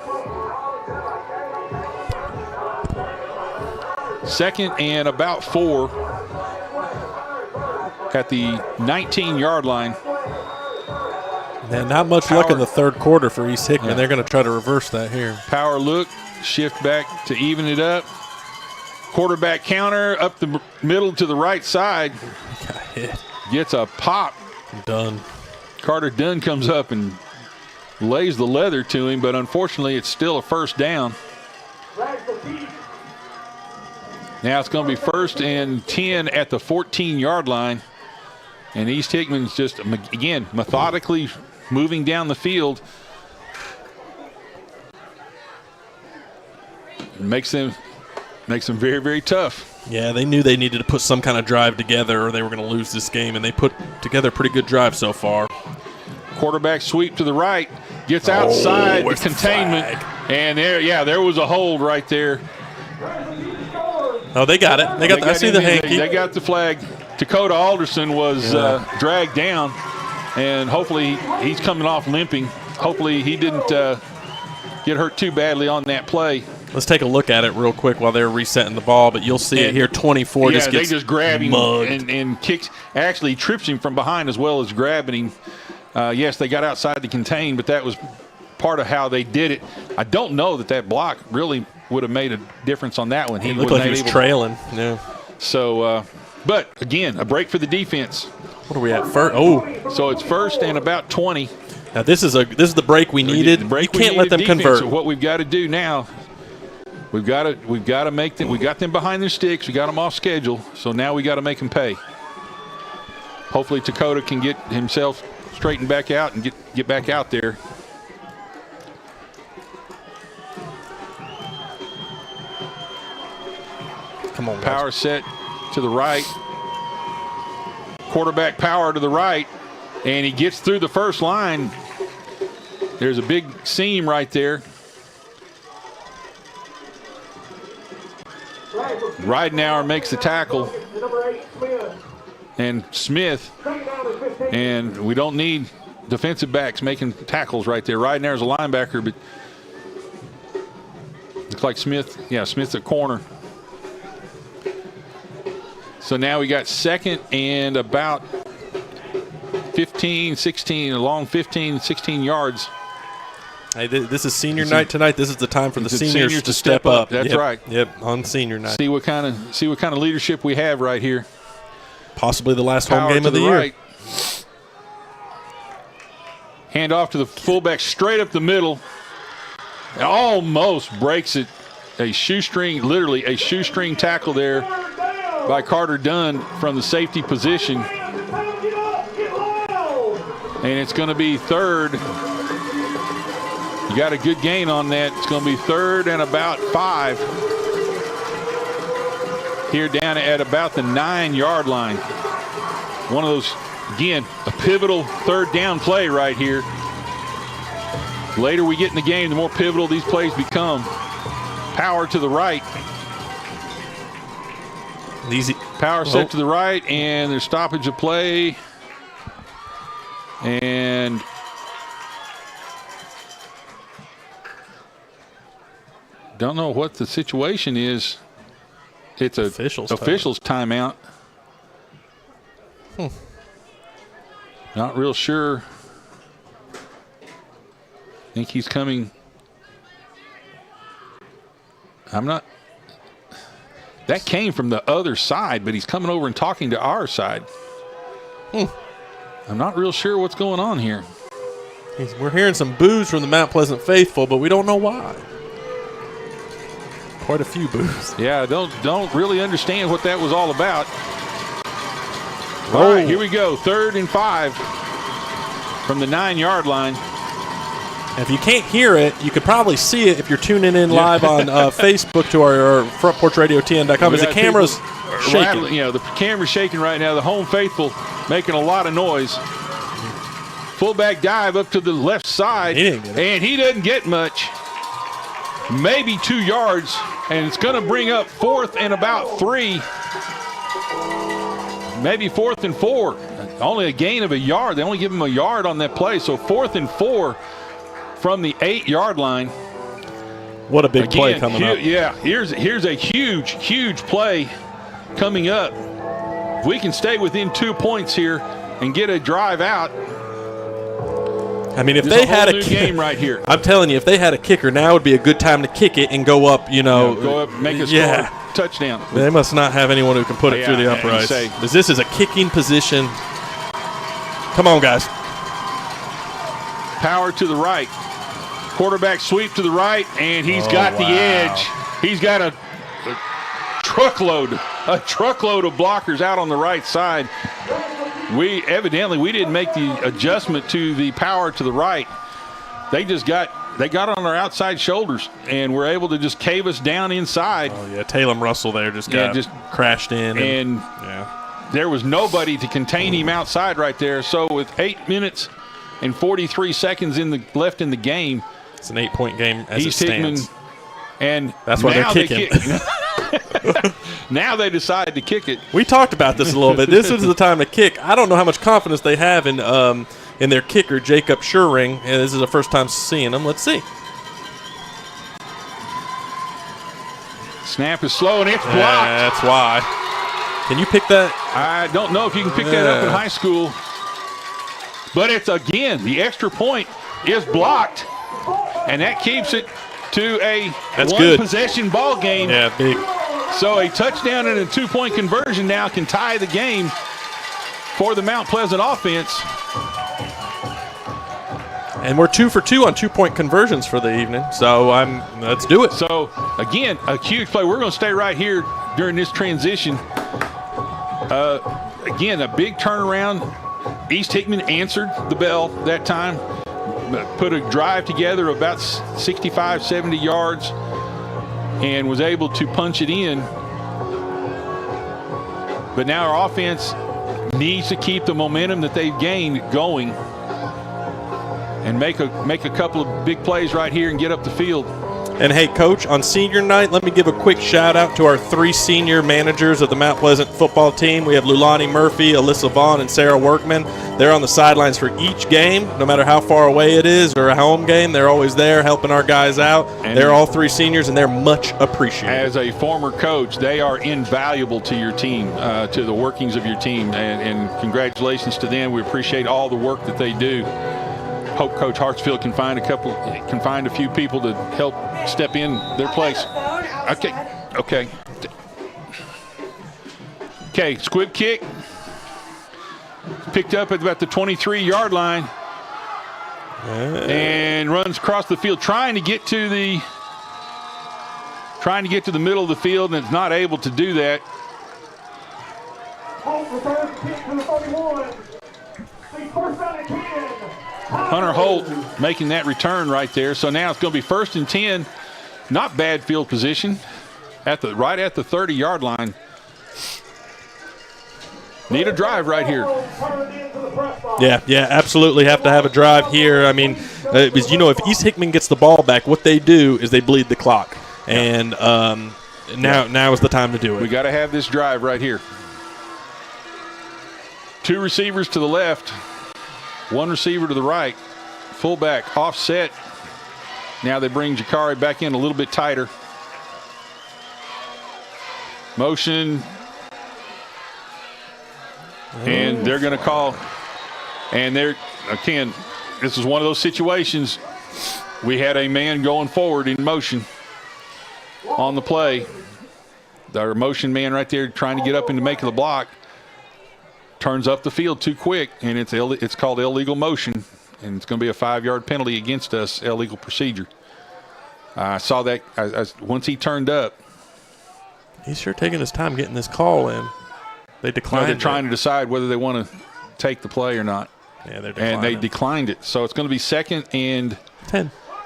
Second and about 4 at the 19-yard line. Man, not much luck in the third quarter for East Hickman. Yeah. They're going to try to reverse that here. Power look, shift back to even it up. Quarterback counter up the middle to the right side. Got hit. Gets a pop. Dunn. Carter Dunn comes up and lays the leather to him, but unfortunately it's still a first down. Now it's going to be 1st and 10 at the 14-yard line. And East Hickman's just, again, methodically moving down the field. It makes them very, very tough. Yeah, they knew they needed to put some kind of drive together or they were going to lose this game, and they put together a pretty good drive so far. Quarterback sweep to the right, gets outside the containment, and there was a hold right there. Oh, they got it. I see the hanky. They got the flag. Dakota Alderson was dragged down, and hopefully he's coming off limping. Hopefully he didn't get hurt too badly on that play. Let's take a look at it real quick while they're resetting the ball, but you'll see it here. 24 just gets they just grab him mugged. and kicks. Actually trips him from behind as well as grabbing him. Yes, they got outside the contain, but that was part of how they did it. I don't know that block really would have made a difference on that one. He looked like he was trailing. Yeah. So, but again, a break for the defense. What are we at? So it's 1st and about 20. Now this is the break we needed. You can't let them convert. So what we've got to do now, we've got to make them. We got them behind their sticks. We got them off schedule. So now we got to make them pay. Hopefully Dakota can get himself straightened back out and get back out there. Come on, guys. Power set to the right. Quarterback power to the right. And he gets through the first line. There's a big seam right there. Ridenauer makes the tackle. And Smith. And we don't need defensive backs making tackles right there. Ridenauer's a linebacker, but looks like Smith. Yeah, Smith's at corner. So now we got 2nd and about 15, 16, along 15, 16 yards. Hey, this is senior night tonight. This is the time for the seniors to step up. That's right. Yep, on senior night. See what kind of leadership we have right here. Possibly the last home game of the year. Right. Hand off to the fullback straight up the middle. Almost breaks it. Literally a shoestring tackle there by Carter Dunn from the safety position. And it's going to be third. You got a good gain on that. It's going to be third and about 5. Here down at about the 9-yard line. One of those, again, a pivotal third down play right here. The later we get in the game, the more pivotal these plays become. Power to the right. Easy. Power set to the right, and there's stoppage of play. And don't know what the situation is. It's a official's timeout. Not real sure. Think he's coming. I'm not. That came from the other side, but he's coming over and talking to our side. I'm not real sure what's going on here. We're hearing some boos from the Mount Pleasant faithful, but we don't know why. Quite a few boos. Yeah, don't really understand what that was all about. All right, here we go. 3rd and 5 from the 9-yard line. If you can't hear it, you could probably see it if you're tuning in live on Facebook to our frontporchradio10.com. As the camera's shaking. Rattling, the camera's shaking right now. The home faithful making a lot of noise. Fullback dive up to the left side. And he doesn't get much. Maybe 2 yards. And it's going to bring up 4th and about 3. Maybe 4th and 4. Only a gain of a yard. They only give him a yard on that play. So 4th and 4 from the 8-yard line. What a big play coming up. Yeah, here's a huge play coming up. If we can stay within 2 points here and get a drive out. I mean, if they had a game right here, I'm telling you, if they had a kicker, now would be a good time to kick it and go up. Go up, make a score, touchdown. They must not have anyone who can put it through the uprights. Because this is a kicking position. Come on, guys. Power to the right. Quarterback sweep to the right, and he's got the edge. He's got a truckload of blockers out on the right side. We didn't make the adjustment to the power to the right. They got on our outside shoulders and were able to just cave us down inside. Oh yeah, Taylor Russell there just crashed in, and there was nobody to contain him outside right there. So with 8 minutes and 43 seconds left in the game, it's an 8-point game as it stands. Hickman, and that's why they're kicking. Now they decide to kick it. We talked about this a little bit. This is the time to kick. I don't know how much confidence they have in their kicker, Jacob Schuring. And this is the first time seeing him. Let's see. Snap is slow and it's blocked. That's why. Can you pick that? I don't know if you can pick that up in high school. But it's, again, the extra point is blocked. And that keeps it to a one-possession ball game. Yeah, big. So a touchdown and a 2-point conversion now can tie the game for the Mount Pleasant offense. And we're 2 for 2 on 2-point conversions for the evening. So let's do it. So again, a huge play. We're going to stay right here during this transition. Again, a big turnaround. East Hickman answered the bell that time. Put a drive together about 65, 70 yards and was able to punch it in. But now our offense needs to keep the momentum that they've gained going and make a couple of big plays right here and get up the field. And hey, Coach, on senior night, let me give a quick shout out to our 3 senior managers of the Mount Pleasant football team. We have Lulani Murphy, Alyssa Vaughn, and Sarah Workman. They're on the sidelines for each game, no matter how far away it is or a home game. They're always there helping our guys out. And they're all 3 seniors, and they're much appreciated. As a former coach, they are invaluable to your team, to the workings of your team, and congratulations to them. We appreciate all the work that they do. Hope Coach Hartsfield can find a few people to help step in their place. Okay, squib kick. Picked up at about the 23-yard line. And runs across the field trying to get to the middle of the field, and is not able to do Hunter Holt making that return right there. So now it's going to be 1st and 10. Not bad field position right at the 30-yard line. Need a drive right here. Yeah, absolutely have to have a drive here. I mean, because if East Hickman gets the ball back, what they do is they bleed the clock. And now is the time to do it. We got to have this drive right here. 2 receivers to the left, 1 receiver to the right. Fullback offset. Now they bring Jakari back in a little bit tighter. Motion. And they're going to call. And again, this is one of those situations. We had a man going forward in motion on the play. Our motion man right there trying to get up into making the block. Turns up the field too quick, and it's called illegal motion, and it's going to be a 5-yard penalty against us, illegal procedure. I saw that once he turned up. He's sure taking his time getting this call in. They declined. They're trying to decide whether they want to take the play or not. Yeah, they're declining. And they declined it. So it's going to be 2nd and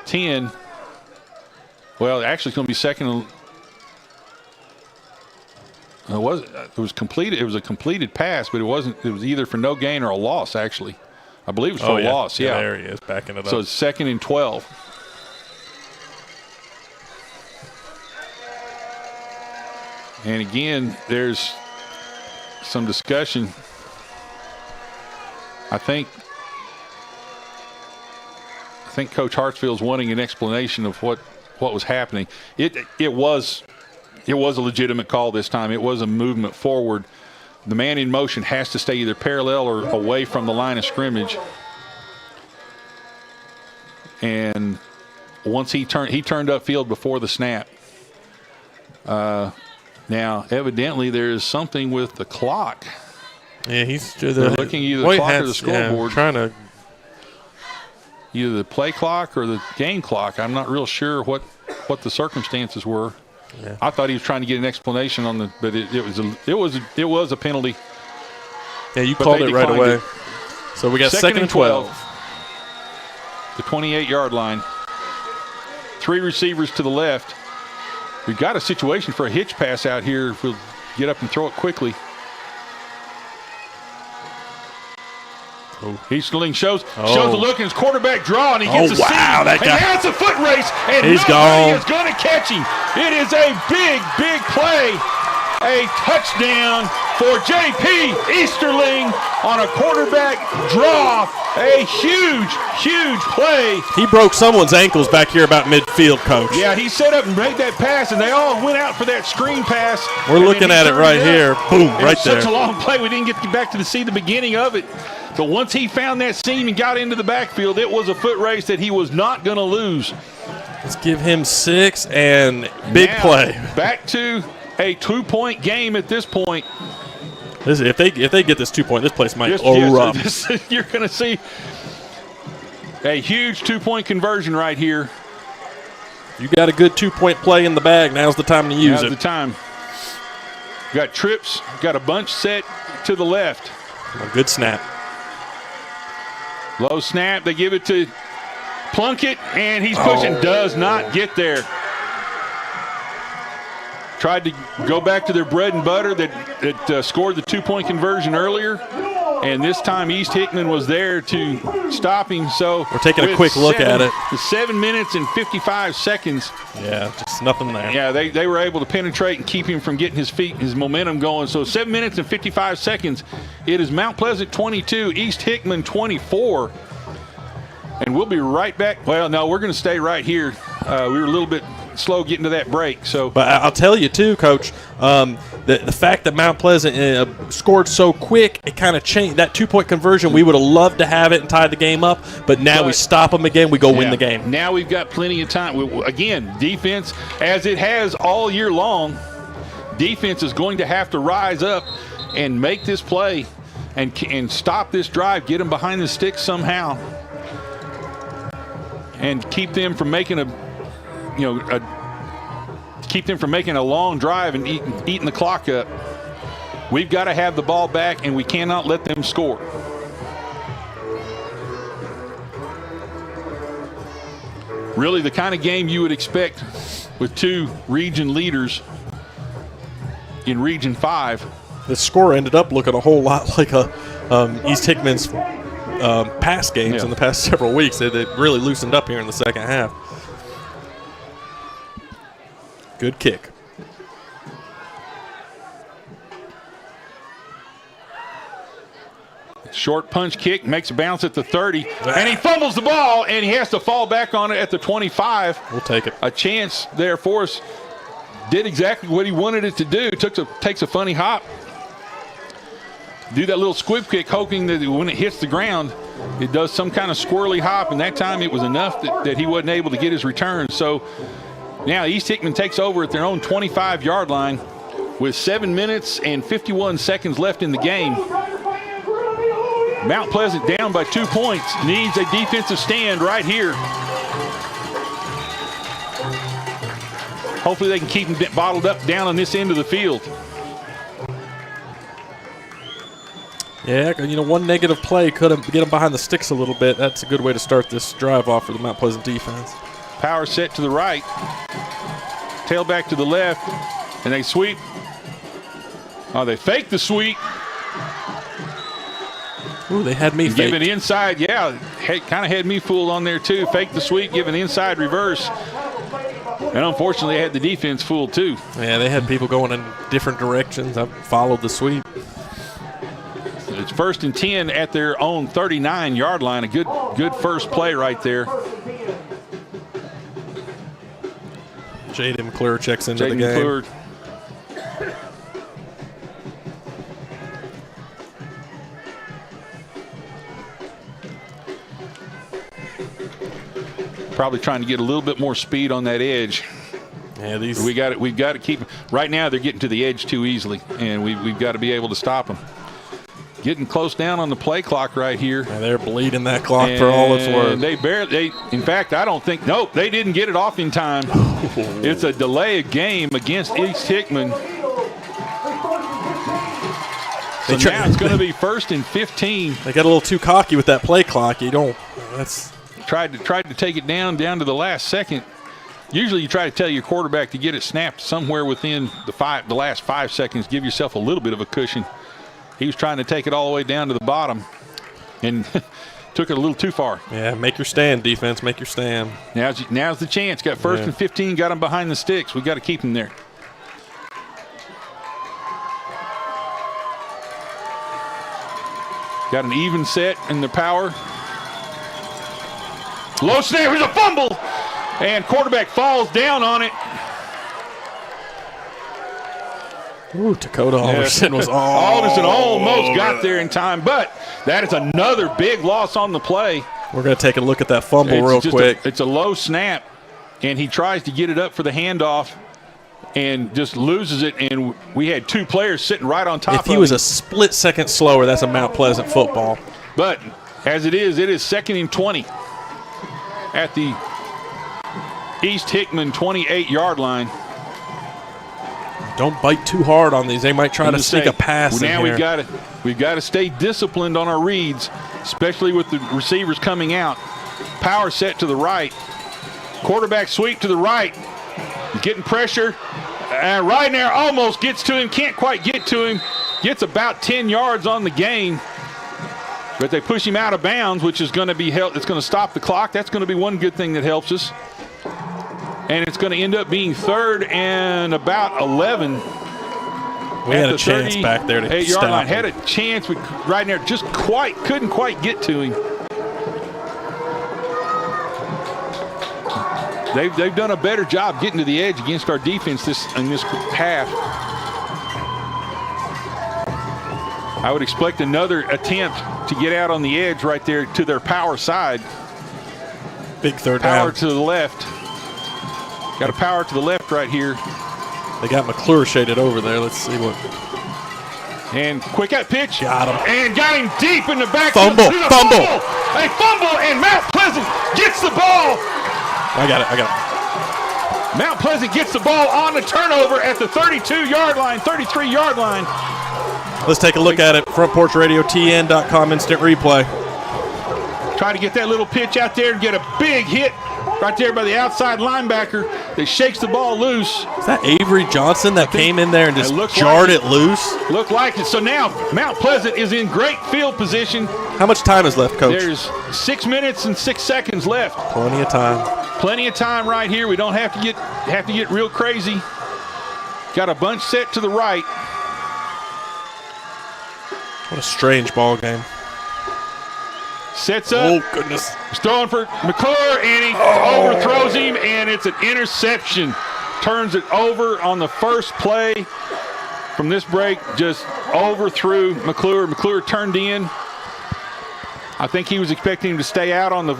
10. Well, actually, it's going to be 2nd and it was completed. It was a completed pass, but it wasn't. It was either for no gain or a loss. Actually, I believe it was for a loss. Yeah, there he is, backing it up. So it's 2nd and 12. And again, there's some discussion. I think Coach Hartsfield's wanting an explanation of what was happening. It was a legitimate call this time. It was a movement forward. The man in motion has to stay either parallel or away from the line of scrimmage. And once he turned upfield before the snap. Now, evidently, there is something with the clock. Yeah, they're looking either the clock or the scoreboard. Trying to either the play clock or the game clock. I'm not real sure what the circumstances were. Yeah. I thought he was trying to get an explanation on but it was a penalty. Yeah, you called it right away. So we got 2nd and 12. The 28-yard line. 3 receivers to the left. We've got a situation for a hitch pass out here if we'll get up and throw it quickly. Easterling shows the look in his quarterback draw, and he gets a seat. That guy. And now it's a foot race, and he's nobody gone. is going to catch him. It is a big, big play. A touchdown for J.P. Easterling on a quarterback draw. A huge, huge play. He broke someone's ankles back here about midfield, Coach. Yeah, he set up and made that pass, and they all went out for that screen pass. We're looking at it right here. Boom, right there. Such a long play, we didn't get back to see the beginning of it. But once he found that seam and got into the backfield, it was a foot race that he was not going to lose. Let's give him 6 and big play. Back to a 2-point game at this point. If they get this 2-point, this place might erupt. You're going to see a huge 2-point conversion right here. You got a good 2-point play in the bag. Now's the time to use it. Now's the time. Got trips, got a bunch set to the left. A good snap. Low snap. They give it to Plunkett, and he's pushing. Does not get there. Tried to go back to their bread and butter that scored the 2-point conversion earlier. And this time East Hickman was there to stop him. So we're taking a quick look at it. 7 minutes and 55 seconds. Yeah, just nothing there. Yeah, they were able to penetrate and keep him from getting his feet, his momentum going. So 7 minutes and 55 seconds. It is Mount Pleasant 22, East Hickman 24. And we'll be right back. Well, no, we're going to stay right here. We were a little bit slow getting to that break. But I'll tell you, too, Coach, the fact that Mount Pleasant scored so quick, it kind of changed. That 2-point conversion, we would have loved to have it and tied the game up, but now we stop them again, we go win the game. Now we've got plenty of time. Again, defense, as it has all year long, defense is going to have to rise up and make this play and stop this drive, get them behind the sticks somehow, and keep them from making a long drive and eating the clock up. We've got to have the ball back, and we cannot let them score. really the kind of game you would expect with two region leaders in Region 5. The score ended up looking a whole lot like East Hickman's past games in the past several weeks. They really loosened up here in the second half. Good kick. Short punch kick, makes a bounce at the 30, and he fumbles the ball, and he has to fall back on it at the 25. We'll take it. A chance there for us. Did exactly what he wanted it to do. Takes a funny hop. Do that little squib kick, hoping that when it hits the ground, it does some kind of squirrely hop, and that time it was enough that he wasn't able to get his return. So now East Hickman takes over at their own 25-yard line with 7 minutes and 51 seconds left in the game. Mount Pleasant down by 2 points, needs a defensive stand right here. Hopefully they can keep them bottled up down on this end of the field. Yeah, one negative play could get them behind the sticks a little bit. That's a good way to start this drive off for the Mount Pleasant defense. Power set to the right, tailback to the left, and they sweep. Oh, they fake the sweep. Ooh, they had me faked. Give it inside, yeah. Kind of had me fooled on there too. Fake the sweep, give an inside reverse. And unfortunately, they had the defense fooled too. Yeah, they had people going in different directions. I followed the sweep. It's 1st and 10 at their own 39-yard line. A good first play right there. Jaden McClure checks into the game. McClure. Probably trying to get a little bit more speed on that edge. Yeah, we've got to keep. Right now, they're getting to the edge too easily, and we've got to be able to stop them. Getting close down on the play clock right here. Yeah, they're bleeding that clock for all it's worth. In fact, I don't think. Nope, they didn't get it off in time. It's a delay of game against East Hickman. So now it's going to be 1st and 15. They got a little too cocky with that play clock. That's. Tried to take it down to the last second. Usually you try to tell your quarterback to get it snapped somewhere within the last 5 seconds. Give yourself a little bit of a cushion. He was trying to take it all the way down to the bottom and took it a little too far. Yeah, make your stand, defense. Make your stand. Now's the chance. Got 1st and 15. Got him behind the sticks. We got to keep him there. Got an even set in the power. Low snap, here's a fumble, and quarterback falls down on it. Ooh, Dakota Alderson was Alderson almost got there in time, but that is another big loss on the play. We're going to take a look at that fumble real quick. It's a low snap, and he tries to get it up for the handoff and just loses it, and we had 2 players sitting right on top of him. If he was a split second slower, that's a Mount Pleasant football. But as it is 2nd and 20. At the East Hickman 28-yard line. Don't bite too hard on these. They might try to sneak a pass in here. Now we've got to stay disciplined on our reads, especially with the receivers coming out. Power set to the right. Quarterback sweep to the right. He's getting pressure. And right there almost gets to him. Can't quite get to him. Gets about 10 yards on the gain. But they push him out of bounds, which is going to be help. It's going to stop the clock. That's going to be one good thing that helps us. And it's going to end up being 3rd and about 11. We had a chance back there to 8-yard line. Had a chance right there. Just couldn't quite get to him. They've done a better job getting to the edge against our defense in this half. I would expect another attempt to get out on the edge right there to their power side. Big third down. Power down. to the left. Got a power to the left right here. They got McClure shaded over there. Let's see what. And quick out pitch. Got him. And got him deep in the back. Fumble. A fumble, and Mount Pleasant gets the ball. I got it. Mount Pleasant gets the ball on the turnover at the 32-yard line, 33-yard line. Let's take a look at it. FrontPorchRadioTN.com instant replay. Try to get that little pitch out there and get a big hit right there by the outside linebacker that shakes the ball loose. Is that Avery Johnson that came in there and just jarred it loose? Looked like it. So now Mount Pleasant is in great field position. How much time is left, Coach? There's 6 minutes and 6 seconds left. Plenty of time. Plenty of time right here. We don't have to get real crazy. Got a bunch set to the right. What a strange ball game. Sets up. Oh, goodness. He's throwing for McClure, and he overthrows him, and it's an interception. Turns it over on the first play from this break. Just overthrew McClure. McClure turned in. I think he was expecting him to stay out on the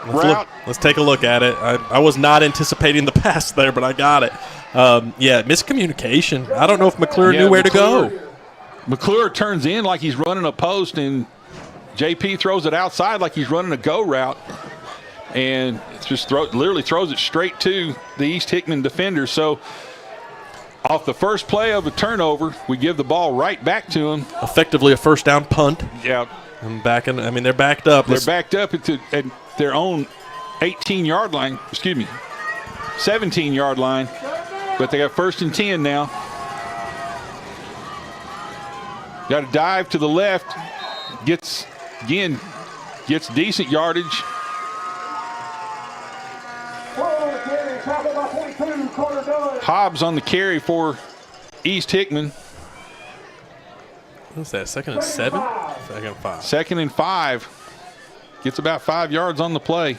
route. Let's take a look at it. I was not anticipating the pass there, but I got it. Yeah, miscommunication. I don't know if McClure knew where to go. McClure turns in like he's running a post, and JP throws it outside like he's running a go route, and it's just literally throws it straight to the East Hickman defender. So off the first play of a turnover, we give the ball right back to him. Effectively a first down punt. Yeah. And they're backed up. They're backed up at their own 18-yard line, 17-yard line, but they got 1st and 10 now. Got to dive to the left. Gets decent yardage. Hobbs on the carry for East Hickman. What's that, 2nd and 7? 2nd and 5. 2nd and 5. Gets about 5 yards on the play.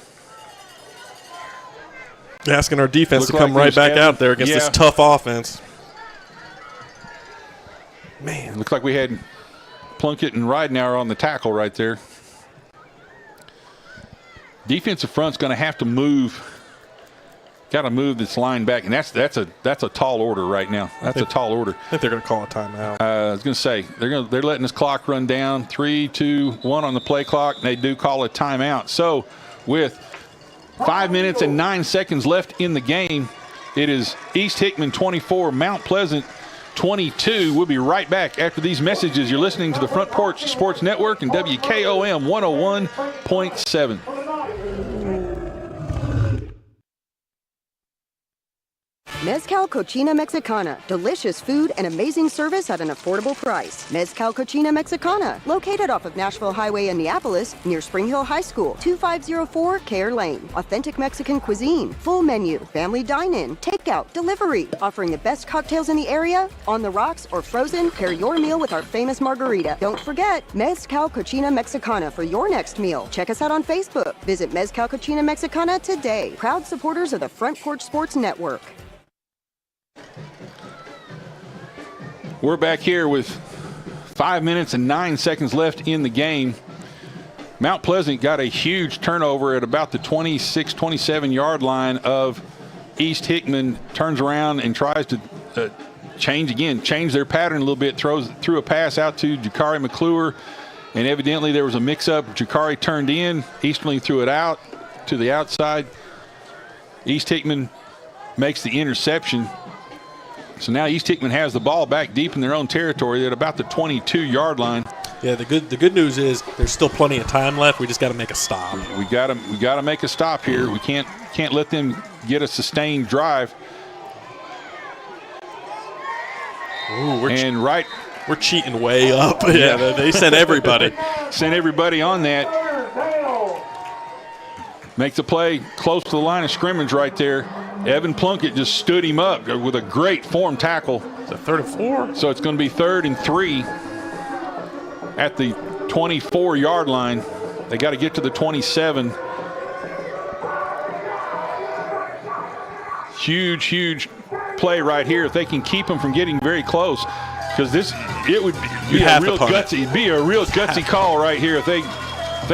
Asking our defense to come right back out there against this tough offense. Man, looks like we had Plunkett and Ridenauer on the tackle right there. Defensive front's going to have to move. Got to move this line back, and that's a tall order right now. That's a tall order. I think they're going to call a timeout. I was going to say they're letting this clock run down. 3, 2, 1 on the play clock. And they do call a timeout. So with 5 minutes and 9 seconds left in the game, it is East Hickman 24, Mount Pleasant 22. We'll be right back after these messages. You're listening to the Front Porch Sports Network and WKOM 101.7. Mezcal Cochina Mexicana. Delicious food and amazing service at an affordable price. Mezcal Cochina Mexicana. Located off of Nashville Highway in Neapolis, near Spring Hill High School. 2504 Care Lane. Authentic Mexican cuisine. Full menu. Family dine-in. Takeout. Delivery. Offering the best cocktails in the area. On the rocks or frozen, pair your meal with our famous margarita. Don't forget, Mezcal Cochina Mexicana for your next meal. Check us out on Facebook. Visit Mezcal Cochina Mexicana today. Proud supporters of the Front Porch Sports Network. We're back here with 5 minutes and 9 seconds left in the game. Mount Pleasant got a huge turnover at about the 26, 27-yard line of East Hickman. Turns around and tries to change their pattern a little bit. Threw a pass out to Jakari McClure, and evidently there was a mix-up. Jakari turned in. Easterling threw it out to the outside. East Hickman makes the interception. So now East Hickman has the ball back deep in their own territory at about the 22-yard line. Yeah, the good news is there's still plenty of time left. We just got to make a stop. We got to make a stop here. We can't let them get a sustained drive. Ooh, we're cheating way up. Yeah, they sent everybody. Sent everybody on that. Makes a play close to the line of scrimmage right there. Evan Plunkett just stood him up with a great form tackle. It's a 3rd and 4. So it's going to be 3rd and 3 at the 24-yard line. They got to get to the 27. Huge play right here. If they can keep them from getting very close, because it would be a real gutsy call right here if they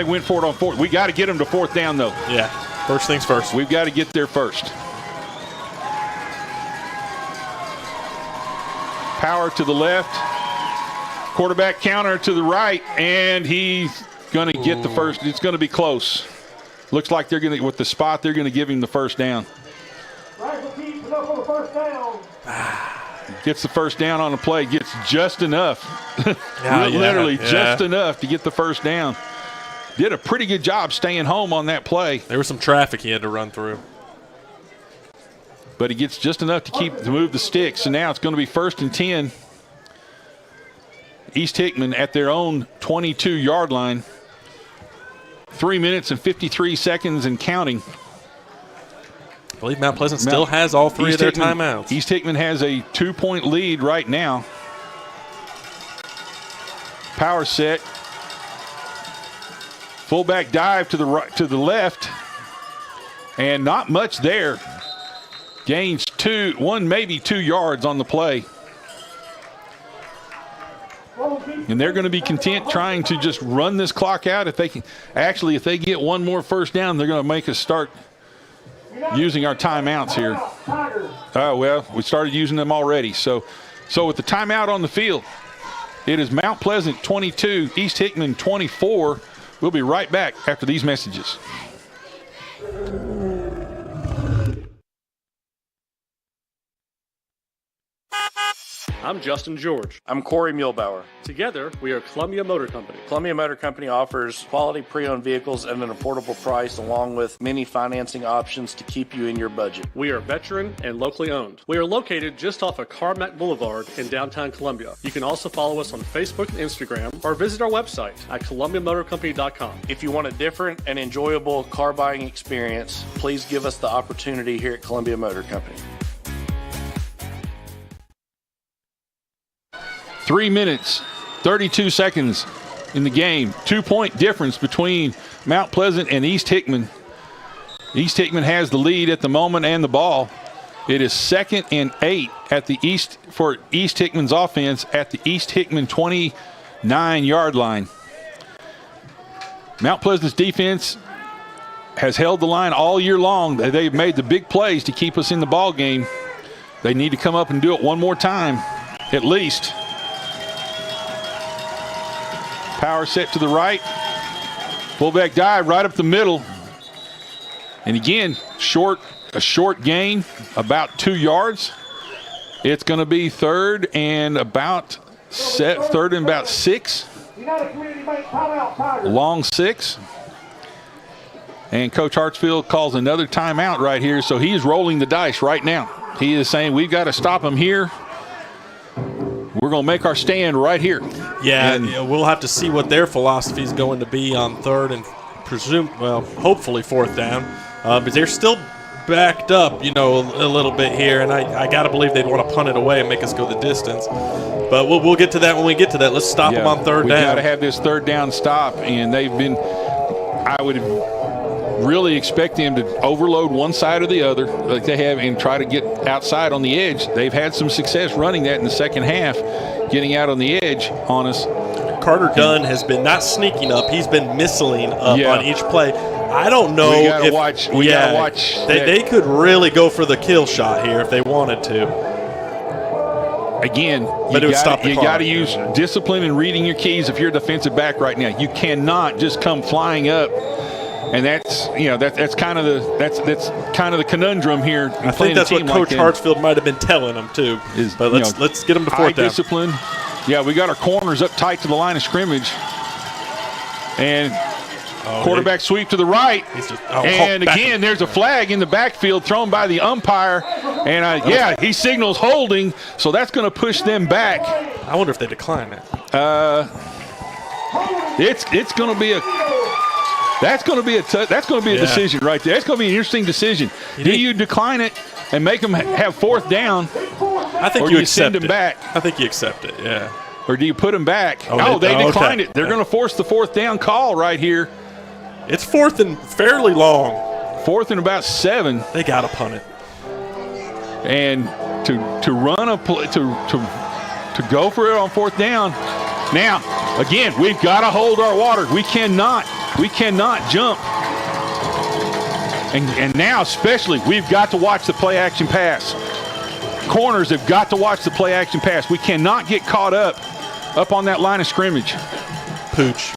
went for it on 4th. We got to get them to 4th down though. Yeah, first things first. We've got to get there first. Power to the left. Quarterback counter to the right, and he's going to get the first. It's going to be close. Looks like they're going to, with the spot, they're going to give him the first down. Gets the first down on the play, gets just enough. Literally just enough to get the first down. did a pretty good job staying home on that play. There was some traffic he had to run through. But he gets just enough to move the sticks. So now it's going to be 1st and 10. East Hickman at their own 22-yard line. 3 minutes and 53 seconds and counting. I believe Mount Pleasant still has all three of their timeouts. East Hickman has a 2-point lead right now. Power set. Fullback dive to the right, to the left, and not much there. Gains 1, maybe 2 yards on the play. And they're going to be content trying to just run this clock out. If they can, actually, if they get one more first down, they're going to make us start using our timeouts here. Oh, well, we started using them already. So with the timeout on the field, it is Mount Pleasant 22, East Hickman 24. We'll be right back after these messages. I'm Justin George. I'm Corey Muehlbauer. Together, we are Columbia Motor Company. Columbia Motor Company offers quality pre-owned vehicles at an affordable price, along with many financing options to keep you in your budget. We are veteran and locally owned. We are located just off of Carmack Boulevard in downtown Columbia. You can also follow us on Facebook and Instagram, or visit our website at columbiamotorcompany.com. If you want a different and enjoyable car buying experience, please give us the opportunity here at Columbia Motor Company. 3 minutes, 32 seconds in the game. 2-point difference between Mount Pleasant and East Hickman. East Hickman has the lead at the moment and the ball. It is 2nd and 8 at the for East Hickman's offense at the East Hickman 29-yard line. Mount Pleasant's defense has held the line all year long. They've made the big plays to keep us in the ball game. They need to come up and do it one more time, at least. Power set to the right. Fullback dive right up the middle. And again, a short gain, about 2 yards. It's going to be third and about 6. Long 6. And Coach Hartsfield calls another timeout right here. So he's rolling the dice right now. He is saying we've got to stop him here. We're going to make our stand right here. Yeah, we'll have to see what their philosophy is going to be on third and hopefully fourth down. But they're still backed up, a little bit here, and I got to believe they'd want to punt it away and make us go the distance. But we'll get to that when we get to that. Let's stop them on third down. We've got to have this third down stop, and they've been – I would really expect them to overload one side or the other like they have and try to get outside on the edge. They've had some success running that in the second half, getting out on the edge on us. Carter Dunn has been not sneaking up. He's been missiling up on each play. I don't know we gotta watch. They could really go for the kill shot here if they wanted to. Again, you got to use discipline and reading your keys if you're a defensive back right now. You cannot just come flying up. And that's kind of the conundrum here. I think that's what Coach Hartsfield might have been telling them too. But let's get them to fourth down. Discipline. Yeah, we got our corners up tight to the line of scrimmage, and quarterback sweep to the right. Again, there's a flag in the backfield thrown by the umpire, and he signals holding, so that's going to push them back. I wonder if they decline that. It's going to be a. That's going to be a decision right there. That's going to be an interesting decision. Do you decline it and make them have fourth down? I think you send them back. I think you accept it. Yeah. Or do you put them back? They declined it. They're going to force the fourth down call right here. It's fourth and fairly long. 4th and about 7. They got to punt it. And to run to go for it on fourth down. Now, again, we've got to hold our water. We cannot jump. And now especially, we've got to watch the play action pass. Corners have got to watch the play action pass. We cannot get caught up on that line of scrimmage. Pooch.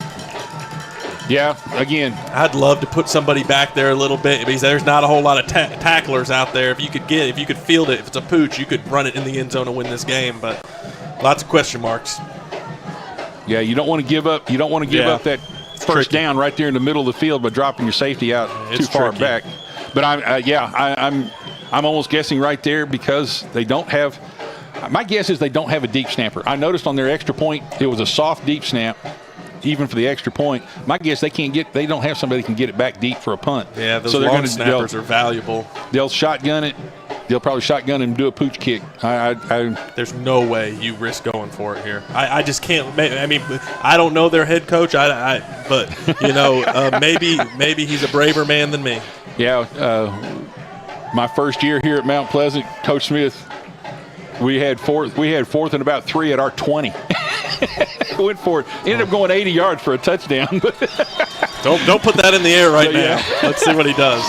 Yeah, again. I'd love to put somebody back there a little bit because there's not a whole lot of tacklers out there. If you could field it, if it's a pooch, you could run it in the end zone and win this game. But lots of question marks. Yeah, you don't want to give up. You don't want to give up first down right there in the middle of the field by dropping your safety out too far back. But I'm almost guessing right there because they don't have. My guess is they don't have a deep snapper. I noticed on their extra point it was a soft deep snap, even for the extra point. My guess they don't have somebody that can get it back deep for a punt. Yeah, those long snappers are valuable. They'll shotgun it. They'll probably shotgun and do a pooch kick. There's no way you risk going for it here. I just can't. I mean, I don't know their head coach. But maybe he's a braver man than me. Yeah, my first year here at Mount Pleasant, Coach Smith, we had fourth and about 3 at our 20. Went for it. Ended up going 80 yards for a touchdown. Don't put that in the air right now. Let's see what he does.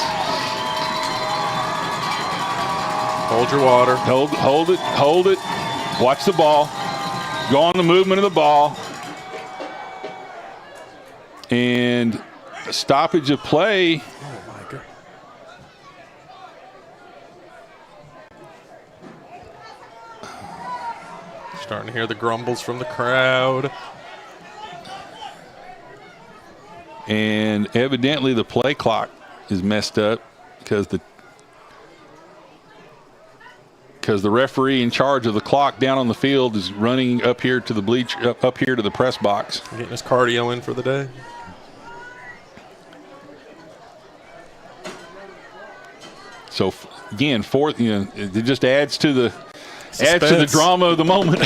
Hold your water. Hold it. Watch the ball. Go on the movement of the ball. And a stoppage of play. Oh, my God. Starting to hear the grumbles from the crowd. And evidently the play clock is messed up because the referee in charge of the clock down on the field is running up here to the up here to the press box. Getting his cardio in for the day. So again, fourth, it just adds to the drama of the moment.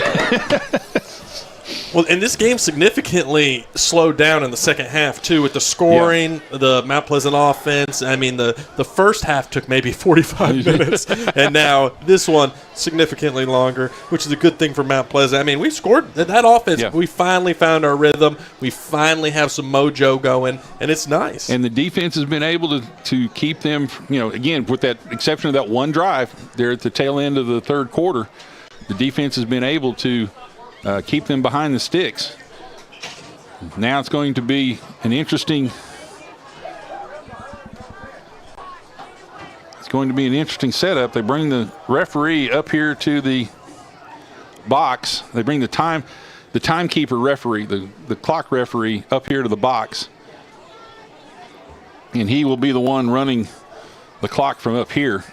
Well, and this game significantly slowed down in the second half, too, with the scoring, the Mount Pleasant offense. I mean, the first half took maybe 45 minutes, and now this one significantly longer, which is a good thing for Mount Pleasant. I mean, we scored that offense. Yeah. We finally found our rhythm. We finally have some mojo going, and it's nice. And the defense has been able to keep them, again, with that exception of that one drive there at the tail end of the third quarter, the defense has been able to keep them behind the sticks. Now it's going to be an interesting setup. They bring the referee up here to the box. They bring the timekeeper referee, the clock referee up here to the box. And he will be the one running the clock from up here.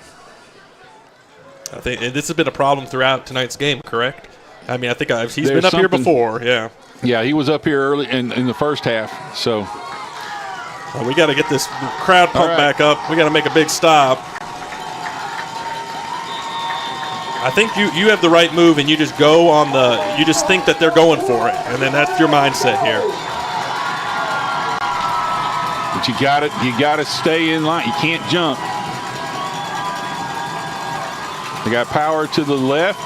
I think this has been a problem throughout tonight's game, correct? I mean, I think he's been up here before, yeah. Yeah, he was up here early in the first half, so. Well, we got to get this crowd pumped back up. We got to make a big stop. I think you have the right move, and you just go on you just think that they're going for it, and then that's your mindset here. But you got to stay in line. You can't jump. They got power to the left.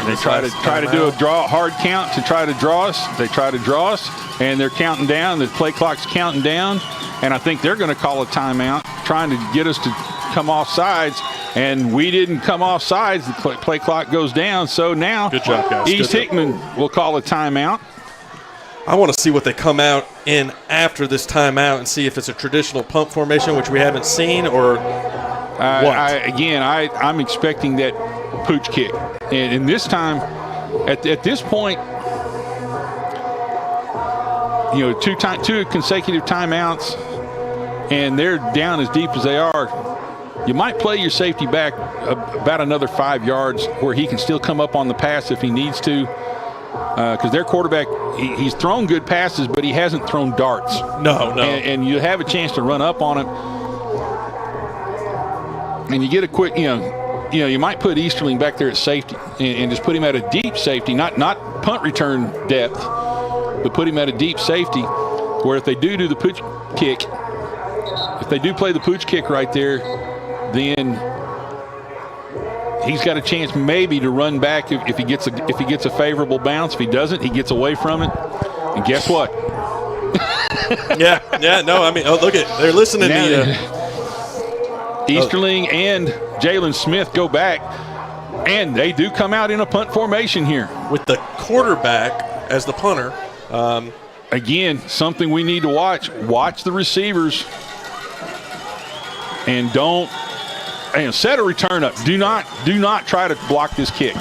They try to do a hard count to try to draw us. They try to draw us, and they're counting down. The play clock's counting down, and I think they're going to call a timeout, trying to get us to come off sides, and we didn't come off sides. The play clock goes down, so now good job, guys. East Hickman will call a timeout. I want to see what they come out in after this timeout and see if it's a traditional punt formation, which we haven't seen, or what? I'm expecting that pooch kick. And this time, at this point, two consecutive timeouts, and they're down as deep as they are. You might play your safety back about another 5 yards where he can still come up on the pass if he needs to. Because their quarterback, he's thrown good passes, but he hasn't thrown darts. No. And you have a chance to run up on him. And you get a quick, you might put Easterling back there at safety and just put him at a deep safety, not punt return depth, but put him at a deep safety where if they do the pooch kick, if they do play the pooch kick right there, then he's got a chance maybe to run back if he gets a favorable bounce. If he doesn't, he gets away from it. And guess what? No, I mean, look at, they're listening to you. Easterling and Jalen Smith go back, and they do come out in a punt formation here. With the quarterback as the punter. Again, something we need to watch. Watch the receivers. And set a return up. Do not try to block this kick.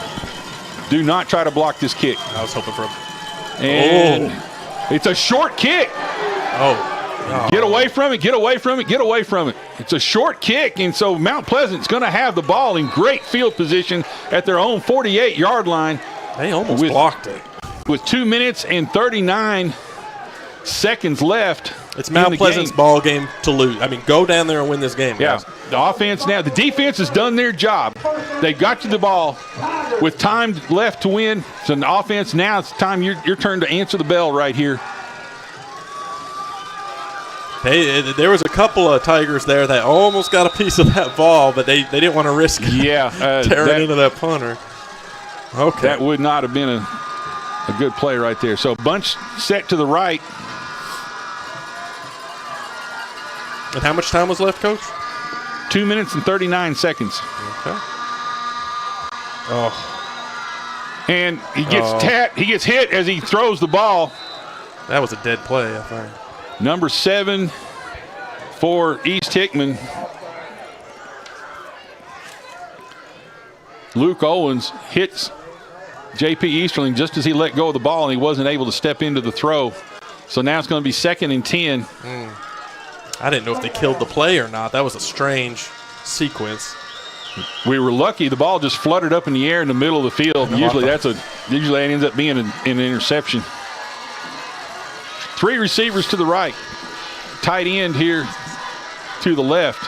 Do not try to block this kick. I was hoping for And it's a short kick. Get away from it, get away from it, get away from it. It's a short kick, and so Mount Pleasant's going to have the ball in great field position at their own 48-yard line. They almost blocked it. With 2 minutes and 39 seconds left. It's Mount Pleasant's ball game to lose. I mean, go down there and win this game, guys. Yeah, the offense now, the defense has done their job. They got you the ball with time left to win. So the offense, now it's time, your turn to answer the bell right here. There was a couple of Tigers there that almost got a piece of that ball, but they didn't want to risk tearing into that punter. Okay. That would not have been a good play right there. So bunch set to the right. And how much time was left, Coach? 2 minutes and 39 seconds. Okay. And he gets he gets hit as he throws the ball. That was a dead play, I think. Number 7 for East Hickman. Luke Owens hits J.P. Easterling just as he let go of the ball, and he wasn't able to step into the throw. So now it's going to be 2nd and 10. I didn't know if they killed the play or not. That was a strange sequence. We were lucky. The ball just fluttered up in the air in the middle of the field. Usually that ends up being an interception. 3 receivers to the right. Tight end here to the left.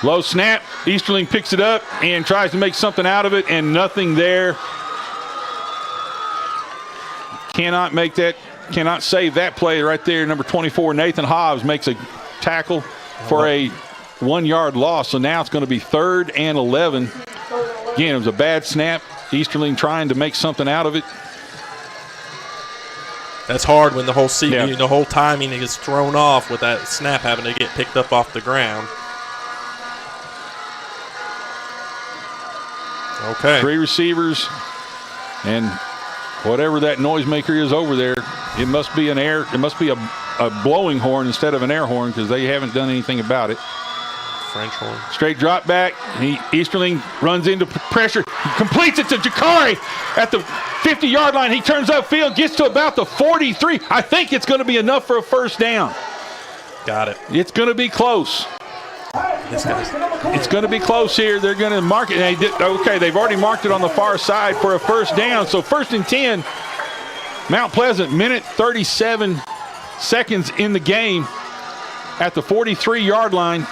Low snap. Easterling picks it up and tries to make something out of it, and nothing there. Cannot save that play right there. Number 24, Nathan Hobbs, makes a tackle for a 1-yard loss. So now it's going to be 3rd and 11. Again, it was a bad snap. Easterling trying to make something out of it. That's hard when the whole the whole timing is thrown off with that snap having to get picked up off the ground. Okay. 3 receivers, and whatever that noisemaker is over there, it must be a blowing horn instead of an air horn, because they haven't done anything about it. French horn. Straight drop back. Easterling runs into pressure. He completes it to Jakari at the 50-yard line. He turns upfield, gets to about the 43. I think it's going to be enough for a first down. Got it. It's going to be close. It's going to be close here. They're going to mark it. They've already marked it on the far side for a first down. So 1st and 10. Mount Pleasant, minute 37 seconds in the game at the 43-yard line.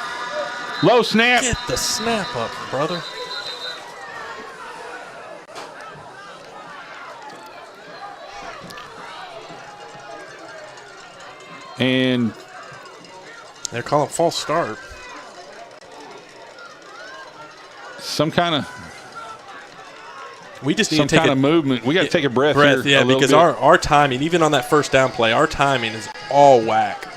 Low snap. Get the snap up, brother. And they're calling false start. Some kind of movement. We got to take a breath here. Yeah, because our timing, even on that first down play, our timing is all whack.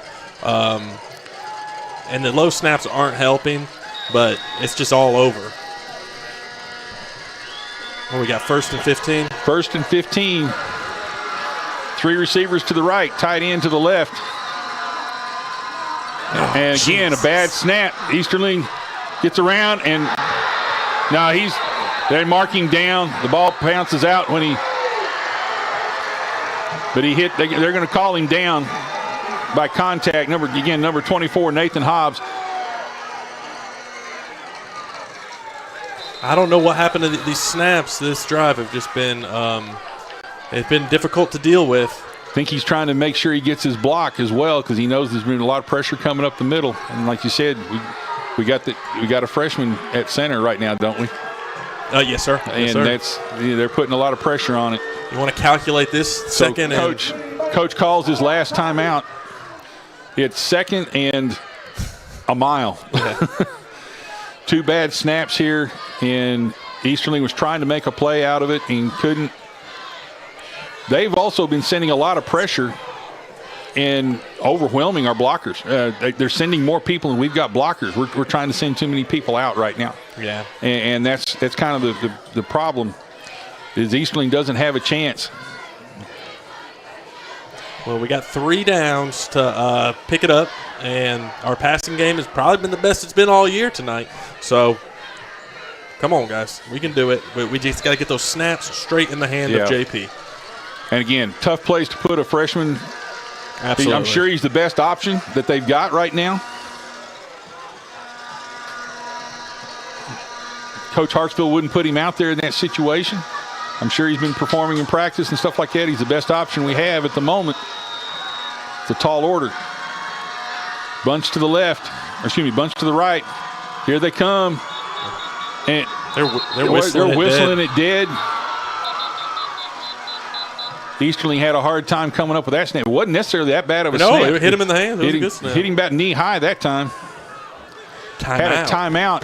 And the low snaps aren't helping, but it's just all over. We got 1st and 15. 1st and 15. 3 receivers to the right, tight end to the left. And again, a bad snap. Easterling gets around, and now they're marking down. The ball bounces out but he hit. They're going to call him down by contact. Number 24, Nathan Hobbs. I don't know what happened to these snaps. This drive have just been it's been difficult to deal with. I think he's trying to make sure he gets his block as well, because he knows there's been a lot of pressure coming up the middle. And like you said, we got a freshman at center right now, don't we? Yes, sir. Yes, and they're putting a lot of pressure on it. You want to calculate this second? Coach calls his last timeout. It's 2nd and a mile. Yeah. 2 bad snaps here, and Easterling was trying to make a play out of it and couldn't. They've also been sending a lot of pressure and overwhelming our blockers. They're sending more people, and we've got blockers. We're trying to send too many people out right now. Yeah. And that's kind of the problem, is Easterling doesn't have a chance. Well, we got 3 downs to pick it up, and our passing game has probably been the best it's been all year tonight. So Come on, guys. We can do it. We just got to get those snaps straight in the hand of JP. And again, tough place to put a freshman. Absolutely. I'm sure he's the best option that they've got right now. Coach Hartsville wouldn't put him out there in that situation. I'm sure he's been performing in practice and stuff like that. He's the best option we have at the moment. It's a tall order. Bunch to the left. Bunch to the right. Here they come. And they're whistling it dead. Easterling had a hard time coming up with that snap. It wasn't necessarily that bad of a snap. No, it hit him in the hand. It was a good snap. Hit him about knee high that time. Had a timeout.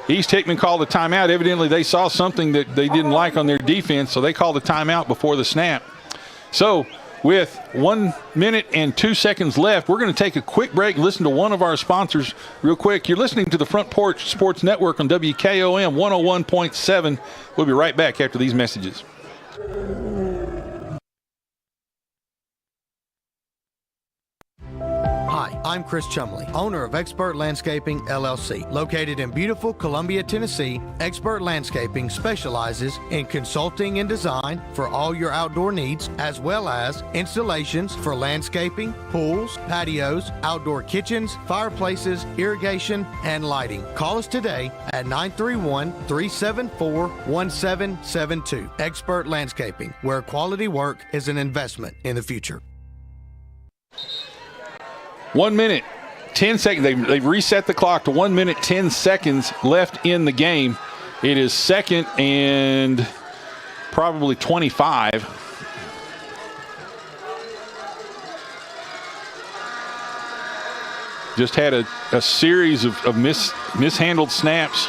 East Hickman called a timeout. Evidently, they saw something that they didn't like on their defense, so they called a timeout before the snap. So, with 1 minute and 2 seconds left, we're going to take a quick break and listen to one of our sponsors real quick. You're listening to the Front Porch Sports Network on WKOM 101.7. We'll be right back after these messages. Hi, I'm Chris Chumley, owner of Expert Landscaping, LLC. Located in beautiful Columbia, Tennessee, Expert Landscaping specializes in consulting and design for all your outdoor needs, as well as installations for landscaping, pools, patios, outdoor kitchens, fireplaces, irrigation, and lighting. Call us today at 931-374-1772. Expert Landscaping, where quality work is an investment in the future. 1 minute, 10 seconds. They've reset the clock to 1 minute, 10 seconds left in the game. It is second and probably 25. Just had a series of mishandled snaps.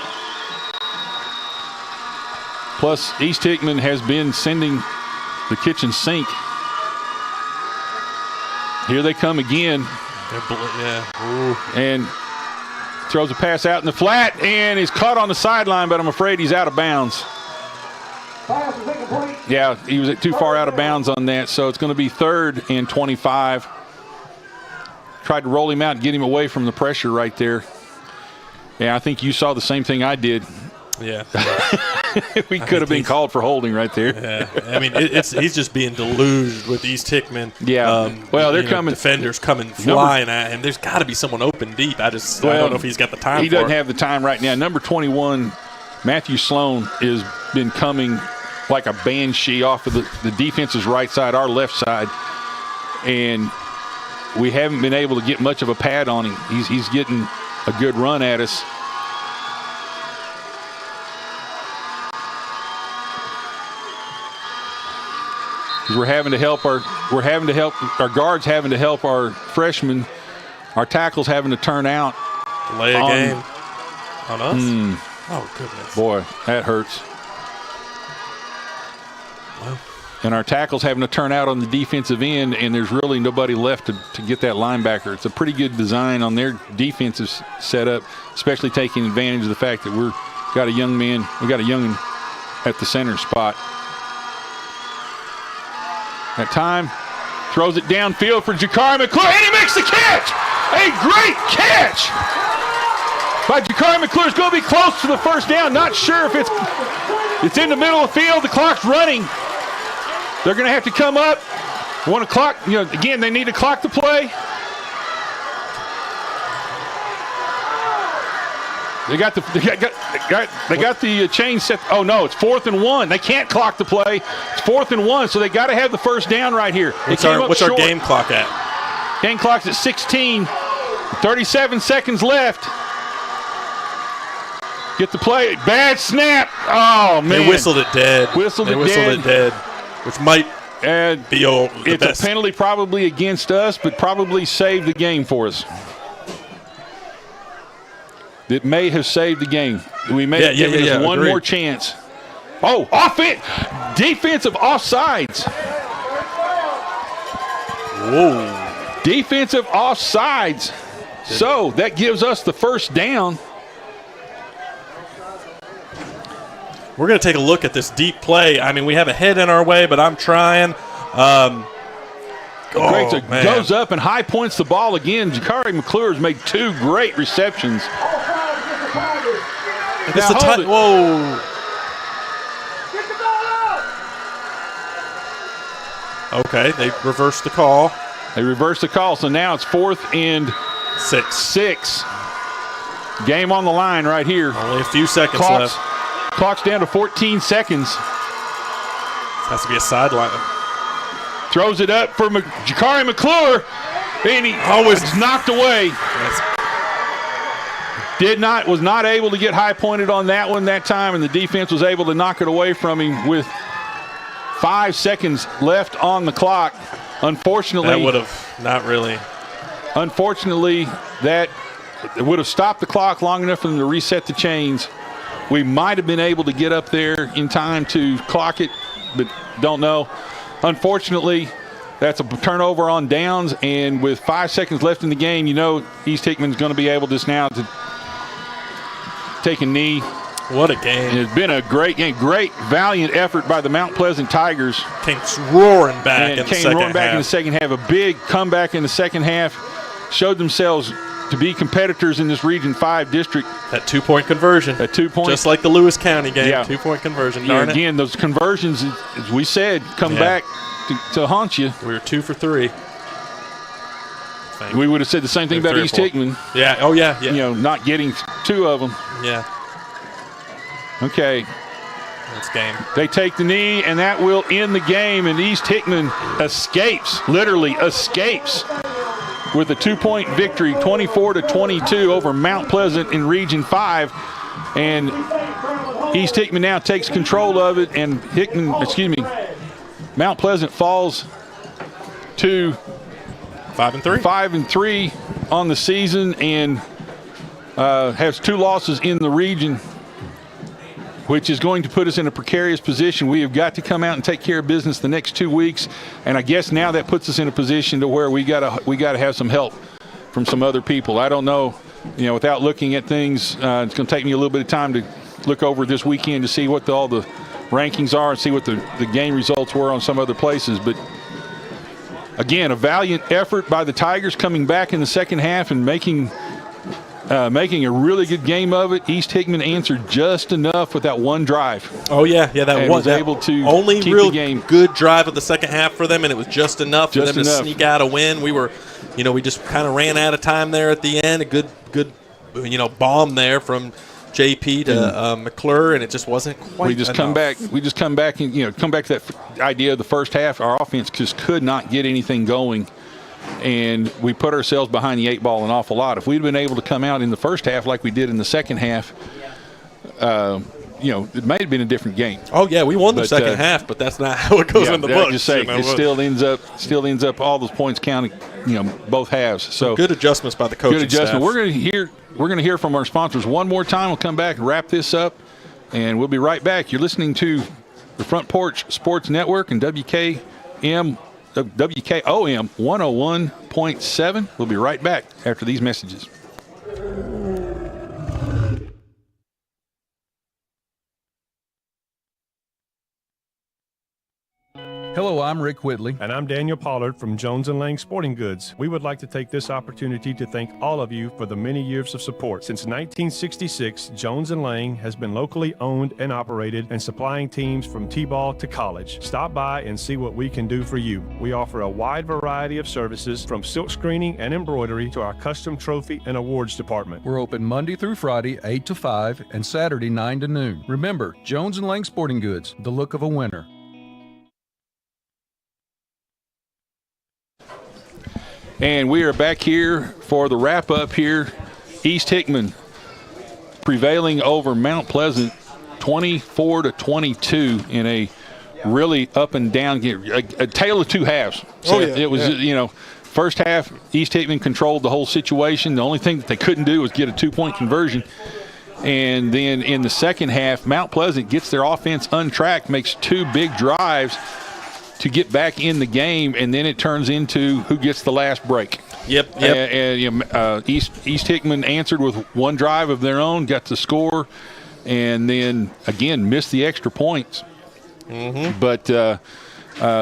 Plus, East Hickman has been sending the kitchen sink. Here they come again. And throws a pass out in the flat, and he's caught on the sideline, but I'm afraid he's out of bounds. Yeah, he was too far out of bounds on that, so it's going to be 3rd and 25. Tried to roll him out and get him away from the pressure right there. Yeah, I think you saw the same thing I did. Yeah. We could have been called for holding right there. Yeah, I mean, he's just being deluged with East Hickman. Yeah. Well, they're coming. Defenders coming flying at him. There's got to be someone open deep. I don't know if he's got the time. He doesn't have the time right now. Number 21, Matthew Sloan, has been coming like a banshee off of the defense's right side, our left side, and we haven't been able to get much of a pad on him. He's getting a good run at us. We're having to help our guards having to help our freshmen. Our tackles having to turn out. Delay a game on us? Oh, goodness. Boy, that hurts. Well. And our tackles having to turn out on the defensive end, and there's really nobody left to get that linebacker. It's a pretty good design on their defensive setup, especially taking advantage of the fact that we got a young at the center spot. That time, throws it downfield for Jakari McClure, and he makes the catch! A great catch by Jakari McClure. It's going to be close to the first down. Not sure if it's in the middle of the field. The clock's running. They're going to have to come up. 1 o'clock. Again, they need to clock the play. They got the chain set. Oh no, it's 4th and 1. They can't clock the play. It's 4th and 1, so they got to have the first down right here. What's our game clock at? Game clock's at 16. 37 seconds left. Get the play. Bad snap. Oh man. They whistled it dead. They whistled it dead, which might be the best. A penalty probably against us, but probably saved the game for us. It may have saved the game. We may give us one more chance. Oh, defensive offsides. Whoa. Defensive offsides. So that gives us the first down. We're going to take a look at this deep play. I mean, we have a head in our way, but I'm trying. Goes up and high points the ball again. Jakari McClure has made 2 great receptions. It's the time. Whoa. Okay, they reversed the call. They reversed the call, so now it's 4th and 6. Game on the line right here. Only a few seconds left. Clock's down to 14 seconds. Has to be a sideline. Throws it up for Jakari McClure, and he was knocked away. Was not able to get high pointed on that one that time, and the defense was able to knock it away from him with 5 seconds left on the clock. Unfortunately, that would have not really. Unfortunately, that would have stopped the clock long enough for them to reset the chains. We might have been able to get up there in time to clock it, but don't know. Unfortunately, that's a turnover on downs, and with 5 seconds left in the game, you know East Hickman's going to be able just now to take a knee. What a game. It's been a great game. Great, valiant effort by the Mount Pleasant Tigers. Came roaring back in the second half. A big comeback in the second half. Showed themselves to be competitors in this Region 5 district. That 2-point conversion. That 2-point. Just like the Lewis County game, Yeah. 2-point conversion. Darn it. Again, those conversions, as we said, come back to haunt you. We were 2 for 3. We would have said the same thing about East Hickman. Yeah. Oh, yeah. You know, not getting 2 of them. Yeah. Okay. That's game. They take the knee, and that will end the game, and East Hickman escapes, literally escapes, with a 2-point victory, 24-22 over Mount Pleasant in Region 5. And East Hickman now takes control of it, and Mount Pleasant falls to 5-3 on the season, and has 2 losses in the region, which is going to put us in a precarious position. We have got to come out and take care of business the next 2 weeks, and I guess now that puts us in a position to where we got to have some help from some other people. I don't know, without looking at things, it's going to take me a little bit of time to look over this weekend to see what all the rankings are and see what the game results were on some other places. But again, a valiant effort by the Tigers coming back in the second half and making a really good game of it. East Hickman answered just enough with that one drive. Oh, yeah. That was able to only keep real the game. Good drive of the second half for them, and it was just enough for them to sneak out a win. We were, we just kind of ran out of time there at the end. A good bomb there from JP to McClure, and it just wasn't quite We just come back and, come back to that idea of the first half. Our offense just could not get anything going. And we put ourselves behind the 8 ball an awful lot. If we'd been able to come out in the first half like we did in the second half, it might have been a different game. Oh yeah, we won the second half, but that's not how it goes in the books. Just say, it still ends up all those points counting, both halves. So good adjustments by the coaching Good adjustment. Staff. We're going to hear from our sponsors one more time. We'll come back and wrap this up, and we'll be right back. You're listening to the Front Porch Sports Network and WKOM 101.7. We'll be right back after these messages. Hello, I'm Rick Whitley. And I'm Daniel Pollard from Jones & Lang Sporting Goods. We would like to take this opportunity to thank all of you for the many years of support. Since 1966, Jones & Lang has been locally owned and operated and supplying teams from T-ball to college. Stop by and see what we can do for you. We offer a wide variety of services from silk screening and embroidery to our custom trophy and awards department. We're open Monday through Friday, 8 to 5, and Saturday, 9 to noon. Remember, Jones & Lang Sporting Goods, the look of a winner. And we are back here for the wrap-up here. East Hickman prevailing over Mount Pleasant 24-22 in a really up-and-down game. A tale of 2 halves. So it was, first half, East Hickman controlled the whole situation. The only thing that they couldn't do was get a 2-point conversion. And then in the second half, Mount Pleasant gets their offense untracked, makes 2 big drives to get back in the game, and then it turns into who gets the last break. Yep. East Hickman answered with 1 drive of their own, got the score, and then again missed the extra points. Mm-hmm. But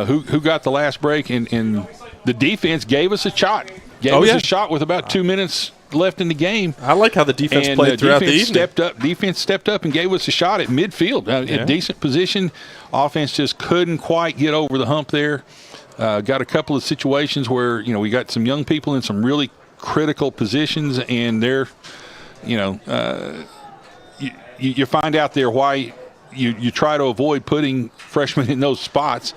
who got the last break? And the defense gave us a shot. Gave us a shot with about 2 minutes left in the game. I like how the defense played throughout the evening. Defense stepped up and gave us a shot at midfield. A decent position. Offense just couldn't quite get over the hump there. Got a couple of situations where, we got some young people in some really critical positions, and they're, you find out there why you try to avoid putting freshmen in those spots.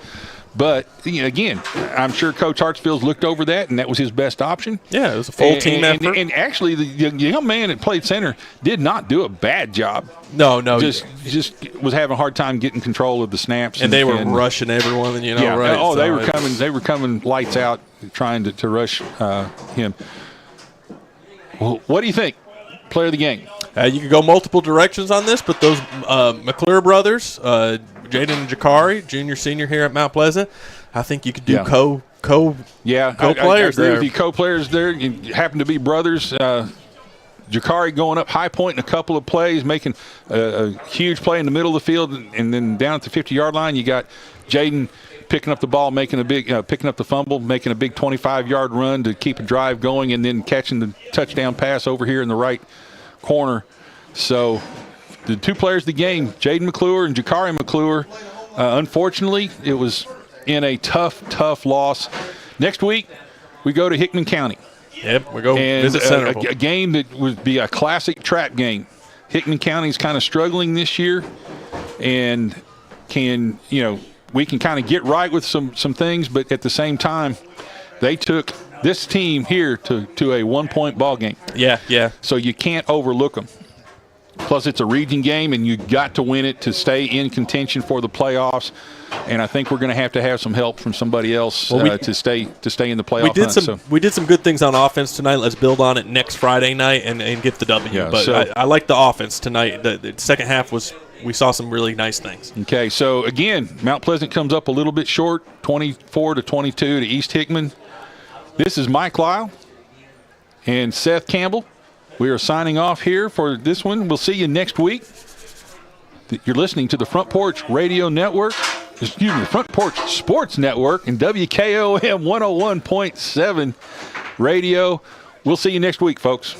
But, again, I'm sure Coach Hartsfield's looked over that, and that was his best option. Yeah, it was a full team effort. And actually, the young man that played center did not do a bad job. No. Just was having a hard time getting control of the snaps. And they were rushing everyone, right? Oh, so they were coming lights out trying to rush him. Well, what do you think? Player of the game. You could go multiple directions on this, but those McClure brothers, Jaden and Jakari, junior, senior here at Mount Pleasant, I think you could do co-players I agree there. with you. Co-players there. You happen to be brothers. Jakari going up high point in a couple of plays, making a huge play in the middle of the field, and then down at the 50-yard line, you got Jaden picking up the ball, making a big, picking up the fumble, making a big 25-yard run to keep a drive going, and then catching the touchdown pass over here in the right corner. So the two players of the game, Jaden McClure and Jakari McClure, unfortunately, it was in a tough loss. Next week, we go to Hickman County. Yep, we go visit Centerville. A game that would be a classic trap game. Hickman County's kind of struggling this year, and we can kind of get right with some things, but at the same time, they took this team here to a 1-point ball game. Yeah. So you can't overlook them. Plus, it's a region game, and you got to win it to stay in contention for the playoffs. And I think we're going to have some help from somebody else to stay in the playoff. We did some good things on offense tonight. Let's build on it next Friday night and get the W. Yeah, but I like the offense tonight. The second half we saw some really nice things. Okay, so again, Mount Pleasant comes up a little bit short, 24-22 to East Hickman. This is Mike Lyle and Seth Campbell. We are signing off here for this one. We'll see you next week. You're listening to the Front Porch Radio Network. The Front Porch Sports Network and WKOM 101.7 Radio. We'll see you next week, folks.